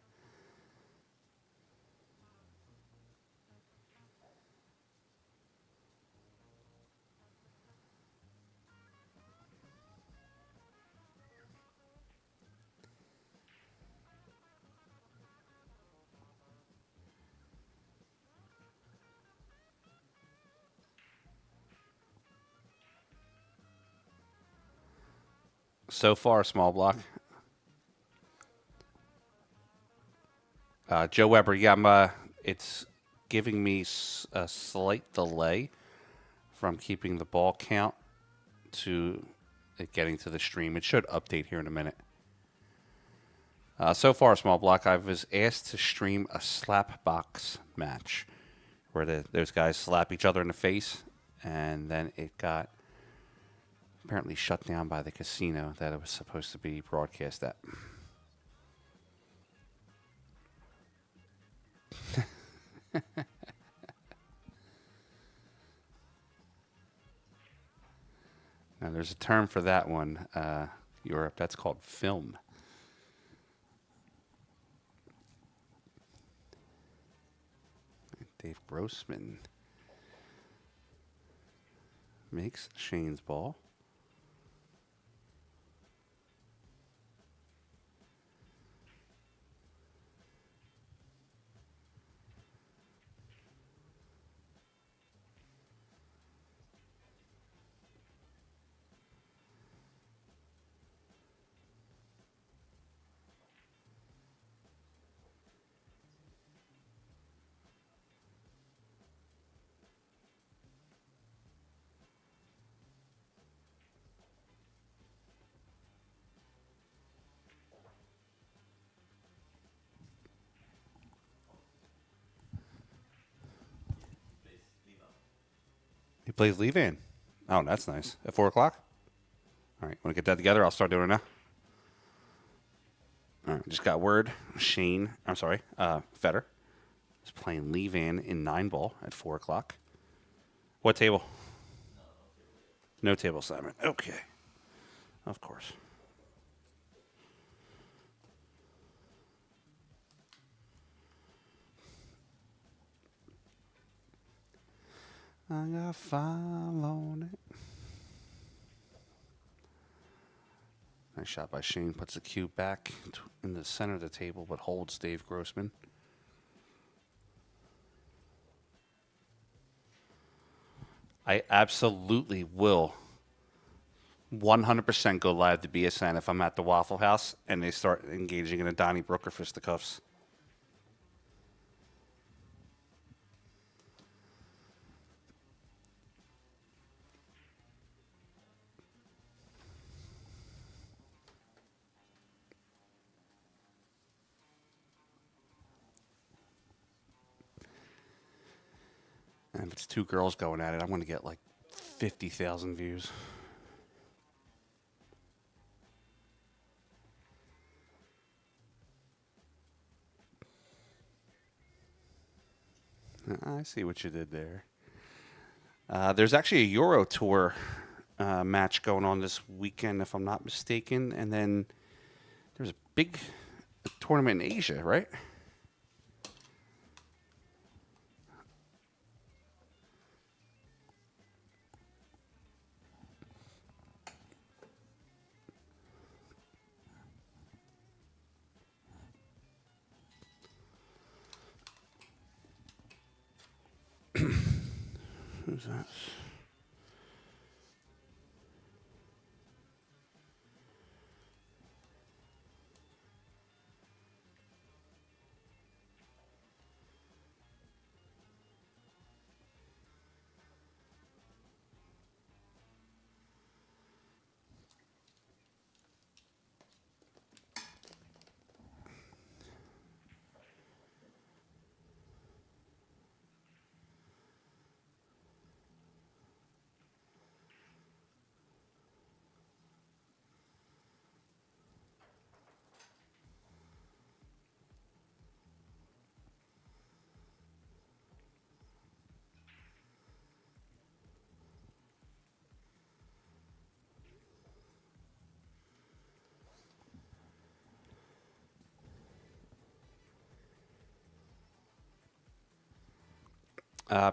So far, small block. Joe Weber, yeah, it's giving me a slight delay from keeping the ball count to it getting to the stream. It should update here in a minute. So far, small block, I was asked to stream a slap box match where those guys slap each other in the face, and then it got apparently shut down by the casino that it was supposed to be broadcast at. Now, there's a term for that one, Europe. That's called film. Dave Grossman makes Shane's ball. He plays leave-in. Oh, that's nice. At 4 o'clock? All right, want to get that together? I'll start doing it now. All right, just got word. Feder is playing leave-in 9-ball at 4 o'clock. What table? No table assignment. Okay. Of course. I got 5 on it. Nice shot by Shane. Puts the cue back in the center of the table, but holds Dave Grossman. I absolutely will 100% go live to BSN if I'm at the Waffle House and they start engaging in a Donnie Brooker fisticuffs. And if it's 2 girls going at it, I'm going to get like 50,000 views. I see what you did there. There's actually a Euro Tour match going on this weekend, if I'm not mistaken. And then there's a big tournament in Asia, right? Who's that?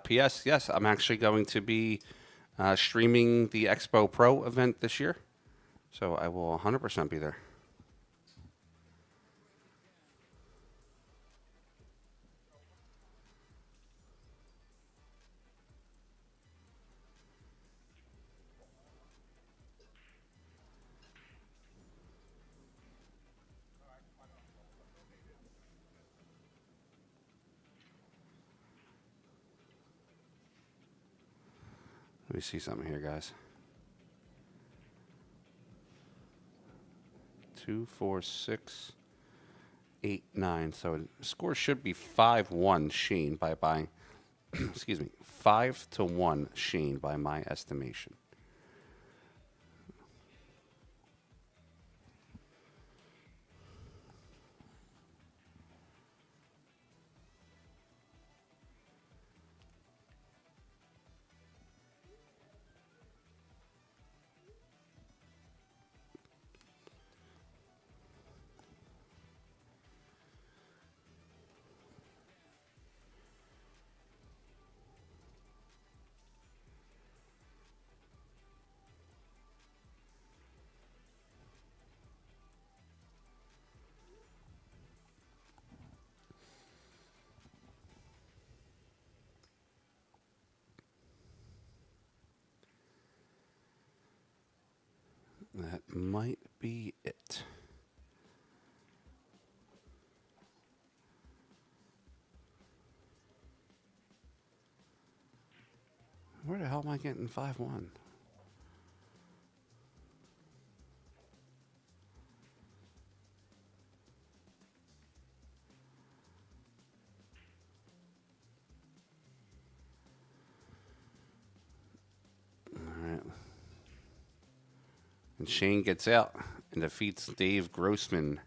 P.S. Yes, I'm actually going to be streaming the Expo Pro event this year. So I will 100% be there. Let me see something here, guys. 2, 4, 6, 8, 9. So the score should be 5-1 Shane by excuse me, 5-1 Shane by my estimation. That might be it. Where the hell am I getting 5-1? All right. And Shane gets out and defeats Dave Grossman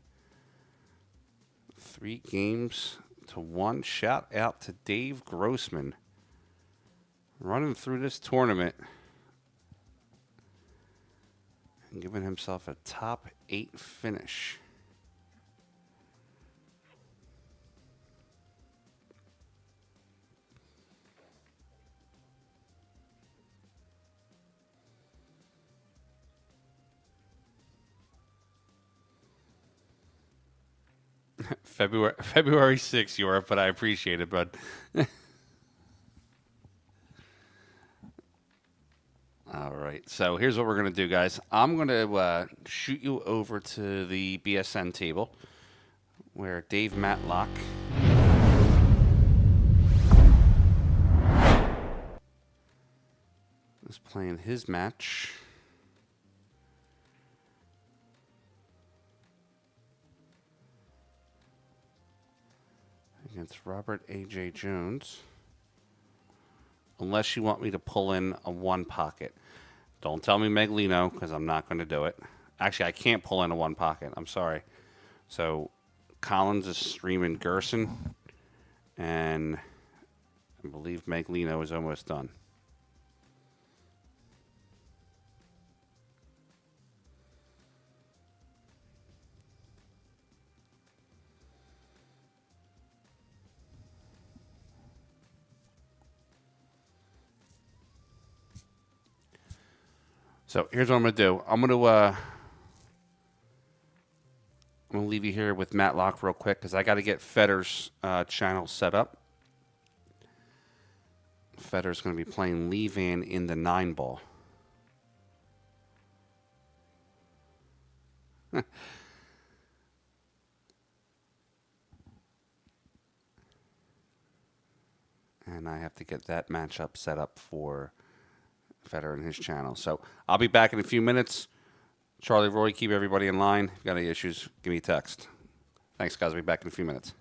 3-1. Shout out to Dave Grossman. Running through this tournament. giving himself a top 8 finish. February 6th, Europe, but I appreciate it, bud. All right, so here's what we're going to do, guys. I'm going to shoot you over to the BSN table where Dave Matlock is playing his match. Against Robert A.J. Jones. Unless you want me to pull in a one pocket. Don't tell me Meglino, because I'm not going to do it. Actually, I can't pull in a one pocket. I'm sorry. So Collins is streaming Gerson. And I believe Meglino is almost done. So here's what I'm going to do. I'm going to leave you here with Matlock real quick because I got to get Federer's channel set up. Federer's going to be playing leave-in in the 9-ball. And I have to get that matchup set up for Federer and his channel. So I'll be back in a few minutes. Charlie, Roy, keep everybody in line. If you got any issues, give me a text. Thanks, guys. I'll be back in a few minutes.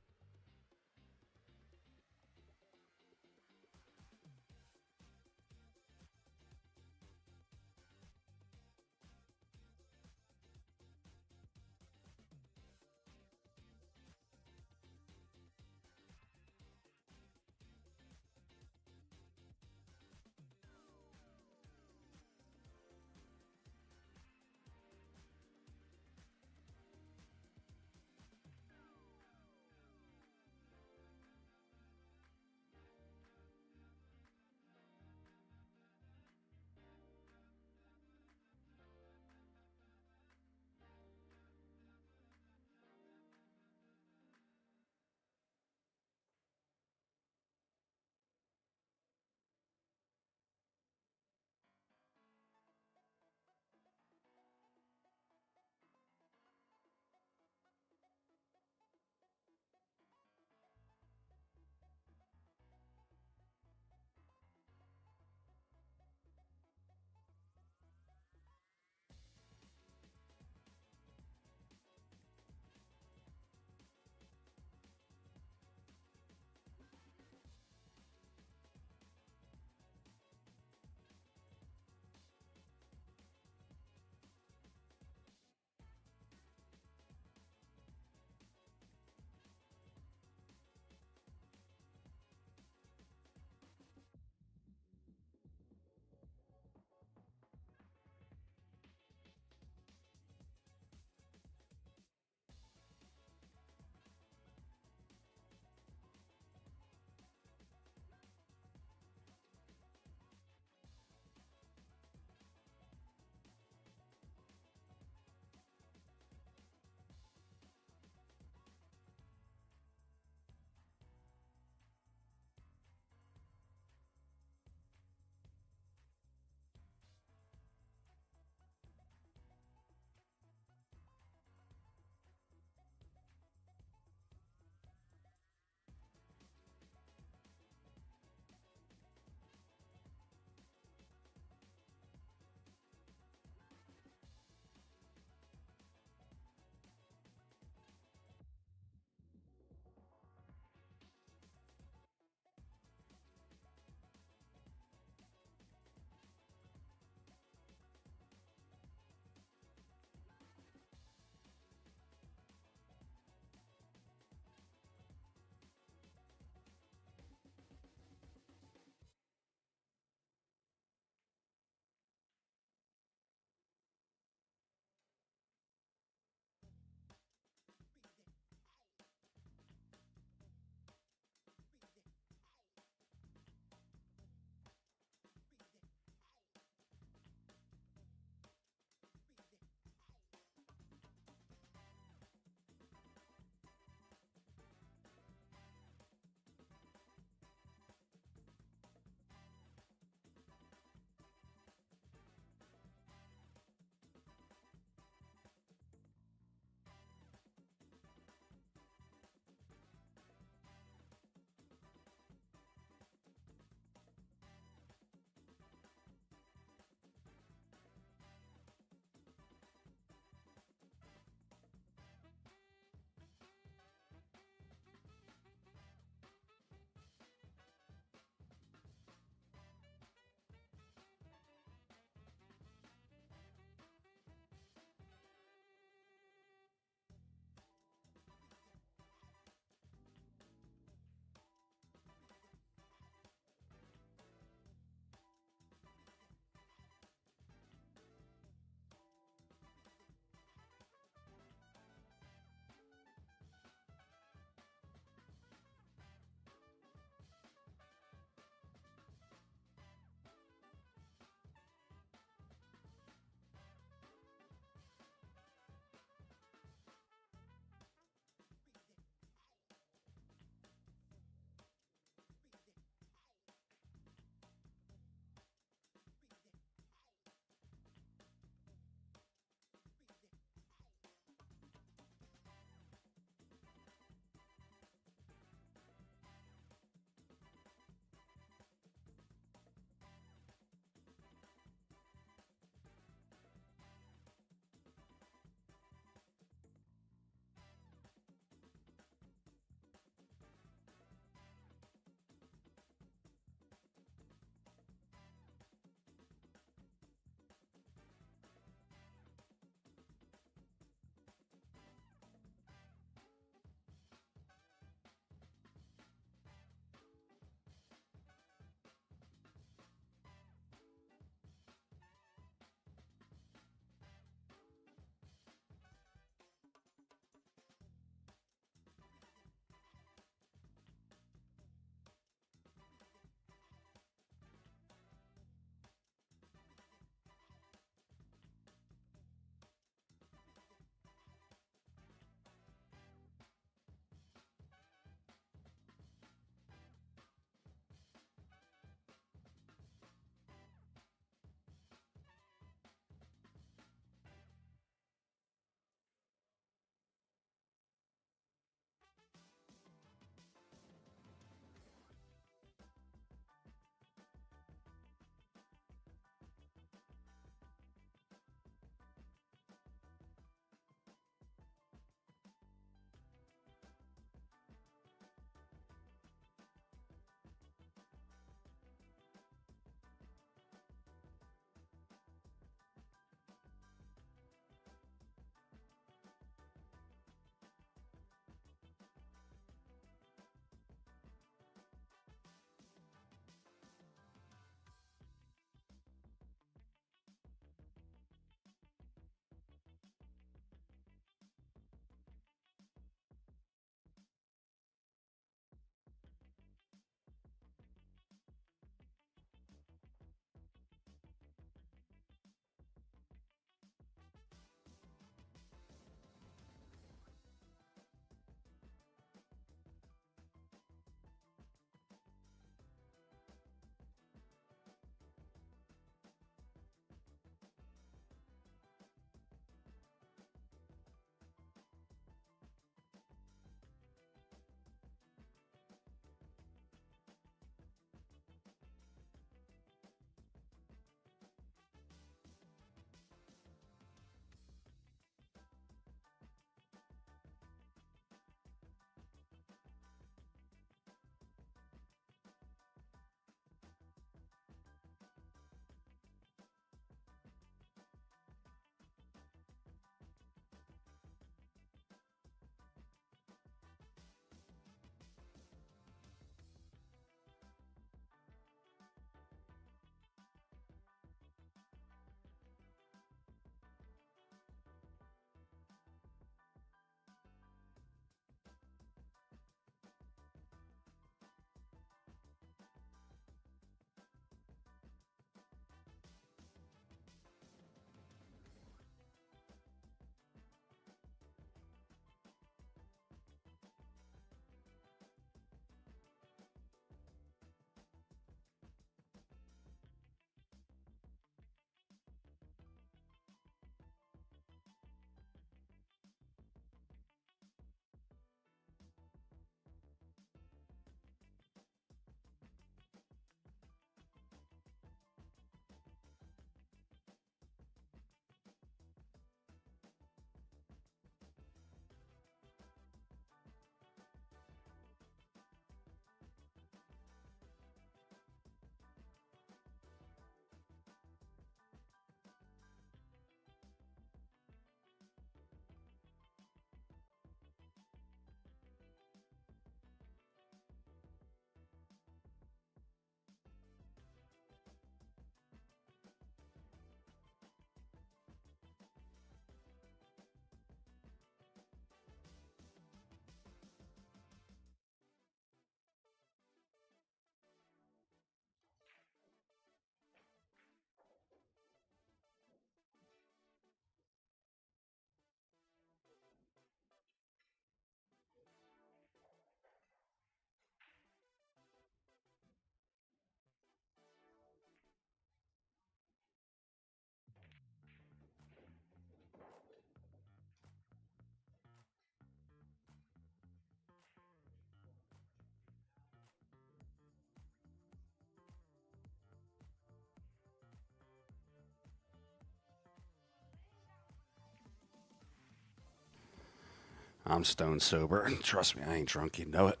I'm stone sober. Trust me, I ain't drunk. You know it.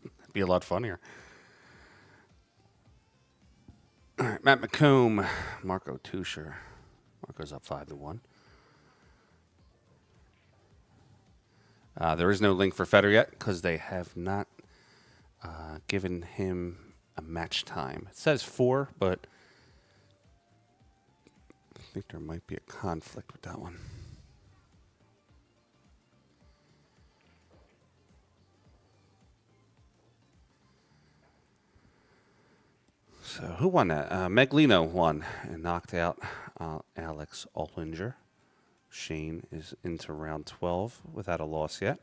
It'd be a lot funnier. All right, Matt McComb, Marco Tusher. Marco's up 5-1. There is no link for Federer yet because they have not given him a match time. It says 4, but I think there might be a conflict with that one. So who won that? Meglino won and knocked out Alex Ollinger. Shane is into round 12 without a loss yet.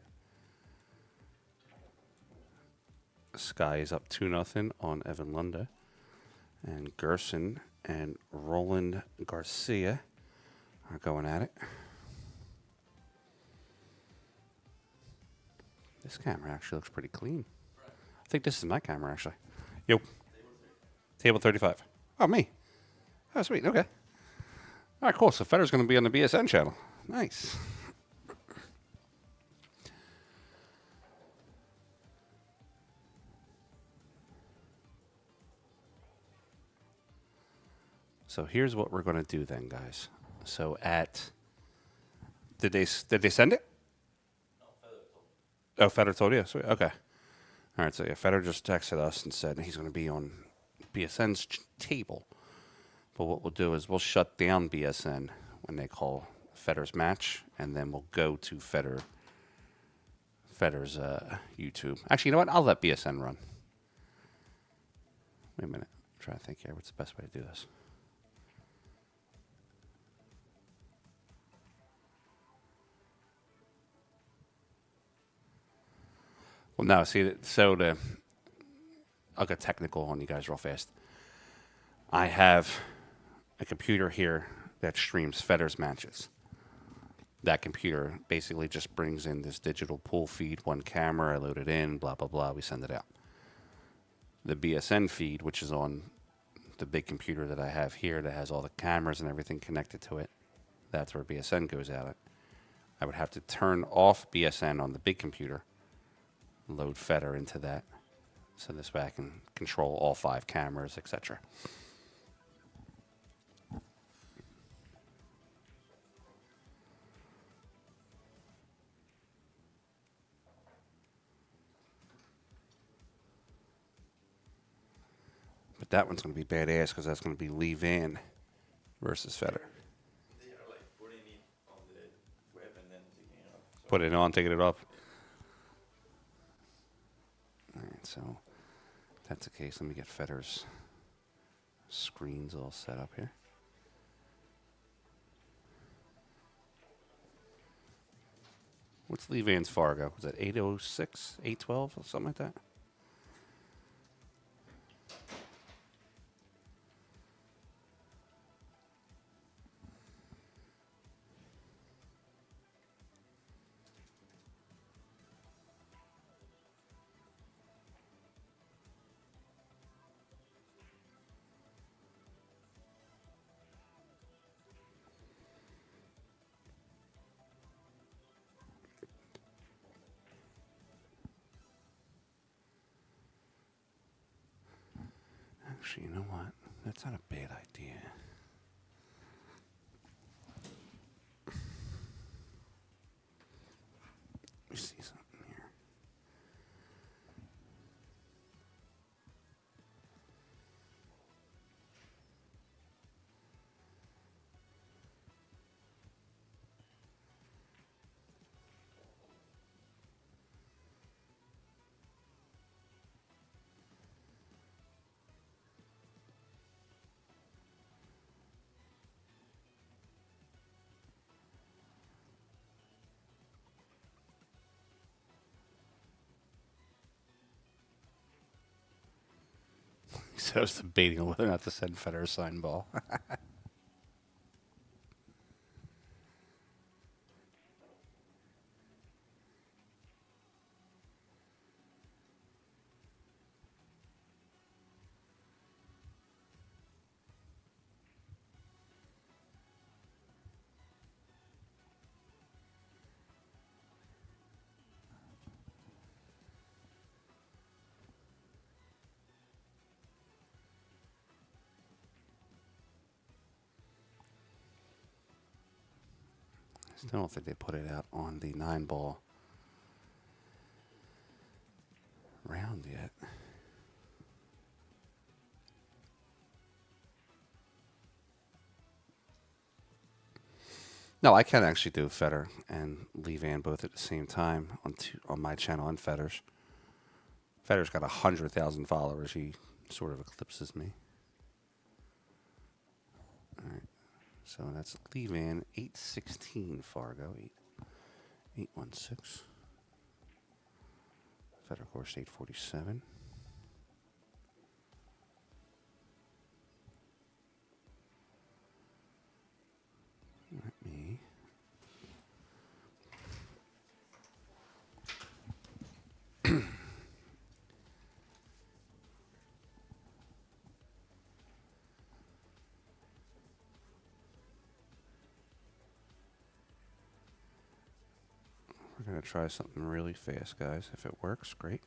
Sky is up 2-0 on Evan Lunda. And Gerson and Roland Garcia are going at it. This camera actually looks pretty clean. I think this is my camera, actually. Yo. Table 35. Oh, me. Oh, sweet. Okay. All right, cool. So Federer's going to be on the BSN channel. Nice. So here's what we're going to do then, guys. So did they send it? Oh, Federer told you. Sweet. Okay. All right. So yeah, Federer just texted us and said he's going to be on BSN's table. But what we'll do is we'll shut down BSN when they call Federer's match, and then we'll go to Federer's YouTube. Actually, you know what? I'll let BSN run. Wait a minute. I'm trying to think here. What's the best way to do this? Well, no. See, so I'll get technical on you guys real fast. I have a computer here that streams Federer's matches. That computer basically just brings in this digital pool feed, one camera, I load it in, blah, blah, blah, we send it out. The BSN feed, which is on the big computer that I have here that has all the cameras and everything connected to it, that's where BSN goes out. I would have to turn off BSN on the big computer, load Federer into that, so this way I can control all 5 cameras, etc. But that one's going to be badass because that's going to be Lee Van versus Federer. They are like putting it on the web and then taking it off. So Put it on, taking it off. All right, so if that's the case, let me get Federer's screens all set up here. What's Lee Van's Fargo? Was that 806, 812, or something like that? Actually, you know what? That's not a bad idea. Let me see something here. So I was debating whether or not to send Federer a signed ball. Still don't think they put it out on the 9-ball round yet. No, I can actually do Federer and Levan both at the same time on my channel on Federer's. Federer's got 100,000 followers. He sort of eclipses me. All right. So that's Levan 816 Fargo 816. Federer course 847. Let me we're going to try something really fast, guys. If it works, great.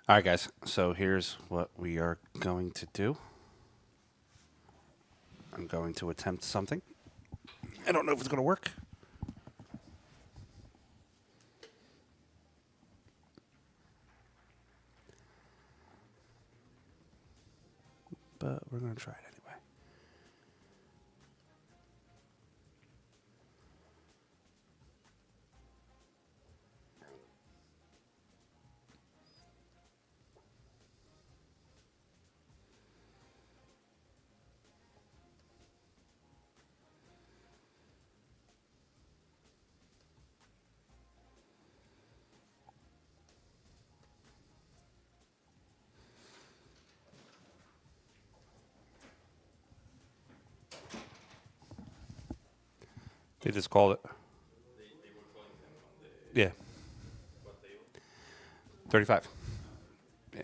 All right, guys. So here's what we are going to do. I'm going to attempt something. I don't know if it's going to work. try it anyway. They just called it. Yeah. 35. Yeah.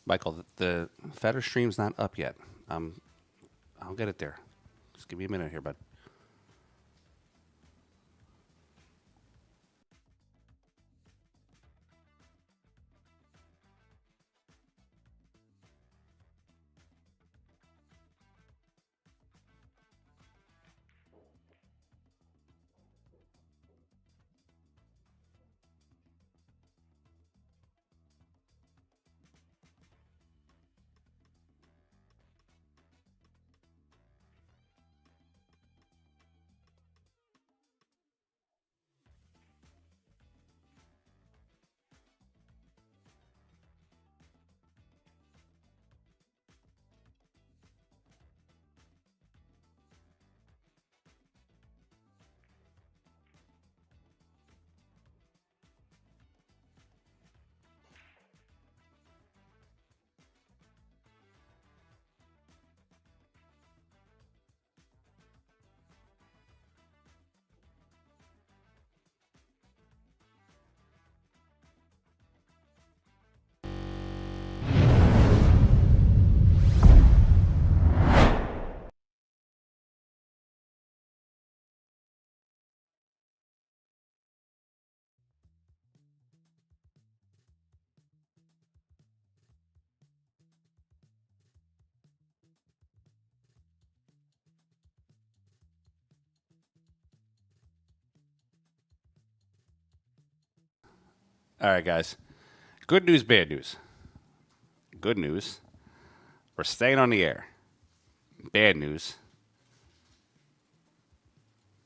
Michael, the Fetter stream's not up yet. I'll get it there. Just give me a minute here, bud. All right, guys. Good news, bad news. Good news. We're staying on the air. Bad news.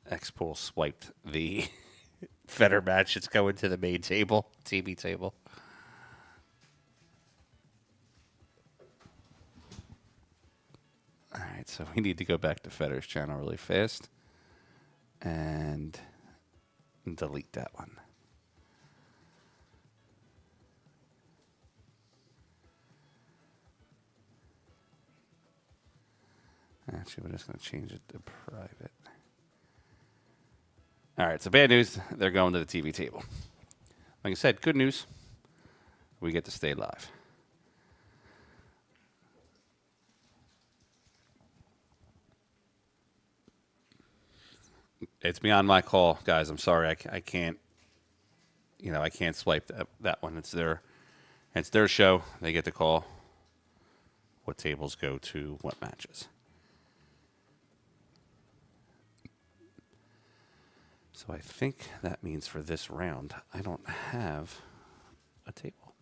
X-Pool swiped the Fetter match. It's going to the main table, TV table. All right, so we need to go back to Fetter's channel really fast and delete that one. Actually, we're just going to change it to private. All right, so bad news, they're going to the TV table. Like I said, good news, we get to stay live. It's beyond my call, guys. I'm sorry, I can't. I can't swipe that one. It's their show. They get to call what tables go to what matches. So I think that means for this round, I don't have a table.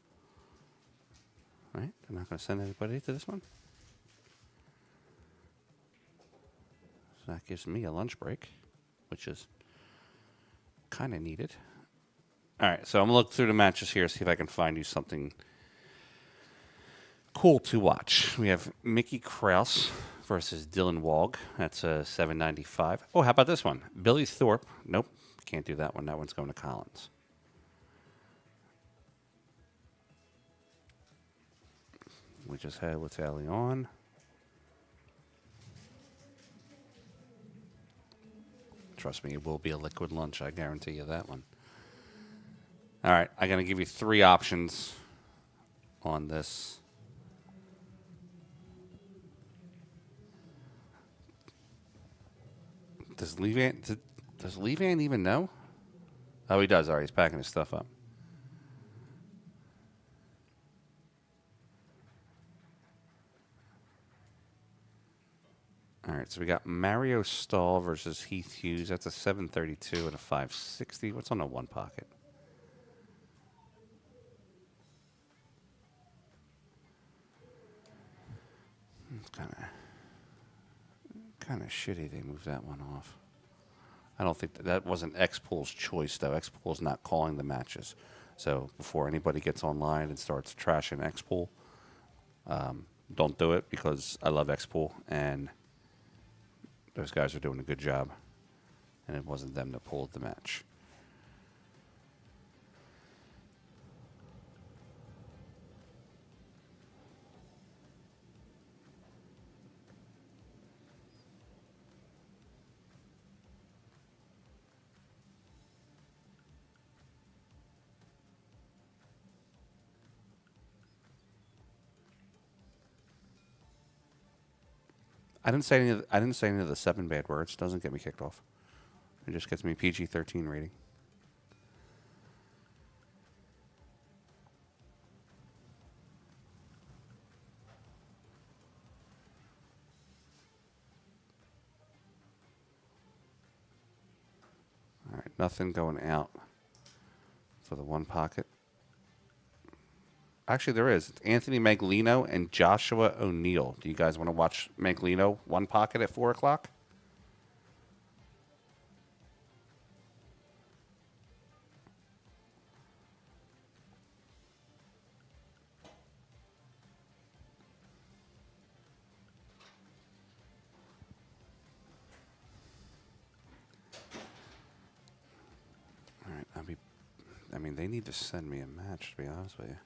Right? I'm not going to send anybody to this one. So that gives me a lunch break, which is kind of needed. All right, so I'm going to look through the matches here, see if I can find you something cool to watch. We have Mickey Krause versus Dylan Walg. That's a $7.95. Oh, how about this one? Billy Thorpe. Nope, can't do that one. That one's going to Collins. We just had what's Allie on. Trust me, it will be a liquid lunch. I guarantee you that one. All right, I'm going to give you 3 options on this. Does Levan even know? Oh, he does. All right, he's packing his stuff up. All right, so we got Mario Stahl versus Heath Hughes. That's a 732 and a 560. What's on the one pocket? It's kind of shitty they moved that one off. I don't think that wasn't X-Pool's choice, though. X-Pool's not calling the matches. So before anybody gets online and starts trashing X-Pool, don't do it, because I love X-Pool, and those guys are doing a good job, and it wasn't them that pulled the match. I didn't say any of the 7 bad words. Doesn't get me kicked off. It just gets me PG-13 rating. All right, nothing going out for the one pocket. Actually, there is. It's Anthony Maglino and Joshua O'Neill. Do you guys want to watch Maglino one pocket at 4 o'clock? All right, I mean, they need to send me a match, to be honest with you.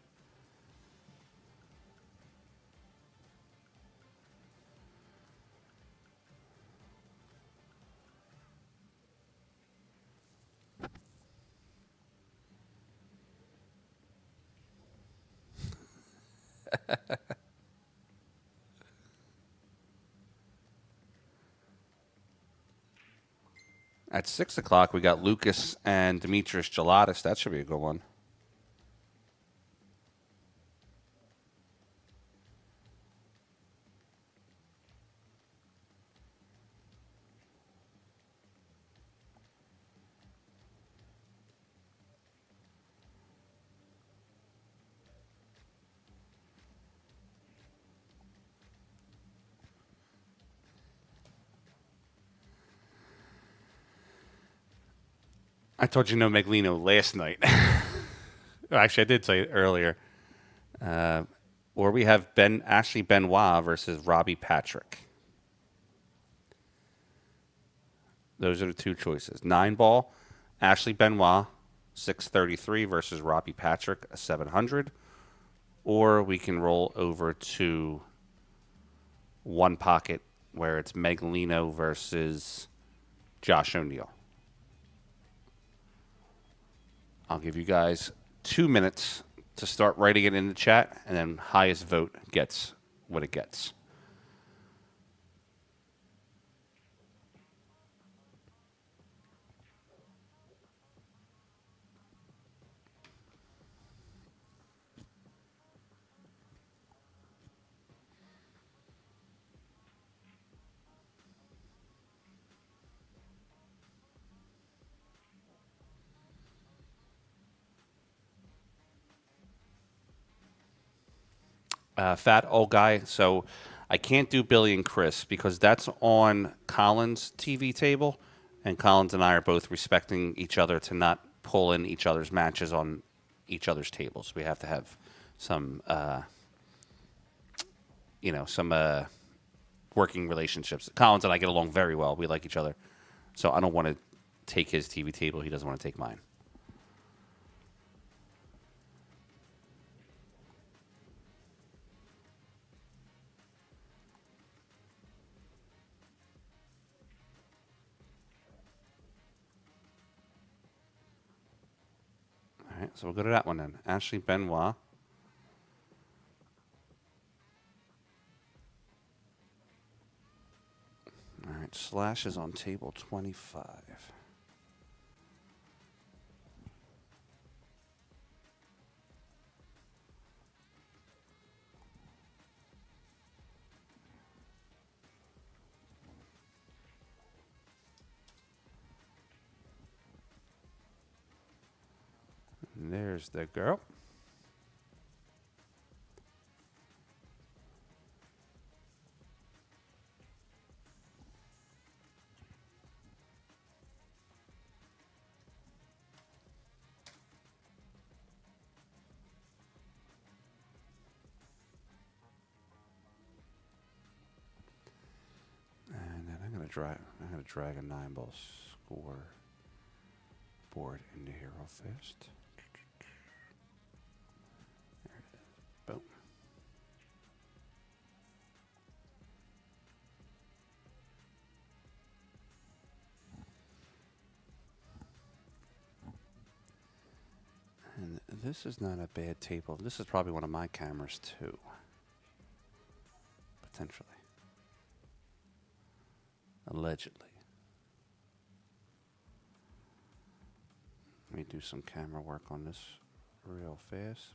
At 6 o'clock, we got Lucas and Demetrius Gelatis. That should be a good one. I told you no Maglino last night. Actually, I did say it earlier. Or we have Ashley Benoit versus Robbie Patrick. Those are the 2 choices. 9-ball, Ashley Benoit, 633 versus Robbie Patrick, a 700. Or we can roll over to one pocket where it's Maglino versus Josh O'Neill. I'll give you guys 2 minutes to start writing it in the chat, and then highest vote gets what it gets. Fat old guy. So I can't do Billy and Chris because that's on Colin's TV table, and Collins and I are both respecting each other to not pull in each other's matches on each other's tables. We have to have some, some working relationships. Collins and I get along very well. We like each other. So I don't want to take his TV table. He doesn't want to take mine. So we'll go to that one then. Ashley Benoit. All right, Slash is on table 25. And there's the girl. And then I'm gonna drag a 9-ball score board into here real fast. There it is. Boom. And this is not a bad table. This is probably one of my cameras too. Potentially. Allegedly. Let me do some camera work on this real fast.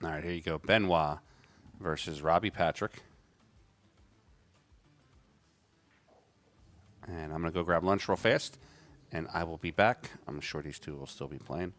All right, here you go. Benoit versus Robbie Patrick. And I'm going to go grab lunch real fast, and I will be back. I'm sure these two will still be playing.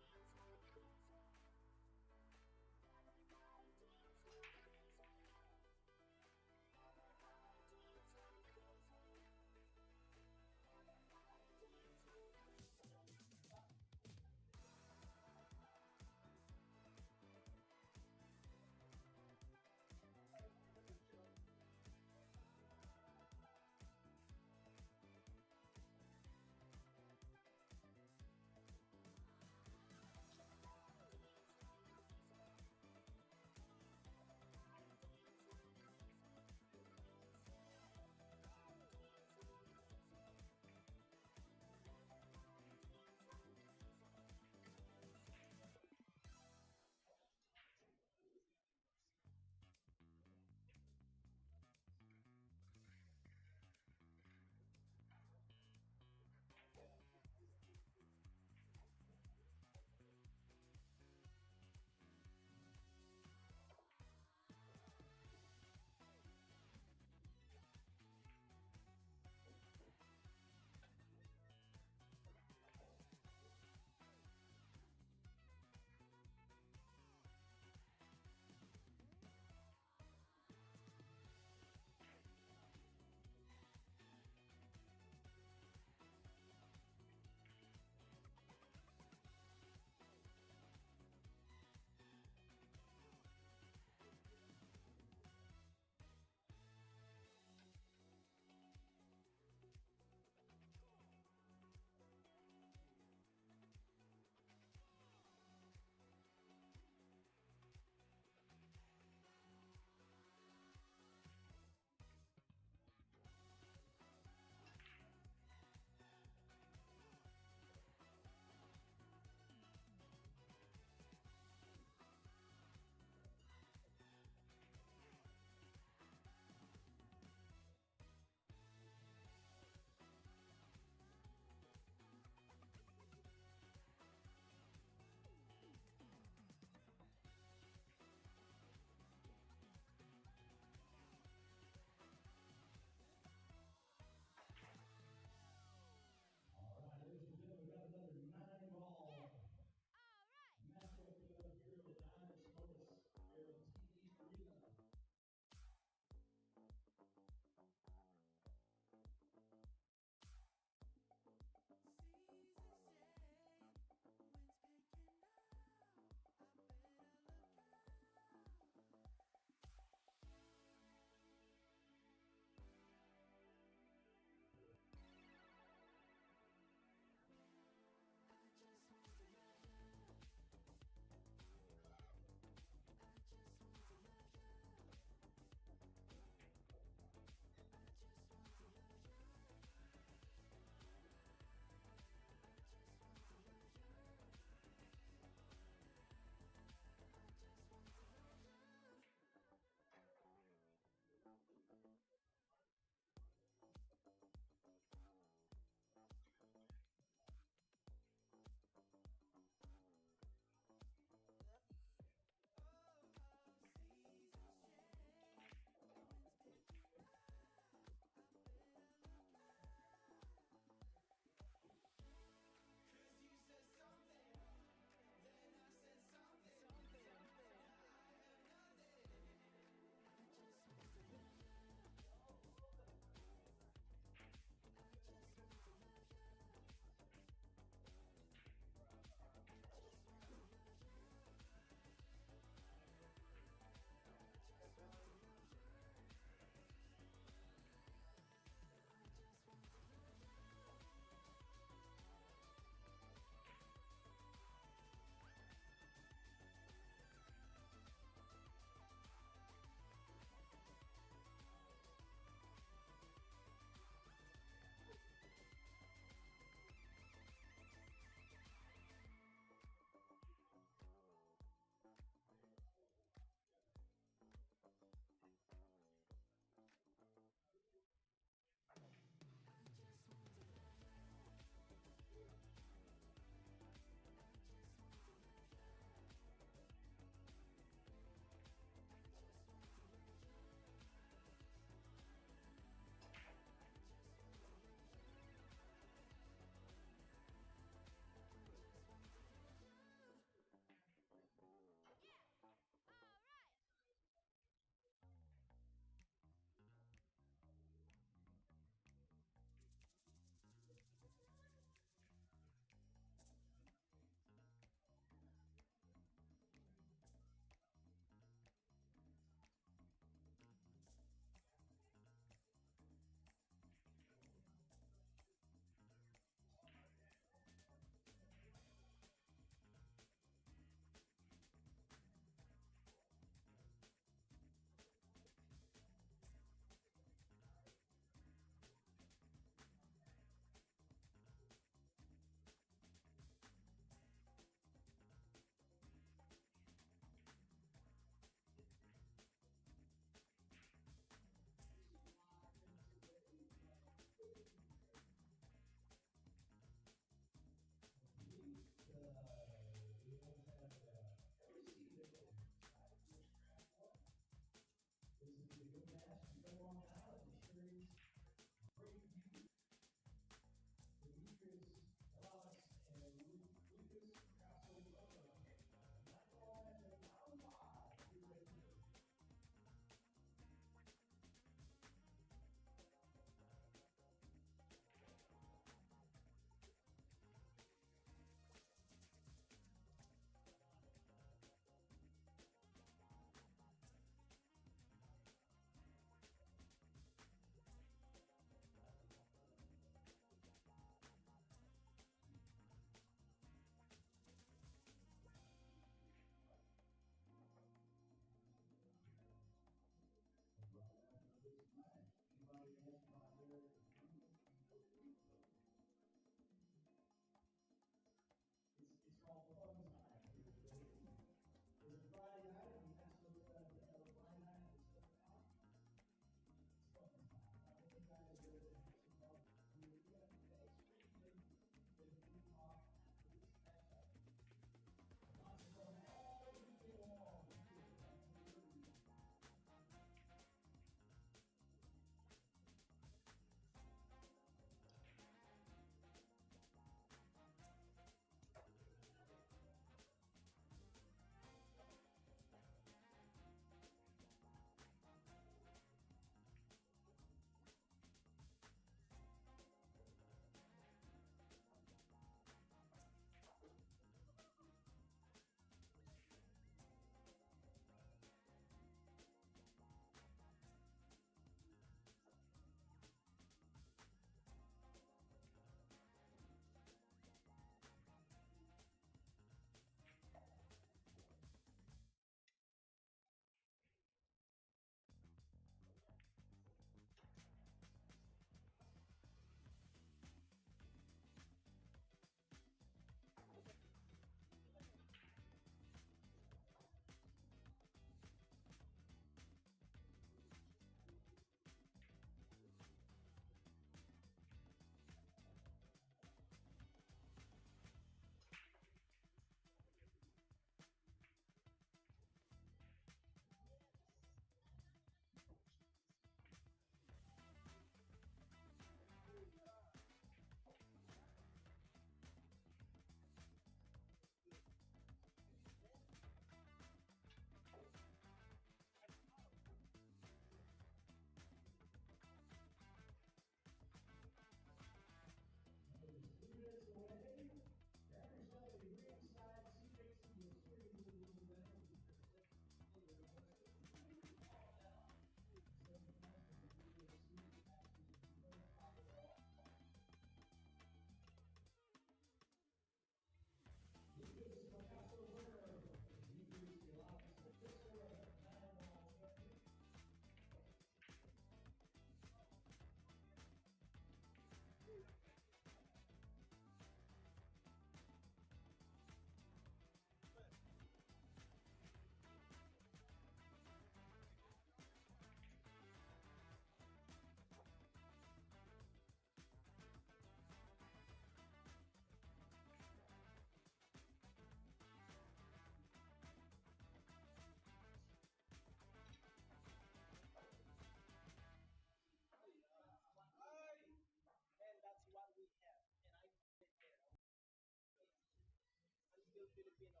Filipino,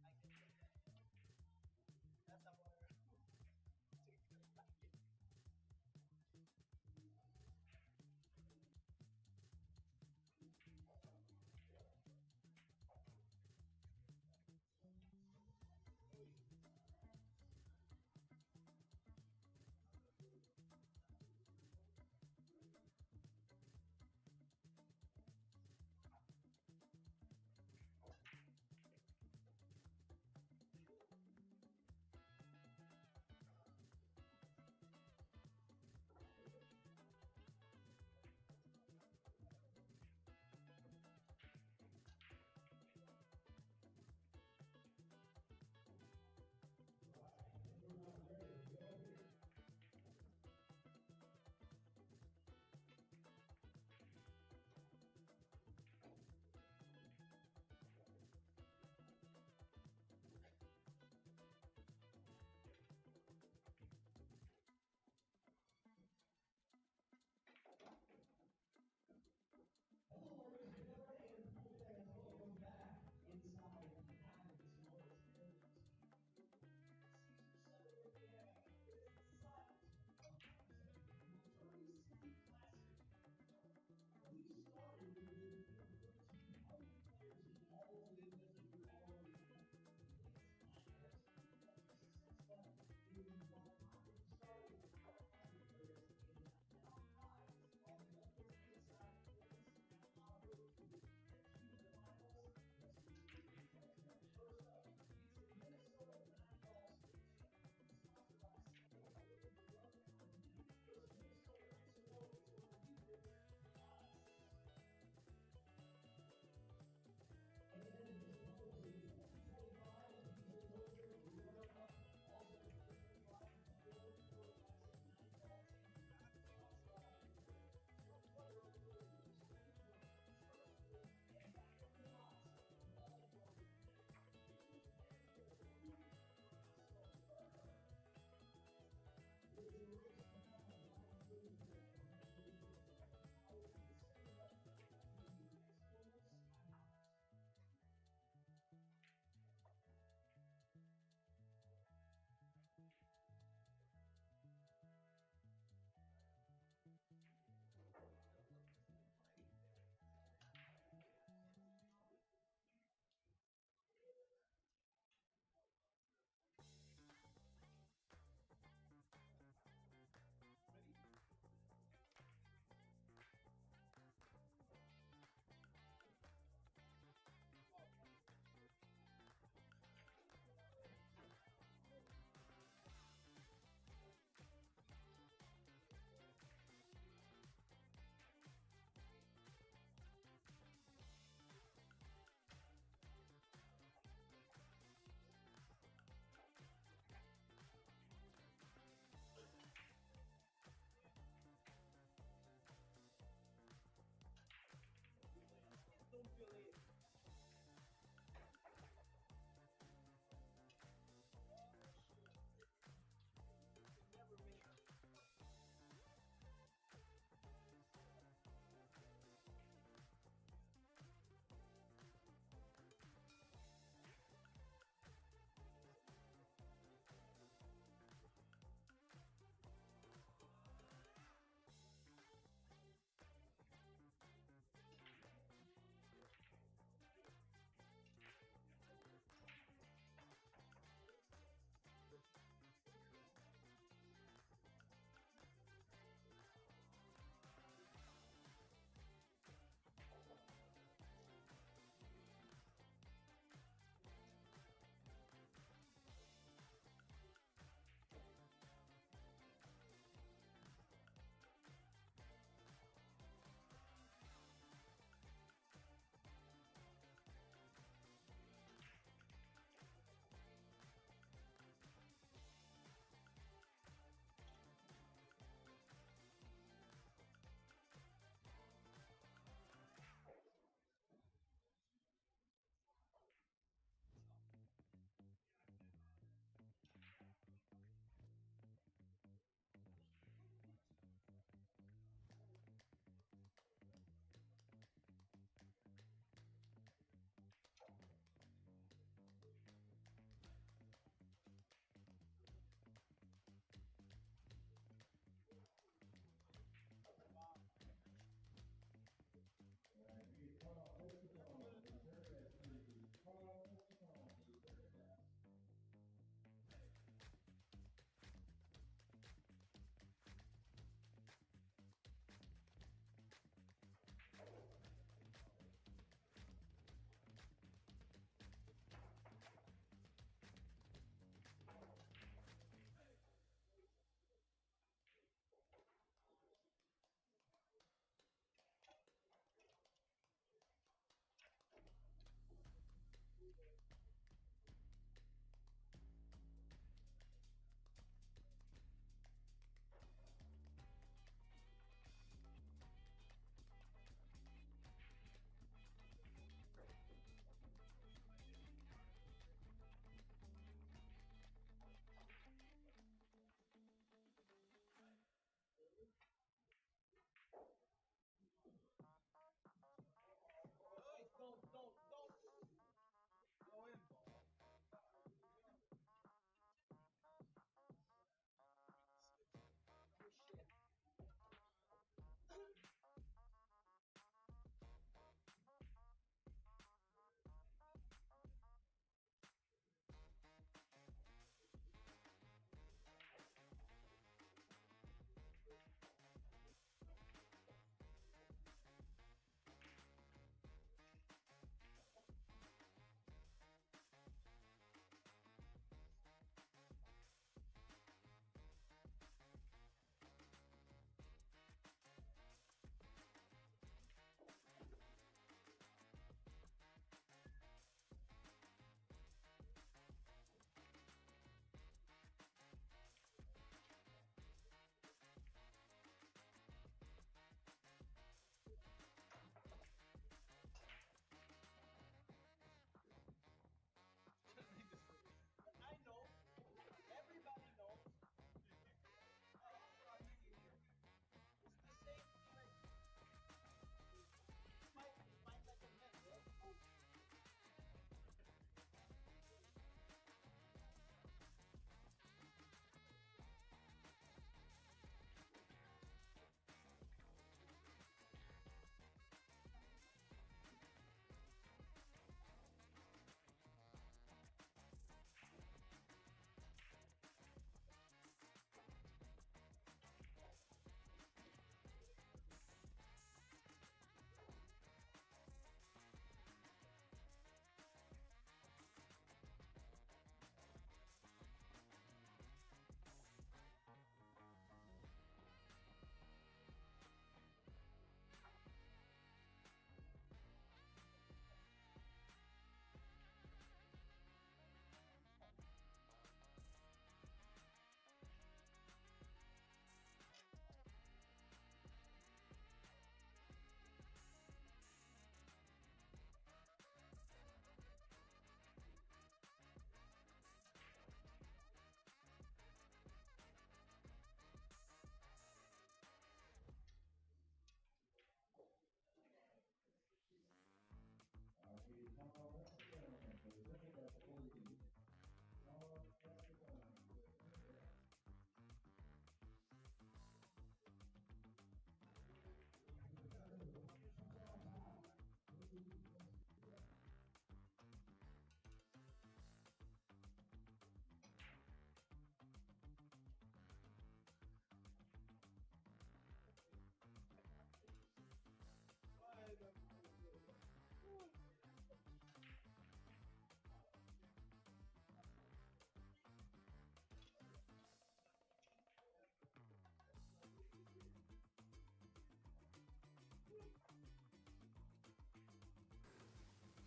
okay? I can say that. That's our significant language.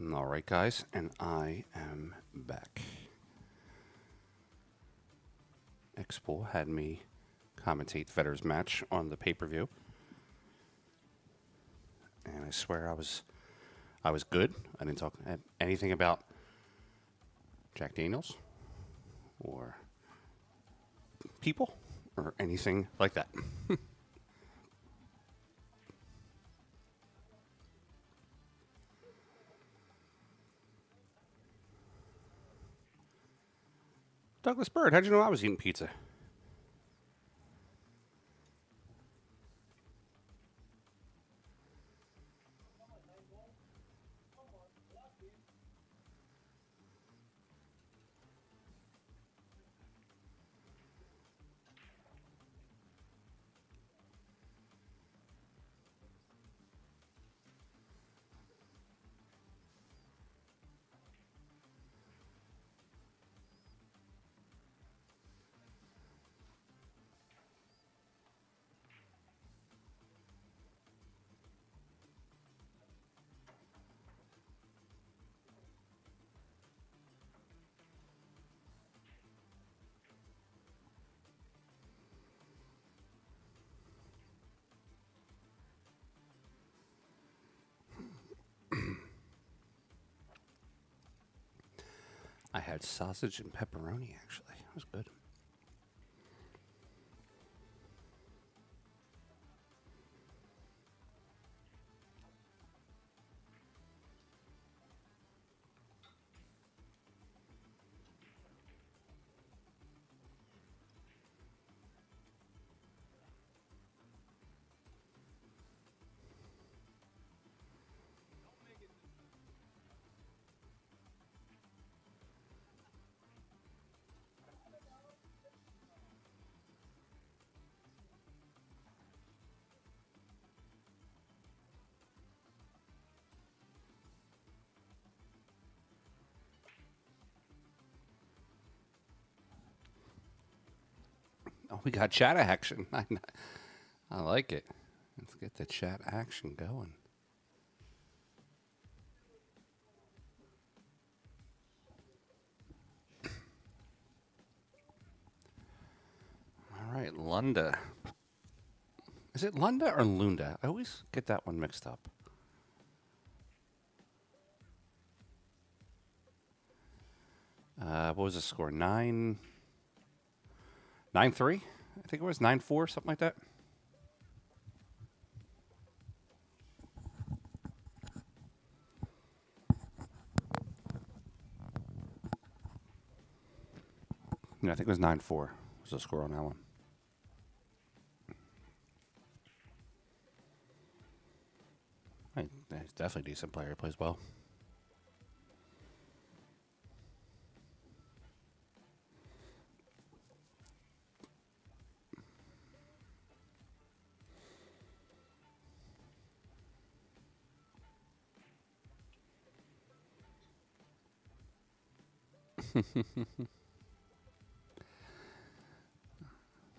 All right, guys, and I am back. X-Pool had me commentate Federer's match on the pay-per-view, and I swear I was good. I didn't talk anything about Jack Daniels or people or anything like that. Douglas Bird, how'd you know I was eating pizza? I had sausage and pepperoni, actually. It was good. Oh, we got chat action. I like it. Let's get the chat action going. All right, Lunda. Is it Lunda or Lunda? I always get that one mixed up. What was the score? 9-3? I think it was 9-4, something like that. No, I think it was 9-4 was the score on that one. He's definitely a decent player. He plays well.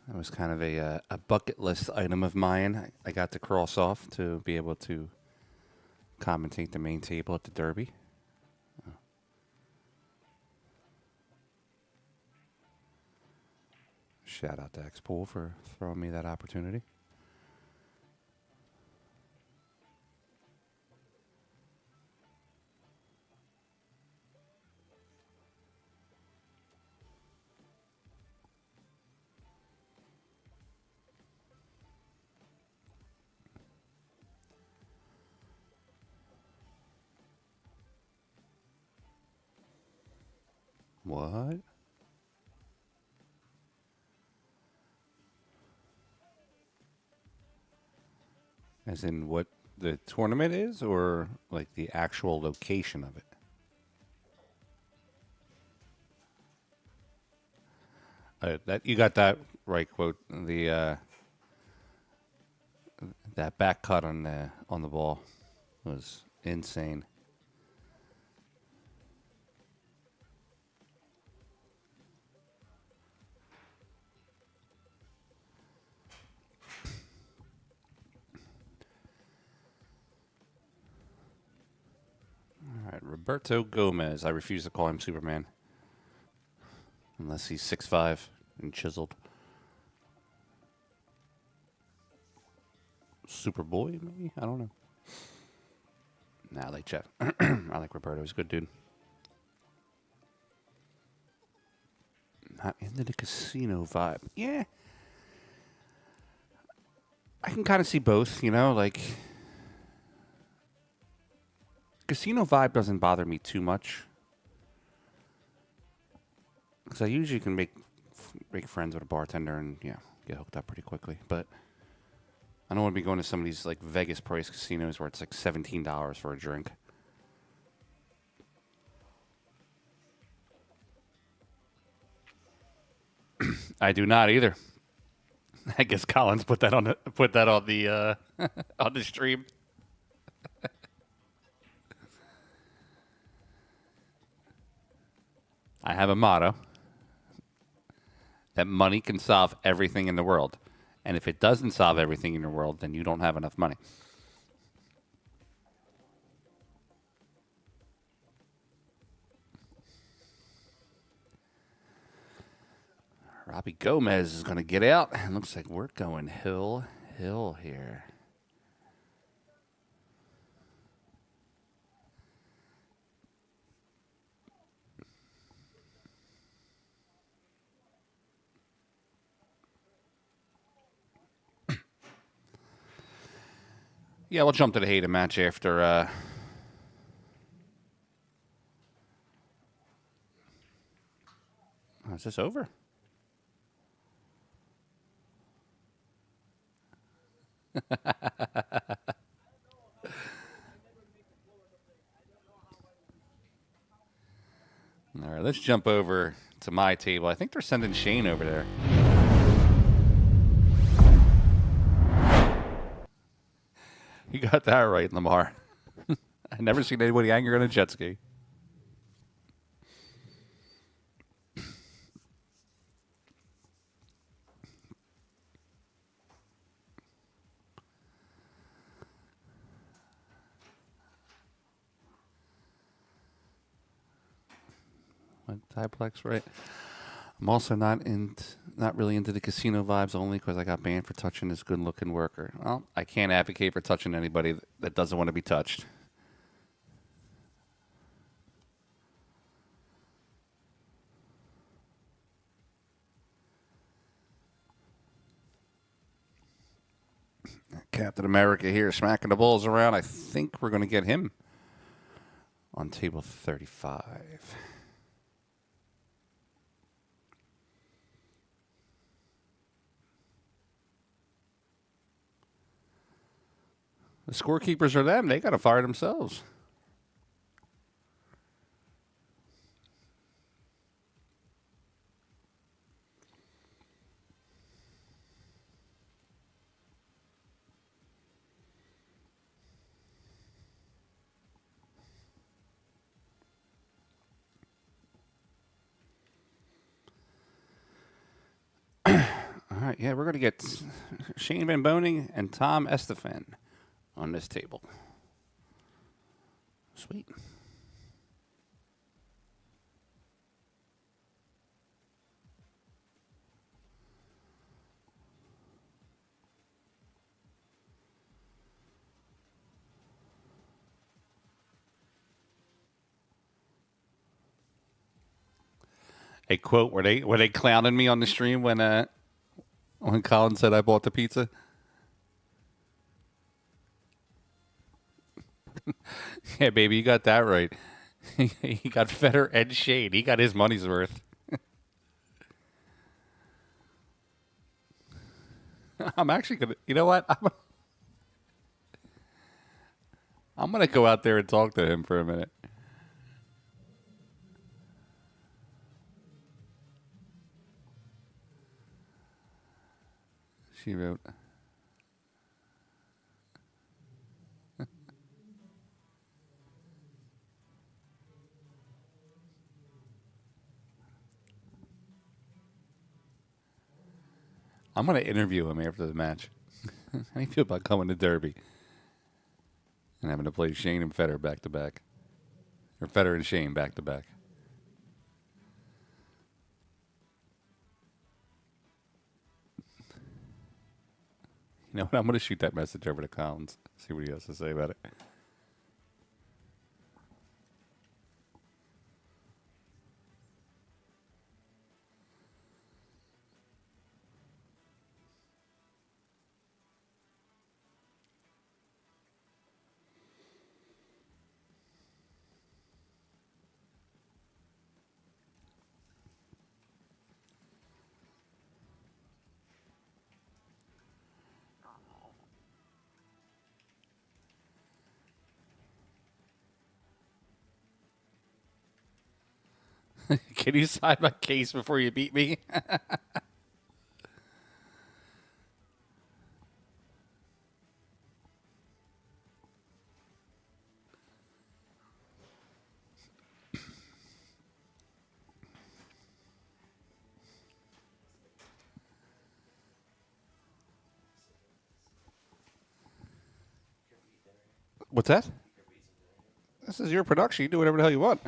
That was kind of a bucket list item of mine. I got to cross off to be able to commentate the main table at the Derby. Oh. Shout out to X-Pool for throwing me that opportunity. What? As in what the tournament is, or like the actual location of it? That you got that right, quote. The that back cut on the ball was insane. All right, Roberto Gomez. I refuse to call him Superman. Unless he's 6'5" and chiseled. Superboy, maybe? I don't know. Nah, I like Jeff. I like Roberto. He's a good dude. Not into the casino vibe. Yeah. I can kind of see both, you know, like casino vibe doesn't bother me too much. Because I usually can make friends with a bartender and, yeah, get hooked up pretty quickly. But I don't want to be going to some of these, like, Vegas price casinos where it's, like, $17 for a drink. I do not either. I guess Collins put that on the on the stream. I have a motto that money can solve everything in the world. And if it doesn't solve everything in the world, then you don't have enough money. Robbie Gomez is going to get out. And looks like we're going hill here. Yeah, we'll jump to the Hayden match after. Oh, is this over? All right, let's jump over to my table. I think they're sending Shane over there. You got that right, Lamar. I've never seen anybody angry on a jet ski. Diplex, right? I'm also not really into the casino vibes only because I got banned for touching this good-looking worker. Well, I can't advocate for touching anybody that doesn't want to be touched. Captain America here smacking the balls around. I think we're going to get him on table 35. The scorekeepers are them. They got to fire themselves. All right, yeah, we're going to get Shane Van Boning and Tom Estefan on this table. Sweet. A quote were they clowning me on the stream when Colin said I bought the pizza? Yeah, baby, you got that right. He got Federer and Shane. He got his money's worth. I'm actually gonna. You know what? I'm gonna go out there and talk to him for a minute. She wrote. I'm going to interview him after the match. How do you feel about coming to Derby and having to play Shane and Federer back to back? Or Federer and Shane back to back. You know what? I'm going to shoot that message over to Collins. See what he has to say about it. Can you sign my case before you beat me? What's that? This is your production. You do whatever the hell you want.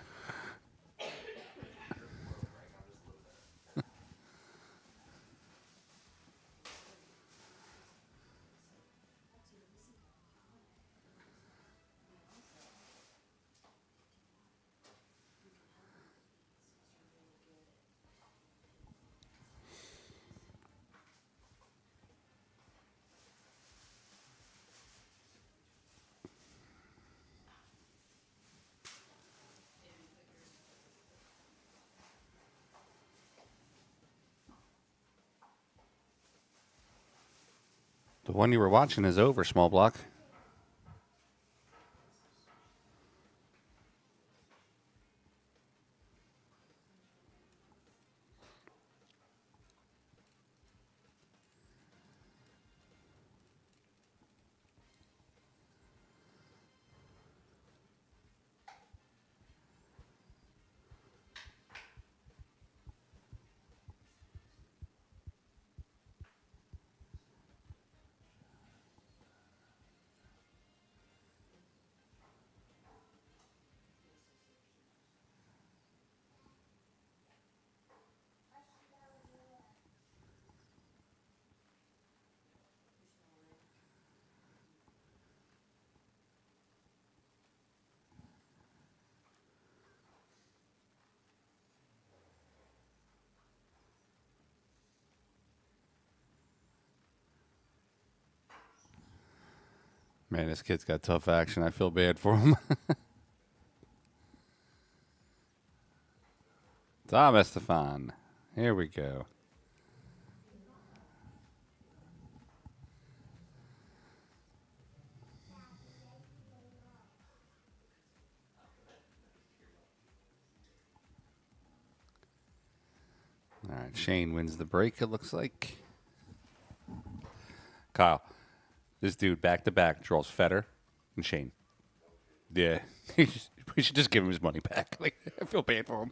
The one you were watching is over, small block. Man, this kid's got tough action. I feel bad for him. Tom Estefan. Here we go. All right, Shane wins the break, it looks like. Kyle, this dude back-to-back draws Federer and Shane. Yeah, we should just give him his money back. Like, I feel bad for him.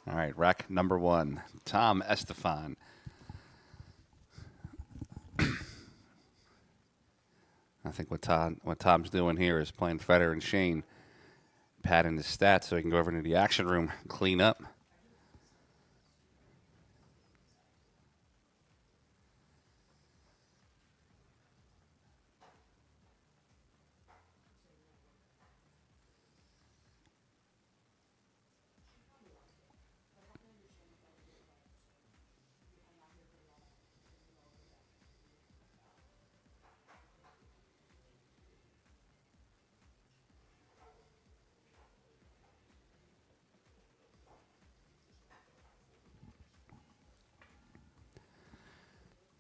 All right, rack number one, Tom Estefan. I think what Tom's doing here is playing Federer and Shane, padding his stats so he can go over into the action room, clean up.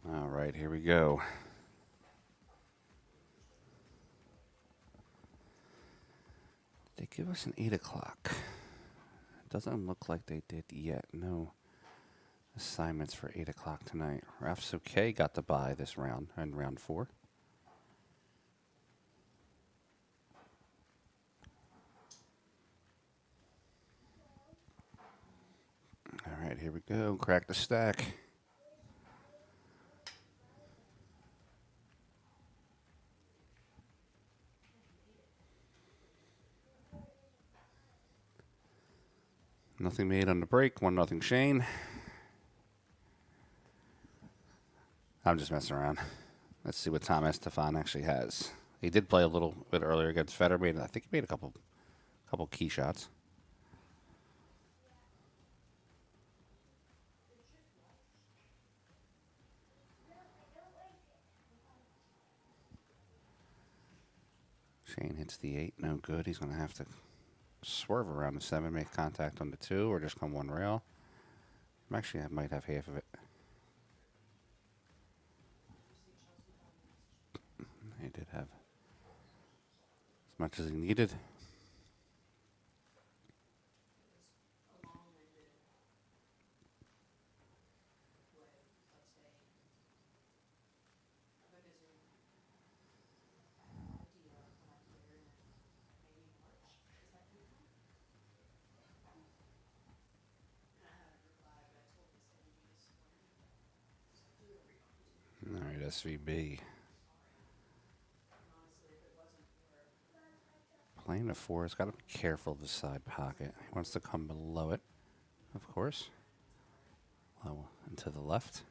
All right, here we go. They give us an 8 o'clock. Doesn't look like they did yet. No assignments for 8 o'clock tonight. Raf's okay. Got the bye this round in round 4. All right, here we go. Crack the stack. Nothing made on the break. 1-0 Shane. I'm just messing around. Let's see what Tom Estefan actually has. He did play a little bit earlier against Federer. I think he made a couple key shots. Shane hits the 8. No good. He's going to have to swerve around the 7, make contact on the 2, or just come one rail. Actually, I might have half of it. He did have as much as he needed. All right, SVB. Playing a 4, he's got to be careful of the side pocket. He wants to come below it, of course. Low and to the left.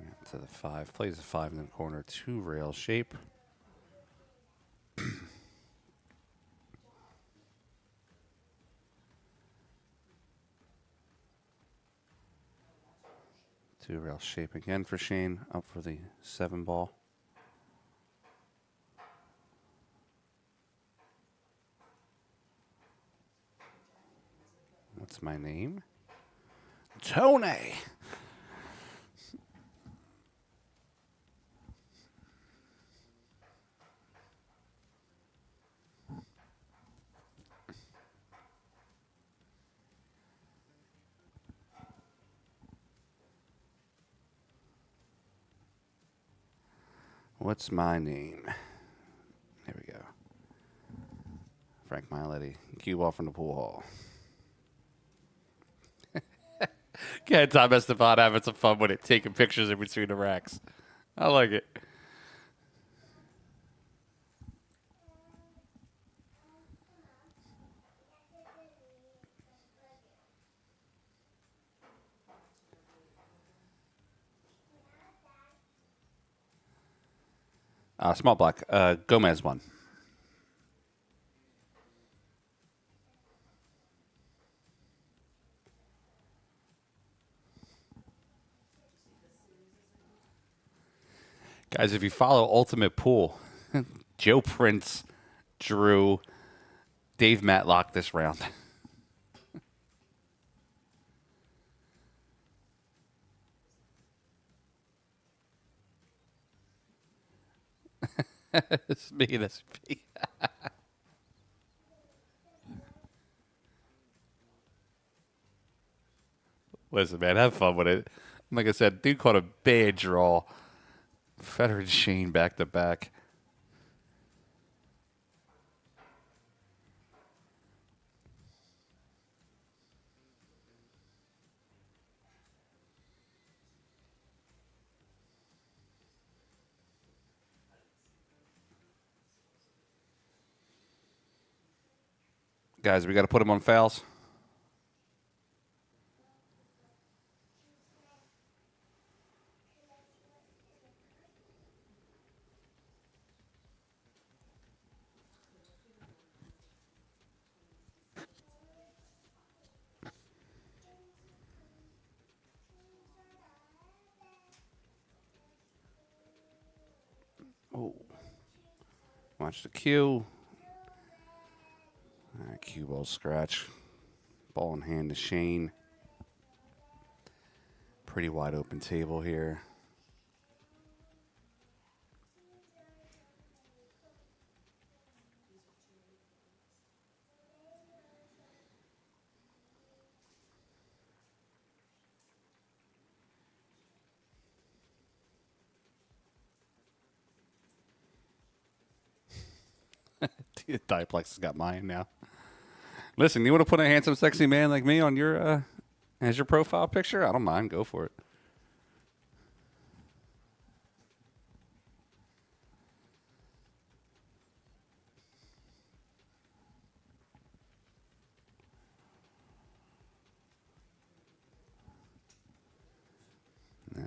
Yeah, to the 5. Plays the 5 in the corner, 2 rail shape. Two rail shape again for Shane, up for the 7 ball. What's my name? Tony! What's my name? There we go. Frank Miletti. Cue ball from the pool hall. Okay, Tom Estefan having some fun with it, taking pictures in between the racks. I like it. Small black. Gomez won. Guys, if you follow Ultimate Pool, Joe Prince drew Dave Matlock this round. It's me and SP. Listen, man, have fun with it. Like I said, dude caught a bad draw. Federer and Shane back to back. Guys, we got to put him on fouls. Oh. Watch the cue. All right, cue ball scratch. Ball in hand to Shane. Pretty wide open table here. Diplex has got mine now. Listen, you want to put a handsome, sexy man like me on your as your profile picture? I don't mind. Go for it.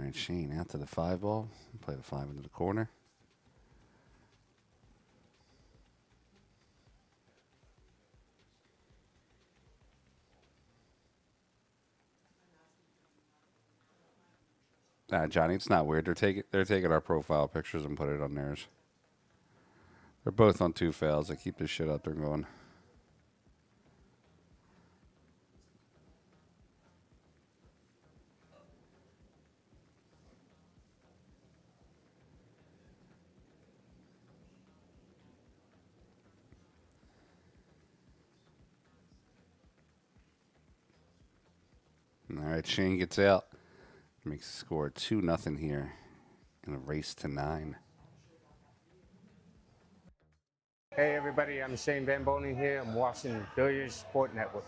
right, Shane out to the 5 ball. Play the 5 into the corner. Nah, Johnny, it's not weird. They're taking our profile pictures and put it on theirs. They're both on 2 fails. They keep this shit up. They're going. All right, Shane gets out. Makes the score 2-0 here in a race to 9. Hey everybody, I'm Shane Van Boning here. I'm watching Billiard Sport Network.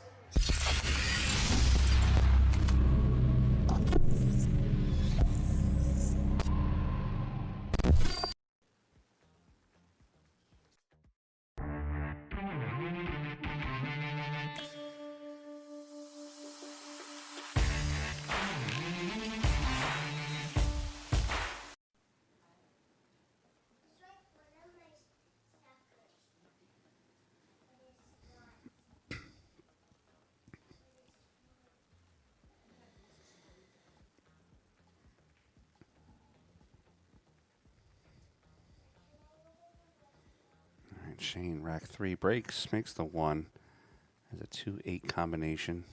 Shane, rack 3 breaks, makes the 1. Has a 2-8 combination.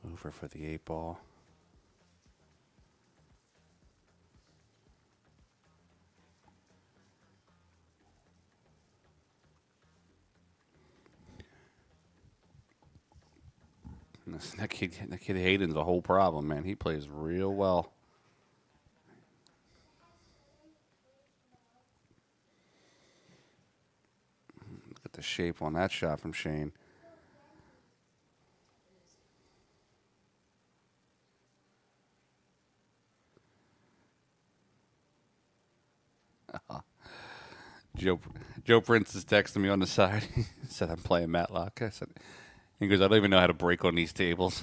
Over for the 8 ball. That kid Hayden's the whole problem, man. He plays real well. Look at the shape on that shot from Shane. Joe Prince is texting me on the side. He said, I'm playing Matlock. I said, he goes, I don't even know how to break on these tables.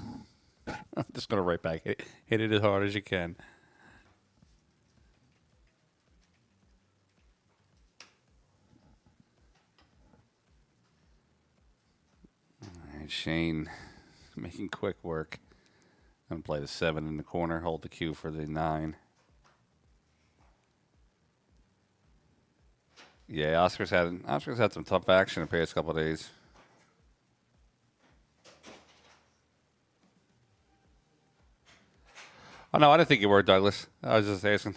I'm just going to write back, hit it as hard as you can. All right, Shane making quick work. I'm going to play the 7 in the corner, hold the cue for the 9. Yeah, Oscar's had some tough action the past couple of days. Oh, no, I didn't think you were, Douglas. I was just asking.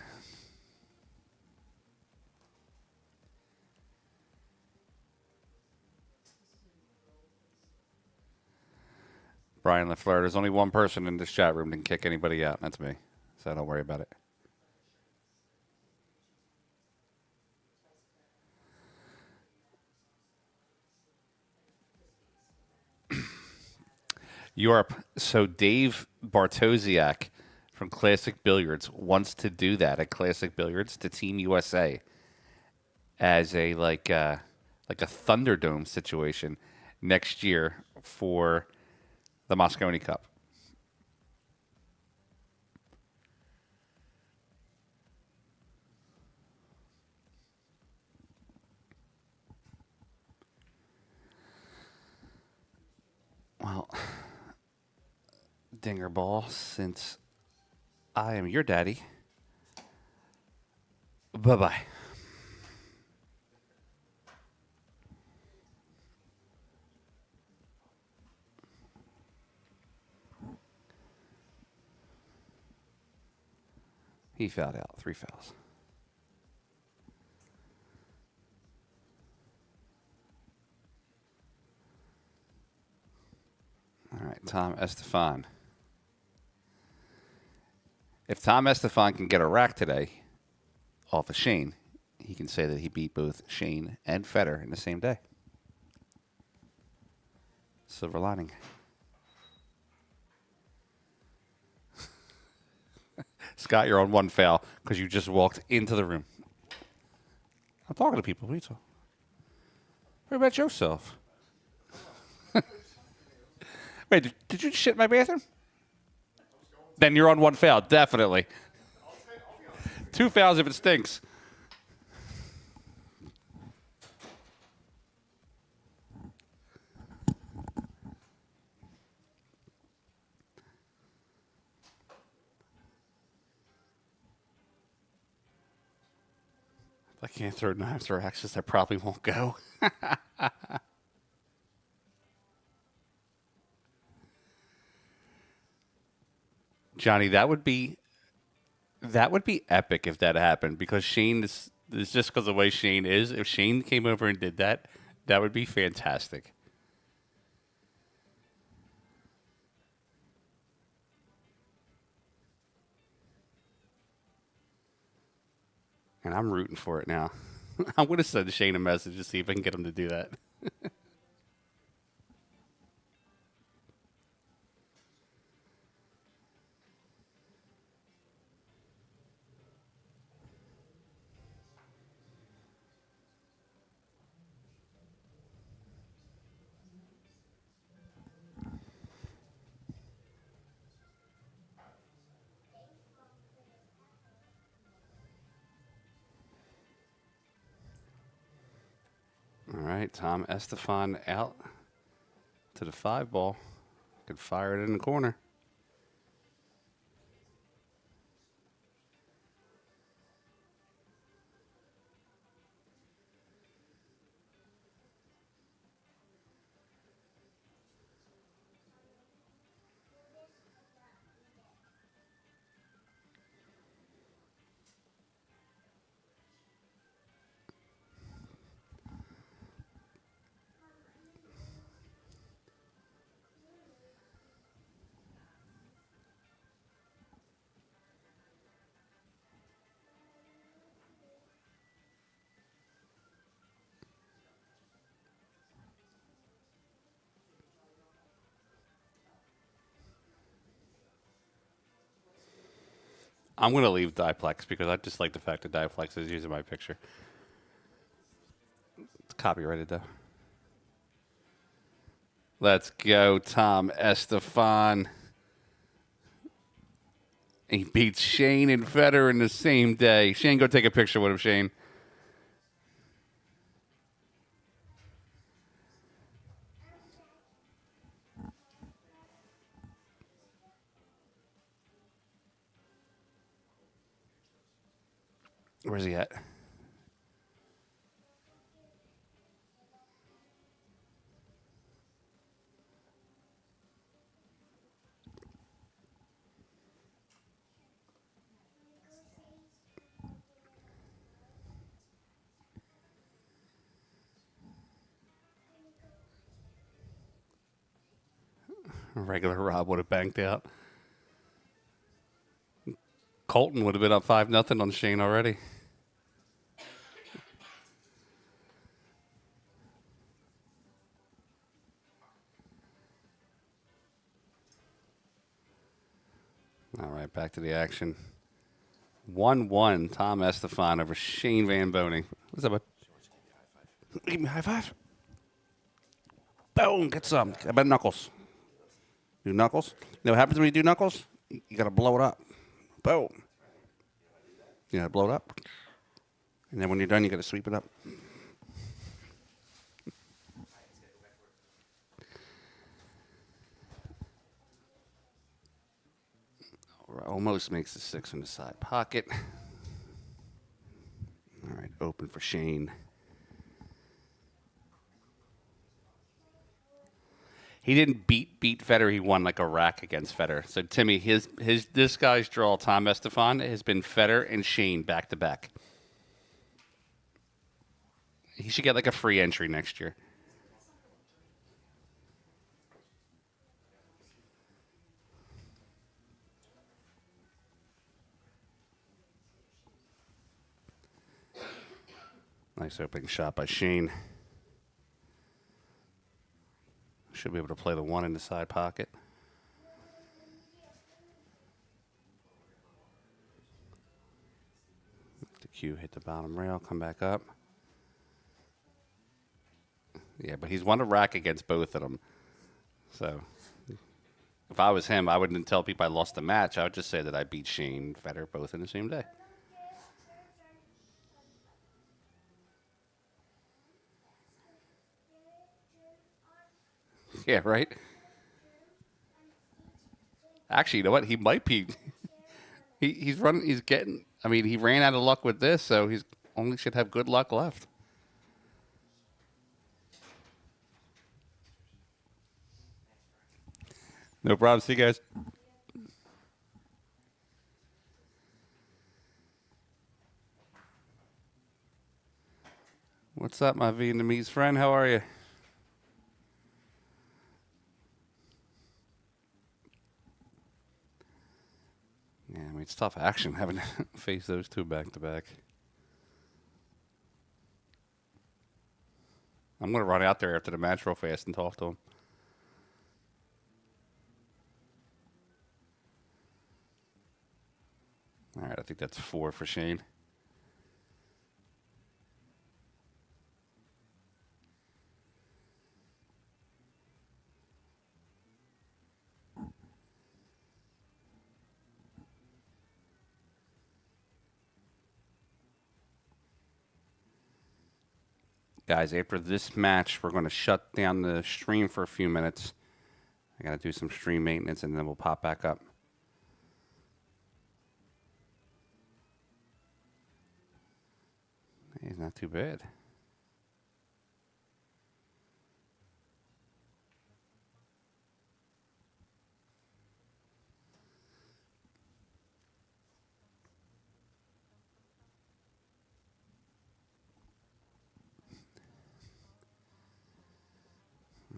Brian LaFleur, there's only one person in this chat room that can kick anybody out, and that's me. So don't worry about it. Europe. So Dave Bartosiak from Classic Billiards wants to do that at Classic Billiards to Team USA as a like a Thunderdome situation next year for the Mosconi Cup. Well, Dinger Ball, since I am your daddy, bye-bye. He fouled out. 3 fouls. All right, Tom Estefan. If Tom Estefan can get a rack today off of Shane, he can say that he beat both Shane and Federer in the same day. Silver lining. Scott, you're on 1 foul because you just walked into the room. I'm talking to people. What are you talking? What about yourself? Wait, did you shit in my bathroom? Then you're on one foul, definitely. 2 fouls if it stinks. If I can't throw knives or axes, I probably won't go. Johnny, that would be epic if that happened, because Shane is just because of the way Shane is. If Shane came over and did that, that would be fantastic. And I'm rooting for it now. I'm going to send Shane a message to see if I can get him to do that. All right, Tom Estefan out to the 5 ball. Could fire it in the corner. I'm going to leave Diplex because I just like the fact that Diplex is using my picture. It's copyrighted, though. Let's go, Tom Estefan. He beats Shane and Federer in the same day. Shane, go take a picture with him, Shane. Where's he at? Regular Rob would have banked out. Colton would have been up 5-0 on Shane already. All right, back to the action. 1-1, Tom Estefan over Shane Van Boning. What's up, bud? Give me a high five. Boom, get some. How about knuckles? Do knuckles? You know what happens when you do knuckles? You got to blow it up. Boom. You got to blow it up. And then when you're done, you got to sweep it up. Almost makes the 6 in the side pocket. All right, open for Shane. He didn't beat Federer. He won like a rack against Federer. So Timmy, this guy's draw, Tom Estefan, has been Federer and Shane back to back. He should get like a free entry next year. Nice opening shot by Shane. Should be able to play the 1 in the side pocket. The cue hit the bottom rail, come back up. Yeah, but he's won a rack against both of them. So if I was him, I wouldn't tell people I lost the match. I would just say that I beat Shane Federer both in the same day. Yeah, right? Actually, you know what? He might be. He's running. He's getting. I mean, he ran out of luck with this, so he's only should have good luck left. No problem. See you guys. What's up, my Vietnamese friend? How are you? Yeah, I mean, it's tough action having to face those two back to back. I'm going to run out there after the match real fast and talk to him. All right, I think that's 4 for Shane. Guys, after this match, we're going to shut down the stream for a few minutes. I got to do some stream maintenance, and then we'll pop back up. He's not too bad.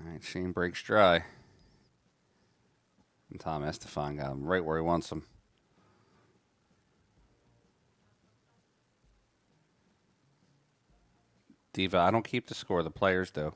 All right, Shane breaks dry. And Tom Estefan got him right where he wants him. Diva, I don't keep the score. The players do.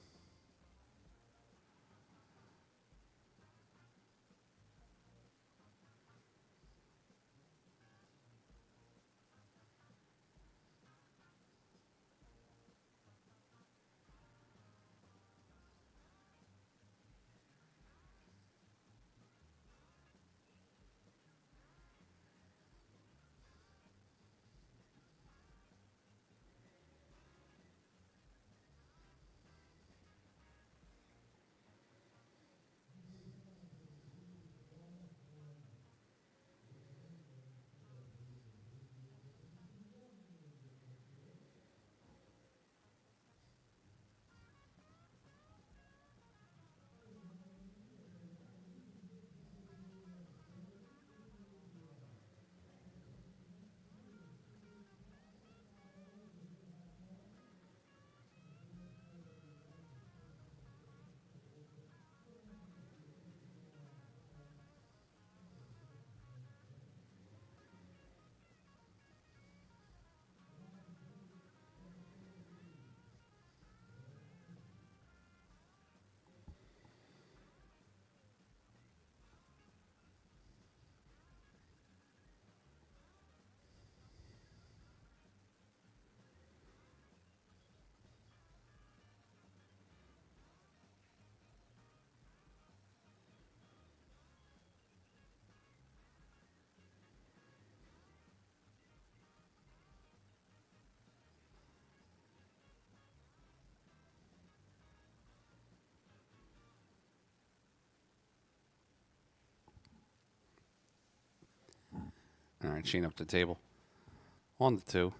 All right, Shane up the table. On the 2.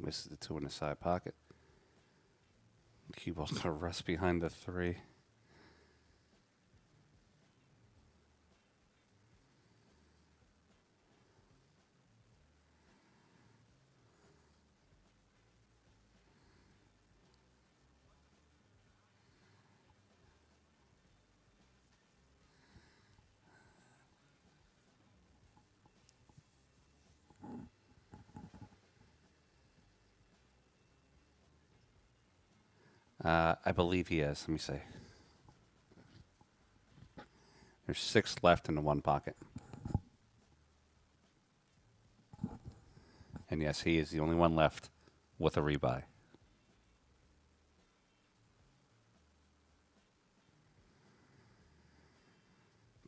Misses the 2 in the side pocket. Cue ball's going to rest behind the 3. I believe he is. Let me see. There's 6 left in the one pocket. And yes, he is the only one left with a rebuy.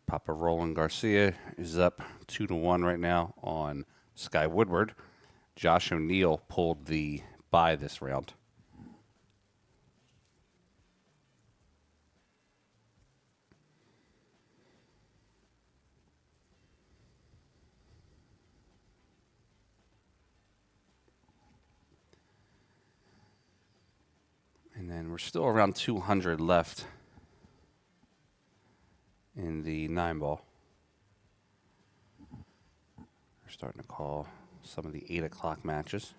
Papa Roland Garcia is up 2-1 right now on Sky Woodward. Josh O'Neill pulled the bye this round. And then we're still around 200 left in the 9-ball. We're starting to call some of the 8 o'clock matches.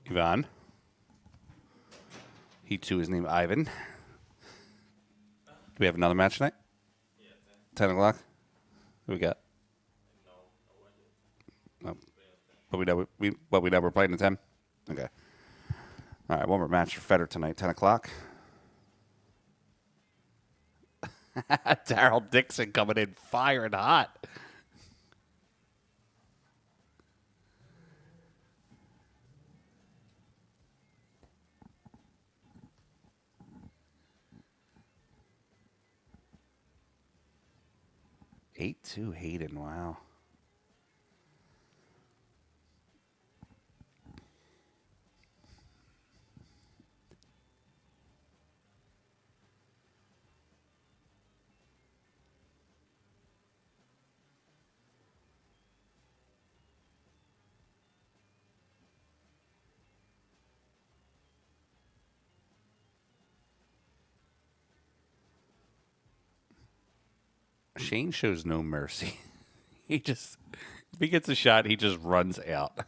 Ivan. He too is named Ivan. Do we have another match tonight? Yeah, 10 o'clock? Who we got? No. But we know we're playing at 10? Okay. All right, one more match for Federer tonight, 10 o'clock. Darryl Dixon coming in firing hot. Eight-two Hayden, wow. Shane shows no mercy. If he gets a shot, he just runs out.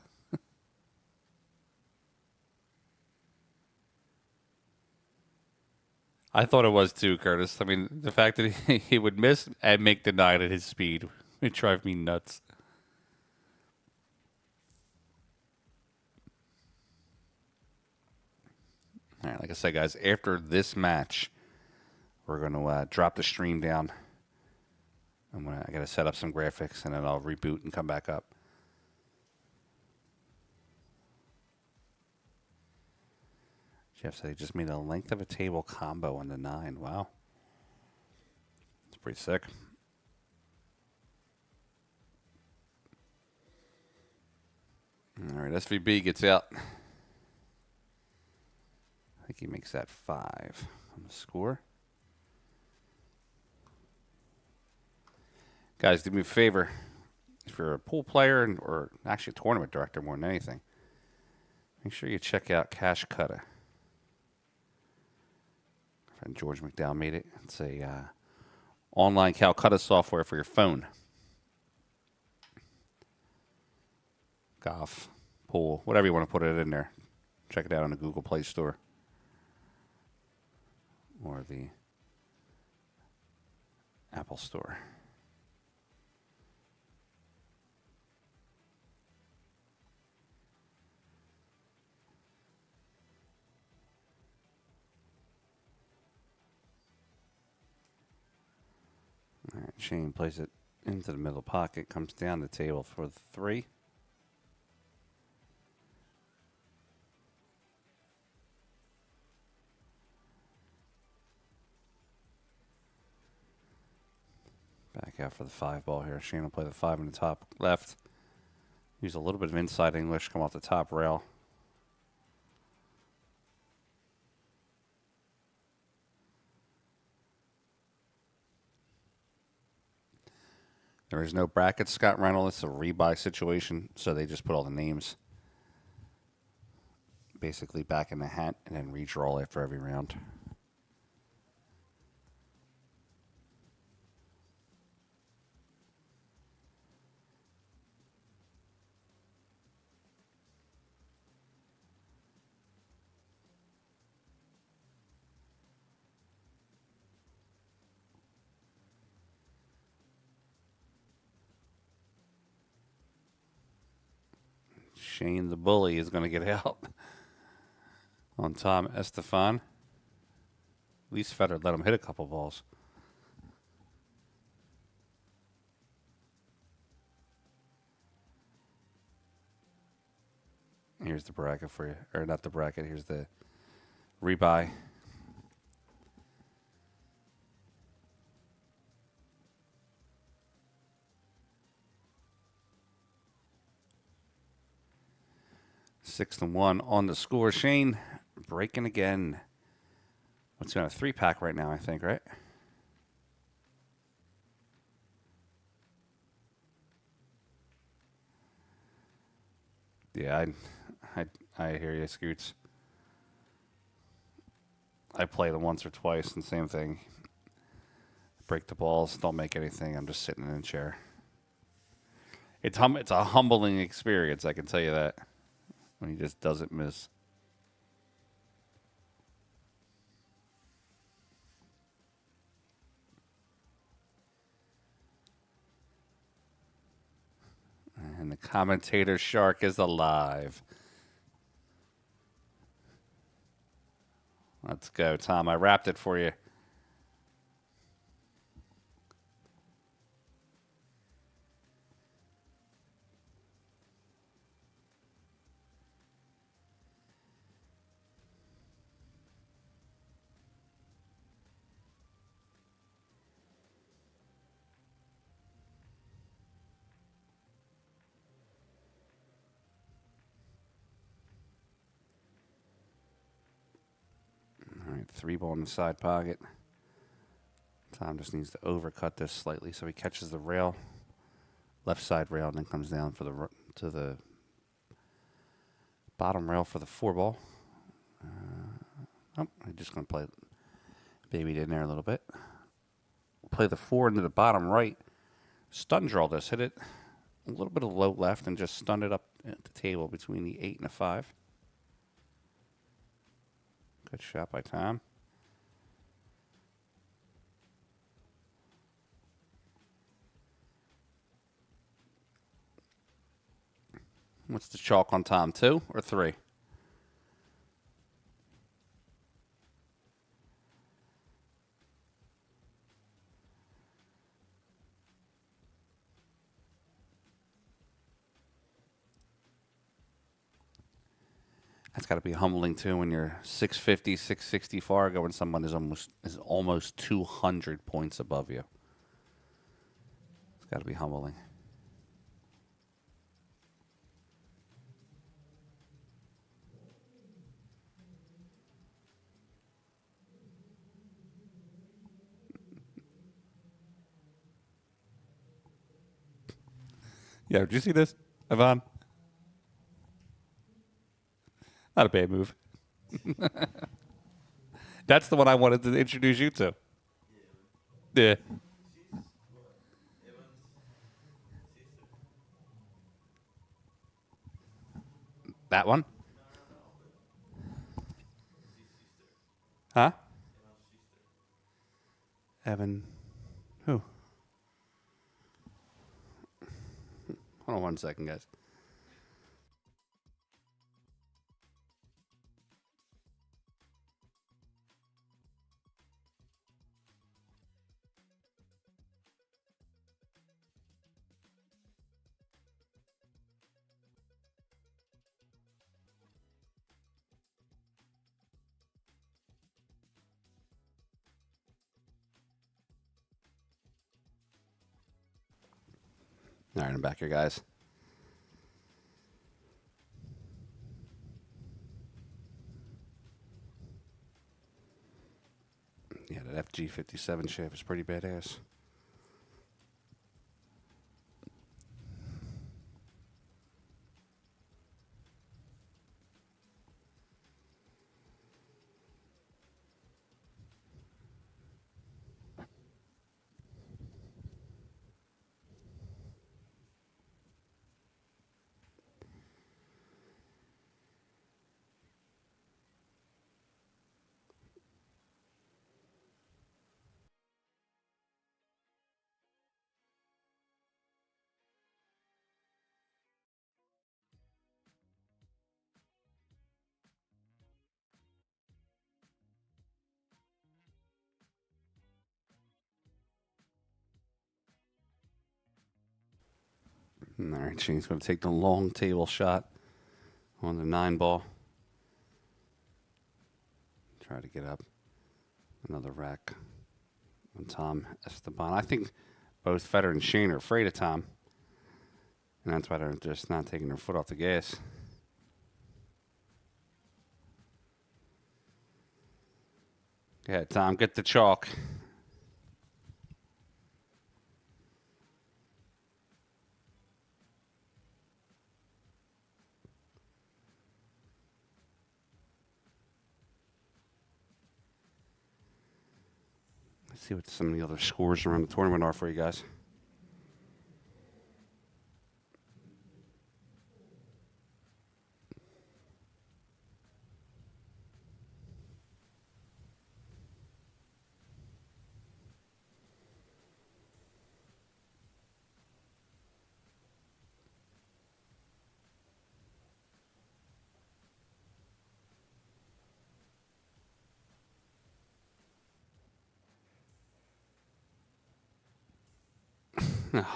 I thought it was too, Curtis. I mean, the fact that he would miss and make the 9 at his speed would drive me nuts. All right, like I said, guys, after this match, we're going to drop the stream down. I got to set up some graphics, and then I'll reboot and come back up. Jeff said he just made a length of a table combo on the 9. Wow. It's pretty sick. All right, SVB gets out. I think he makes that 5 on the score. Guys, do me a favor. If you're a pool player or actually a tournament director more than anything, make sure you check out Cash Cutter. My friend George McDowell made it. It's a online Calcutta software for your phone. Golf, pool, whatever you want to put it in there. Check it out on the Google Play Store. Or the Apple Store. All right, Shane plays it into the middle pocket, comes down the table for the 3. Back out for the 5-ball here. Shane will play the 5 in the top left. Use a little bit of inside English, come off the top rail. There is no bracket, Scott Reynolds. It's a rebuy situation, so they just put all the names basically back in the hat and then redraw after every round. Shane the Bully is going to get out on Tom Estefan. At least Federer let him hit a couple balls. Here's the bracket for you. Or not the bracket. Here's the rebuy. Six and one on the score. Shane breaking again. What's he on a 3-pack right now, I think, right? Yeah, I hear you, Scoots. I played them once or twice, and same thing. Break the balls, don't make anything. I'm just sitting in a chair. It's a humbling experience, I can tell you that. When he just doesn't miss. And the commentator shark is alive. Let's go, Tom. I wrapped it for you. All right, 3-ball in the side pocket. Tom just needs to overcut this slightly so he catches the rail, left side rail, and then comes down for to the bottom rail for the 4-ball. I'm just going to play babied in there a little bit. Play the 4 into the bottom right. Stun draw this. Hit it a little bit of low left and just stun it up at the table between the 8 and the 5. Good shot by Tom. What's the chalk on Tom? 2 or 3? That's got to be humbling too when you're 650, 660 Fargo and someone is almost 200 points above you. It's got to be humbling. Yeah, did you see this, Ivan? Not a bad move. That's the one I wanted to introduce you to. Yeah. That one? Huh? Evan. Who? Hold on 1 second, guys. All right, I'm back here, guys. Yeah, that FG57 shape is pretty badass. All right, Shane's going to take the long table shot on the 9 ball. Try to get up. Another rack on Tom Esteban. I think both Federer and Shane are afraid of Tom. And that's why they're just not taking their foot off the gas. Go ahead, Tom. Get the chalk. Let's see what some of the other scores around the tournament are for you guys.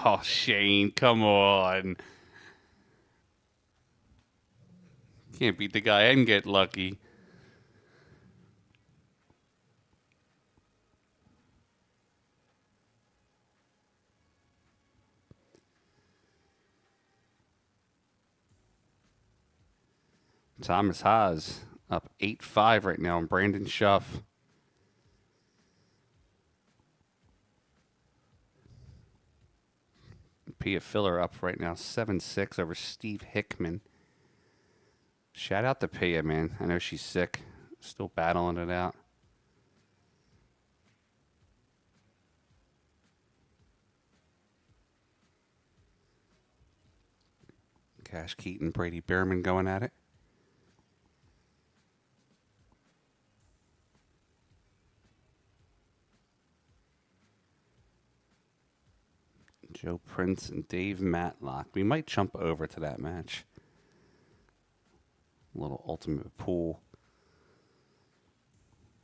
Oh, Shane, come on. Can't beat the guy and get lucky. Thomas Haas up 8-5 right now, and Brandon Schuff. Pia Filler up right now 7-6 over Steve Hickman. Shout out to Pia, man. I know she's sick. Still battling it out. Cash Keaton, Brady Behrman going at it. Joe Prince and Dave Matlock. We might jump over to that match. A little ultimate pool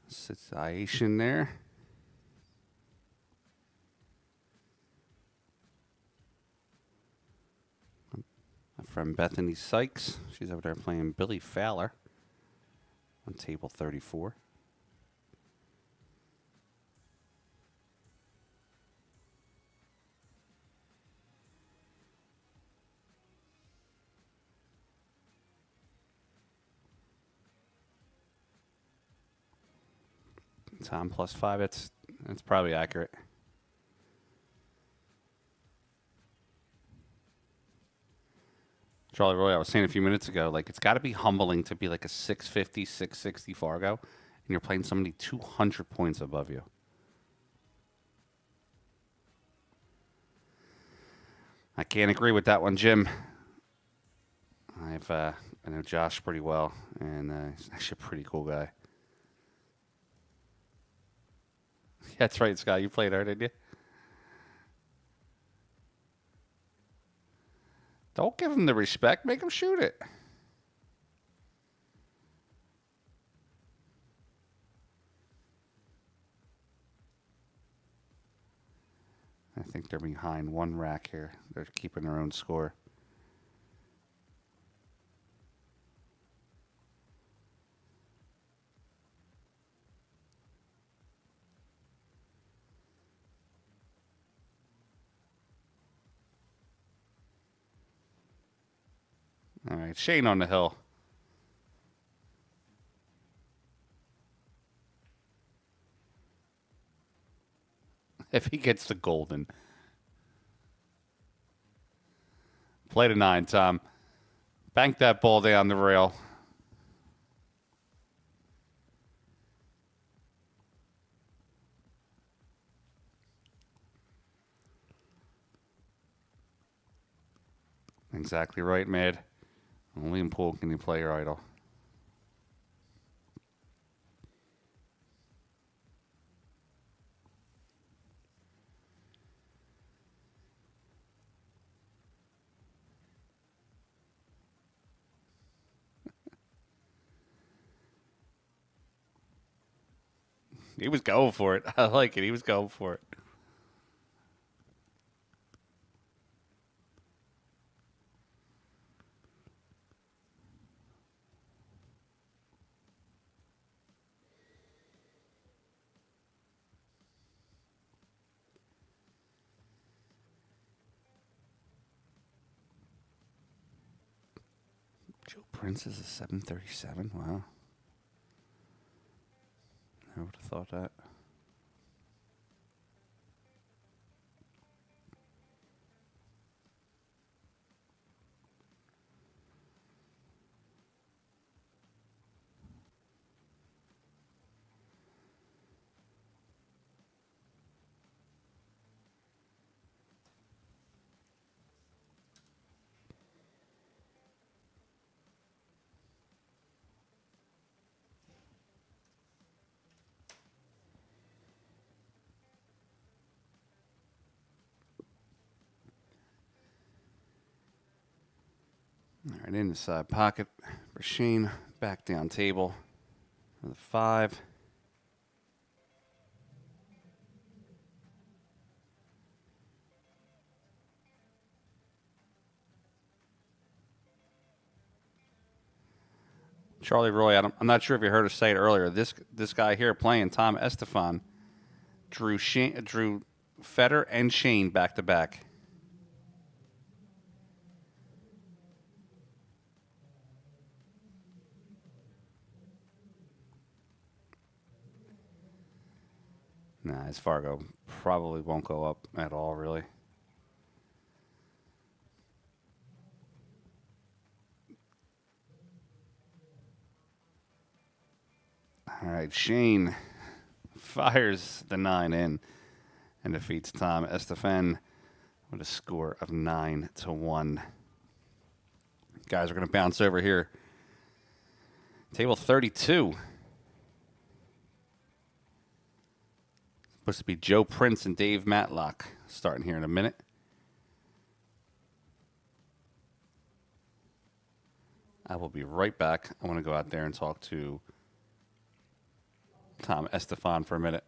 situation there. My friend Bethany Sykes. She's over there playing Billy Fowler on table 34. Tom +5. That's probably accurate. Charlie Roy, I was saying a few minutes ago, like it's got to be humbling to be like a 650, 660 Fargo, and you're playing somebody 200 points above you. I can't agree with that one, Jim. I know Josh pretty well, and he's actually a pretty cool guy. That's right, Scott. You played her, didn't you? Don't give him the respect. Make him shoot it. I think they're behind one rack here. They're keeping their own score. All right, Shane on the hill. If he gets the golden. Play to 9, Tom. Bank that ball down the rail. Exactly right, Mad. Only in pool can you play your idol. He was going for it. I like it. He was going for it. Joe Prince is a 737. Wow. I would have thought that. All right, inside pocket for Shane. Back down table for the 5. Charlie Roy, I'm not sure if you heard us say it earlier. This guy here playing, Tom Estefan, drew Federer and Shane back to back. Nah, his Fargo probably won't go up at all, really. All right, Shane fires the 9 in and defeats Tom Estefan with a score of 9-1. Guys, we're going to bounce over here. Table 32. Supposed to be Joe Prince and Dave Matlock starting here in a minute. I will be right back. I want to go out there and talk to Tom Estefan for a minute.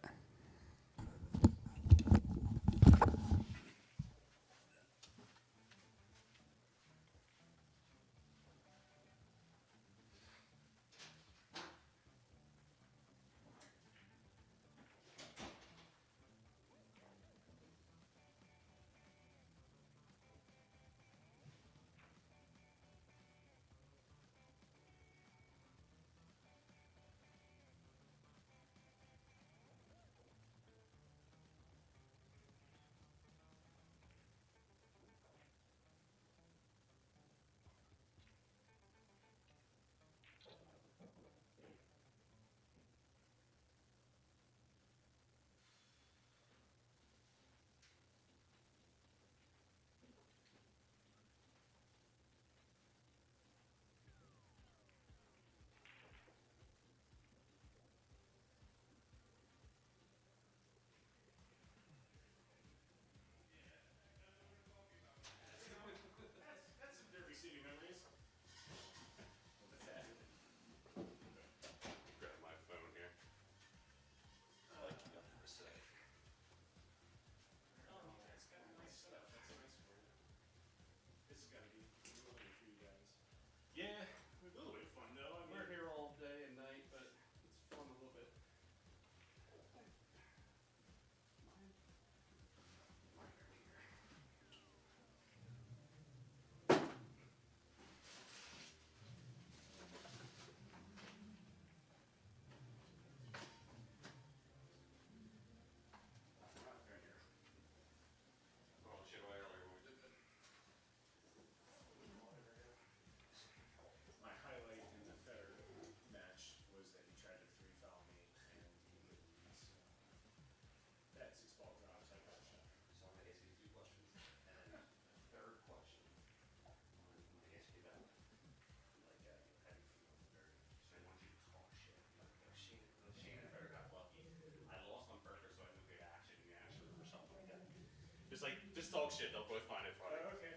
Just talk shit. They'll both find it funny. Okay.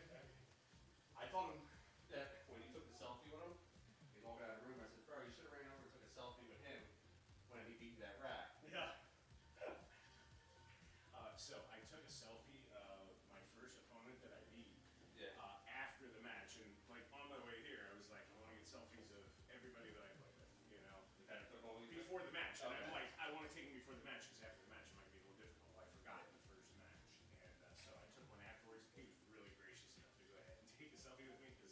I told him that when you took the selfie with him, he's walking out of the room. I said, bro, you should have ran over and took a selfie with him when he beat that rack. Yeah. So I took a selfie of my first opponent that I beat after the match. And like on my way here, I was like, I want to get selfies of everybody that I played with, you know, before the match. And I'm like, I want to take them before the match because after the match it might be a little difficult. I forgot in the first match. And so I took one afterwards. He was really gracious enough to go ahead and take a selfie with me because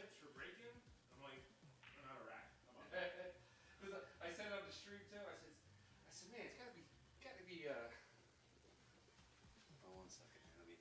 tips for break-in? I'm like, I'm not a rack. How about that? Because I said it on the stream too. I said, man, it's gotta be, oh, 1 second, let me.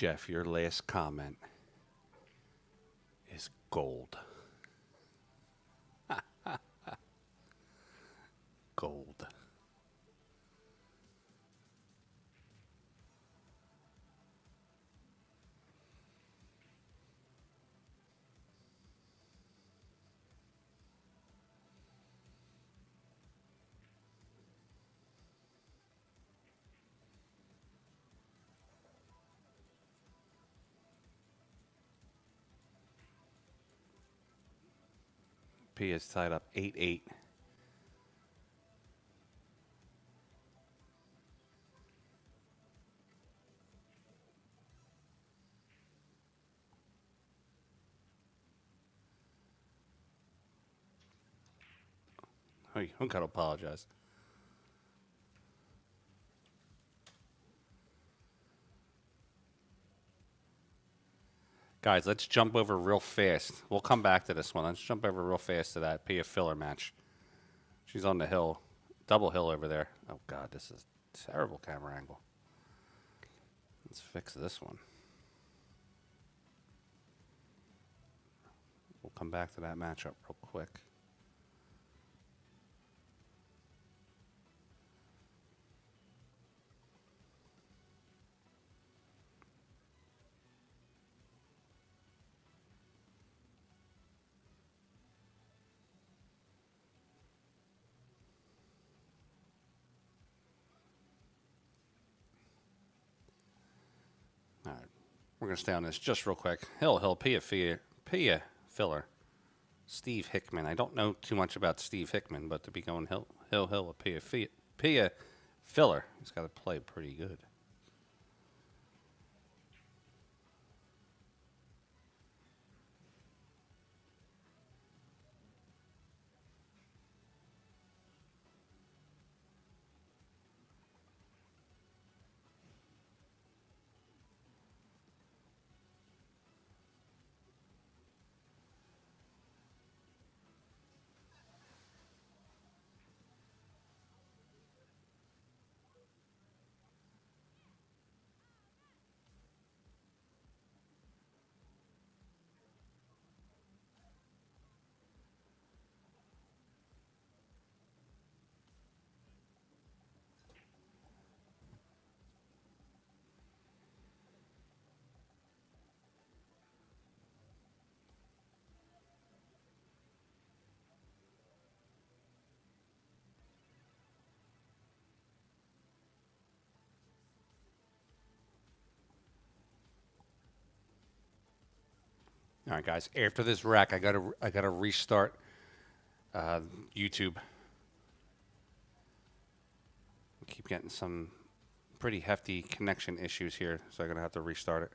Jeff, your last comment is gold. Gold. P is tied up 8-8. Hey, I gotta apologize. Guys, let's jump over real fast. We'll come back to this one. Let's jump over real fast to that Pia filler match. She's on the hill. Double hill over there. Oh, God, this is a terrible camera angle. Let's fix this one. We'll come back to that matchup real quick. All right, we're going to stay on this just real quick. Hill, Pia filler. Steve Hickman. I don't know too much about Steve Hickman, but to be going Hill, a Pia filler, he's got to play pretty good. All right, guys. After this wreck, I gotta restart YouTube. I keep getting some pretty hefty connection issues here, so I'm gonna have to restart it.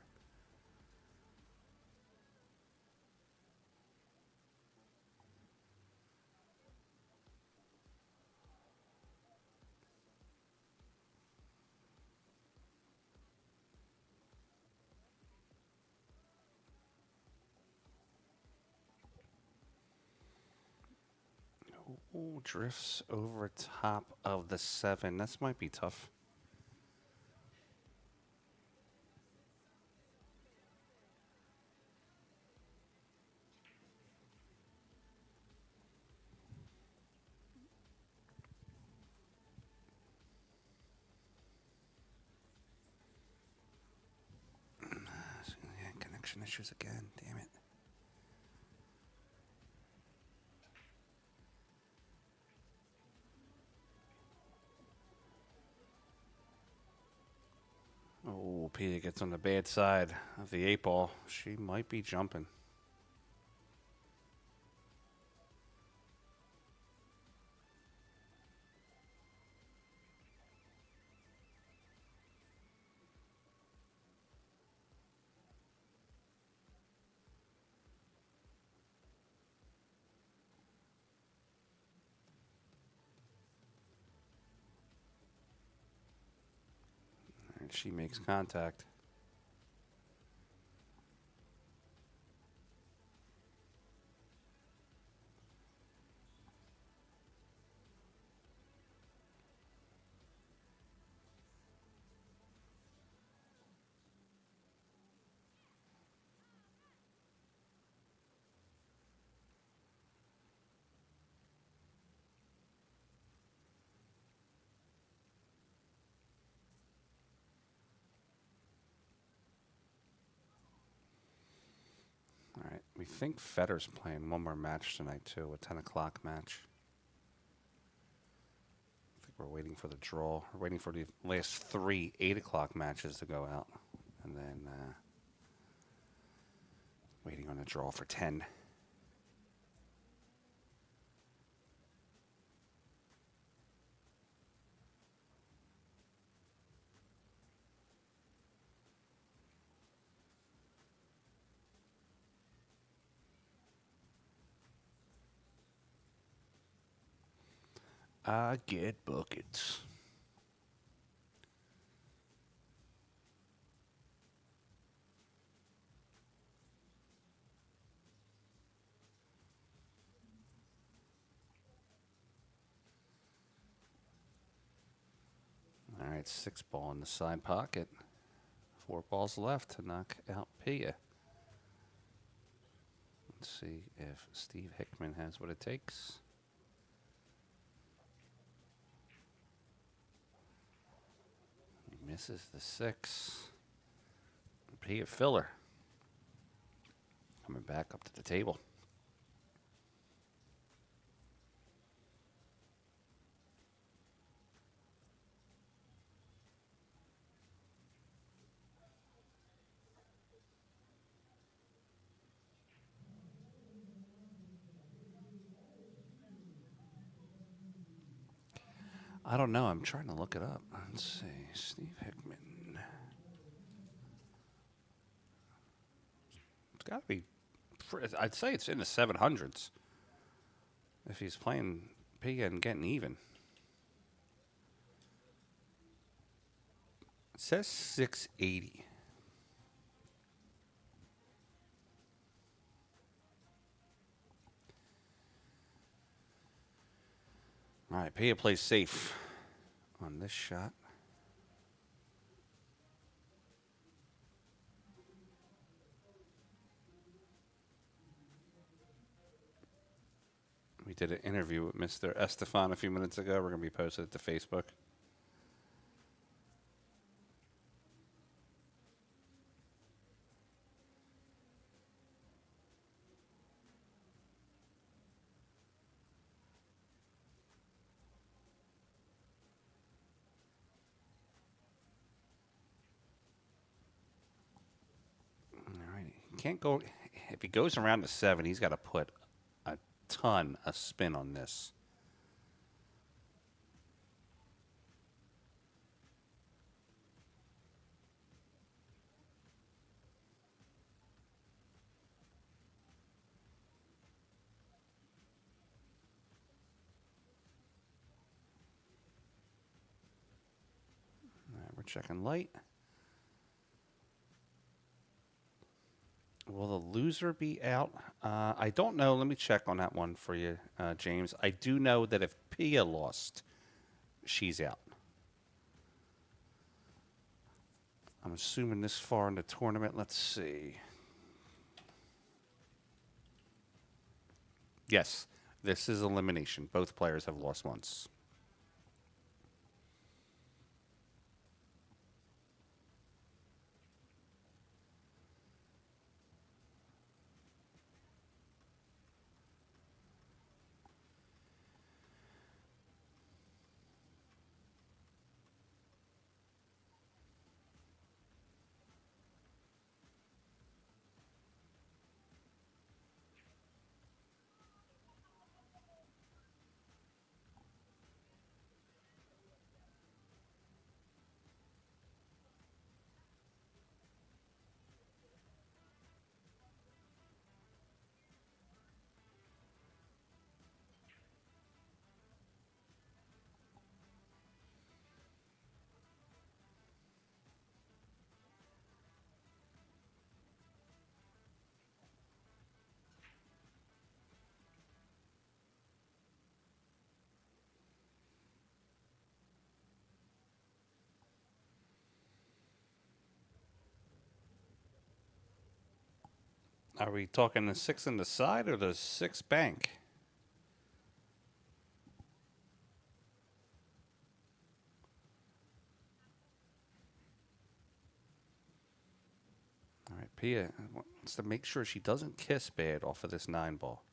Ooh, drifts over top of the 7. This might be tough. Yeah, connection issues again. Damn it. Oh, Peter gets on the bad side of the 8-ball. She might be jumping. And she makes contact. We think Federer's playing one more match tonight, too, a 10 o'clock match. I think we're waiting for the draw. We're waiting for the last 3 8 o'clock matches to go out. And then waiting on a draw for 10. I get buckets. All right, 6 ball in the side pocket. 4 balls left to knock out Pia. Let's see if Steve Hickman has what it takes. He misses the 6. Pia filler. Coming back up to the table. I don't know. I'm trying to look it up. Let's see. Steve Hickman. It's got to be. I'd say it's in the 700s. If he's playing Pia and getting even. It says 680. All right, Pia plays safe on this shot. We did an interview with Mr. Estefan a few minutes ago. We're going to be posted it to Facebook. Can't go if he goes around the 7. He's got to put a ton of spin on this. All right, we're checking light. Will the loser be out? I don't know. Let me check on that one for you, James. I do know that if Pia lost, she's out. I'm assuming this far in the tournament. Let's see. Yes, this is elimination. Both players have lost once. Are we talking the 6 in the side or the 6 bank? All right, Pia wants to make sure she doesn't kiss bad off of this 9 ball.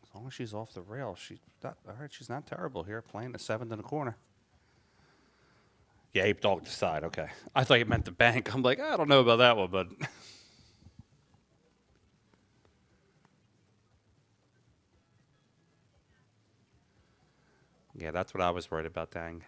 As long as she's off the rail, she's not all right. She's not terrible here, playing the 7th in the corner. Yeah, ape dog to side. Okay, I thought you meant the bank. I'm like, I don't know about that one, but yeah, that's what I was worried about. Dang.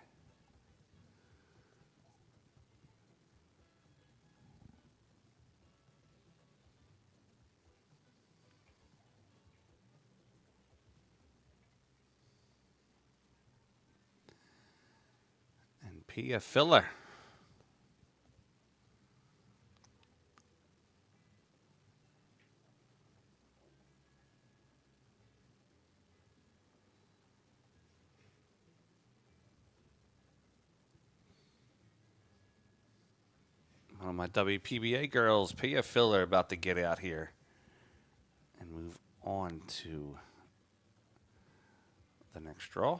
And Pia filler. One of my WPBA girls, Pia Filler, about to get out here and move on to the next draw.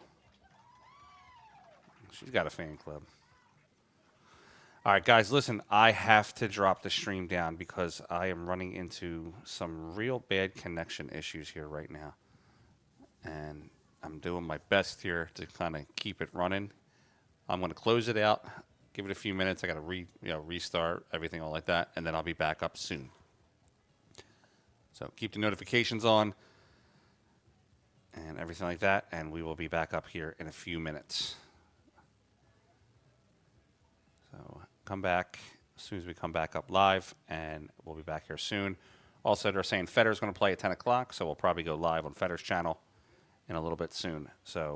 She's got a fan club. All right, guys, listen, I have to drop the stream down because I am running into some real bad connection issues here right now. And I'm doing my best here to kind of keep it running. I'm going to close it out. Give it a few minutes. I got to restart everything, all like that, and then I'll be back up soon. So keep the notifications on and everything like that, and we will be back up here in a few minutes. So come back as soon as we come back up live, and we'll be back here soon. Also, they're saying Federer's going to play at 10 o'clock, so we'll probably go live on Federer's channel in a little bit soon. So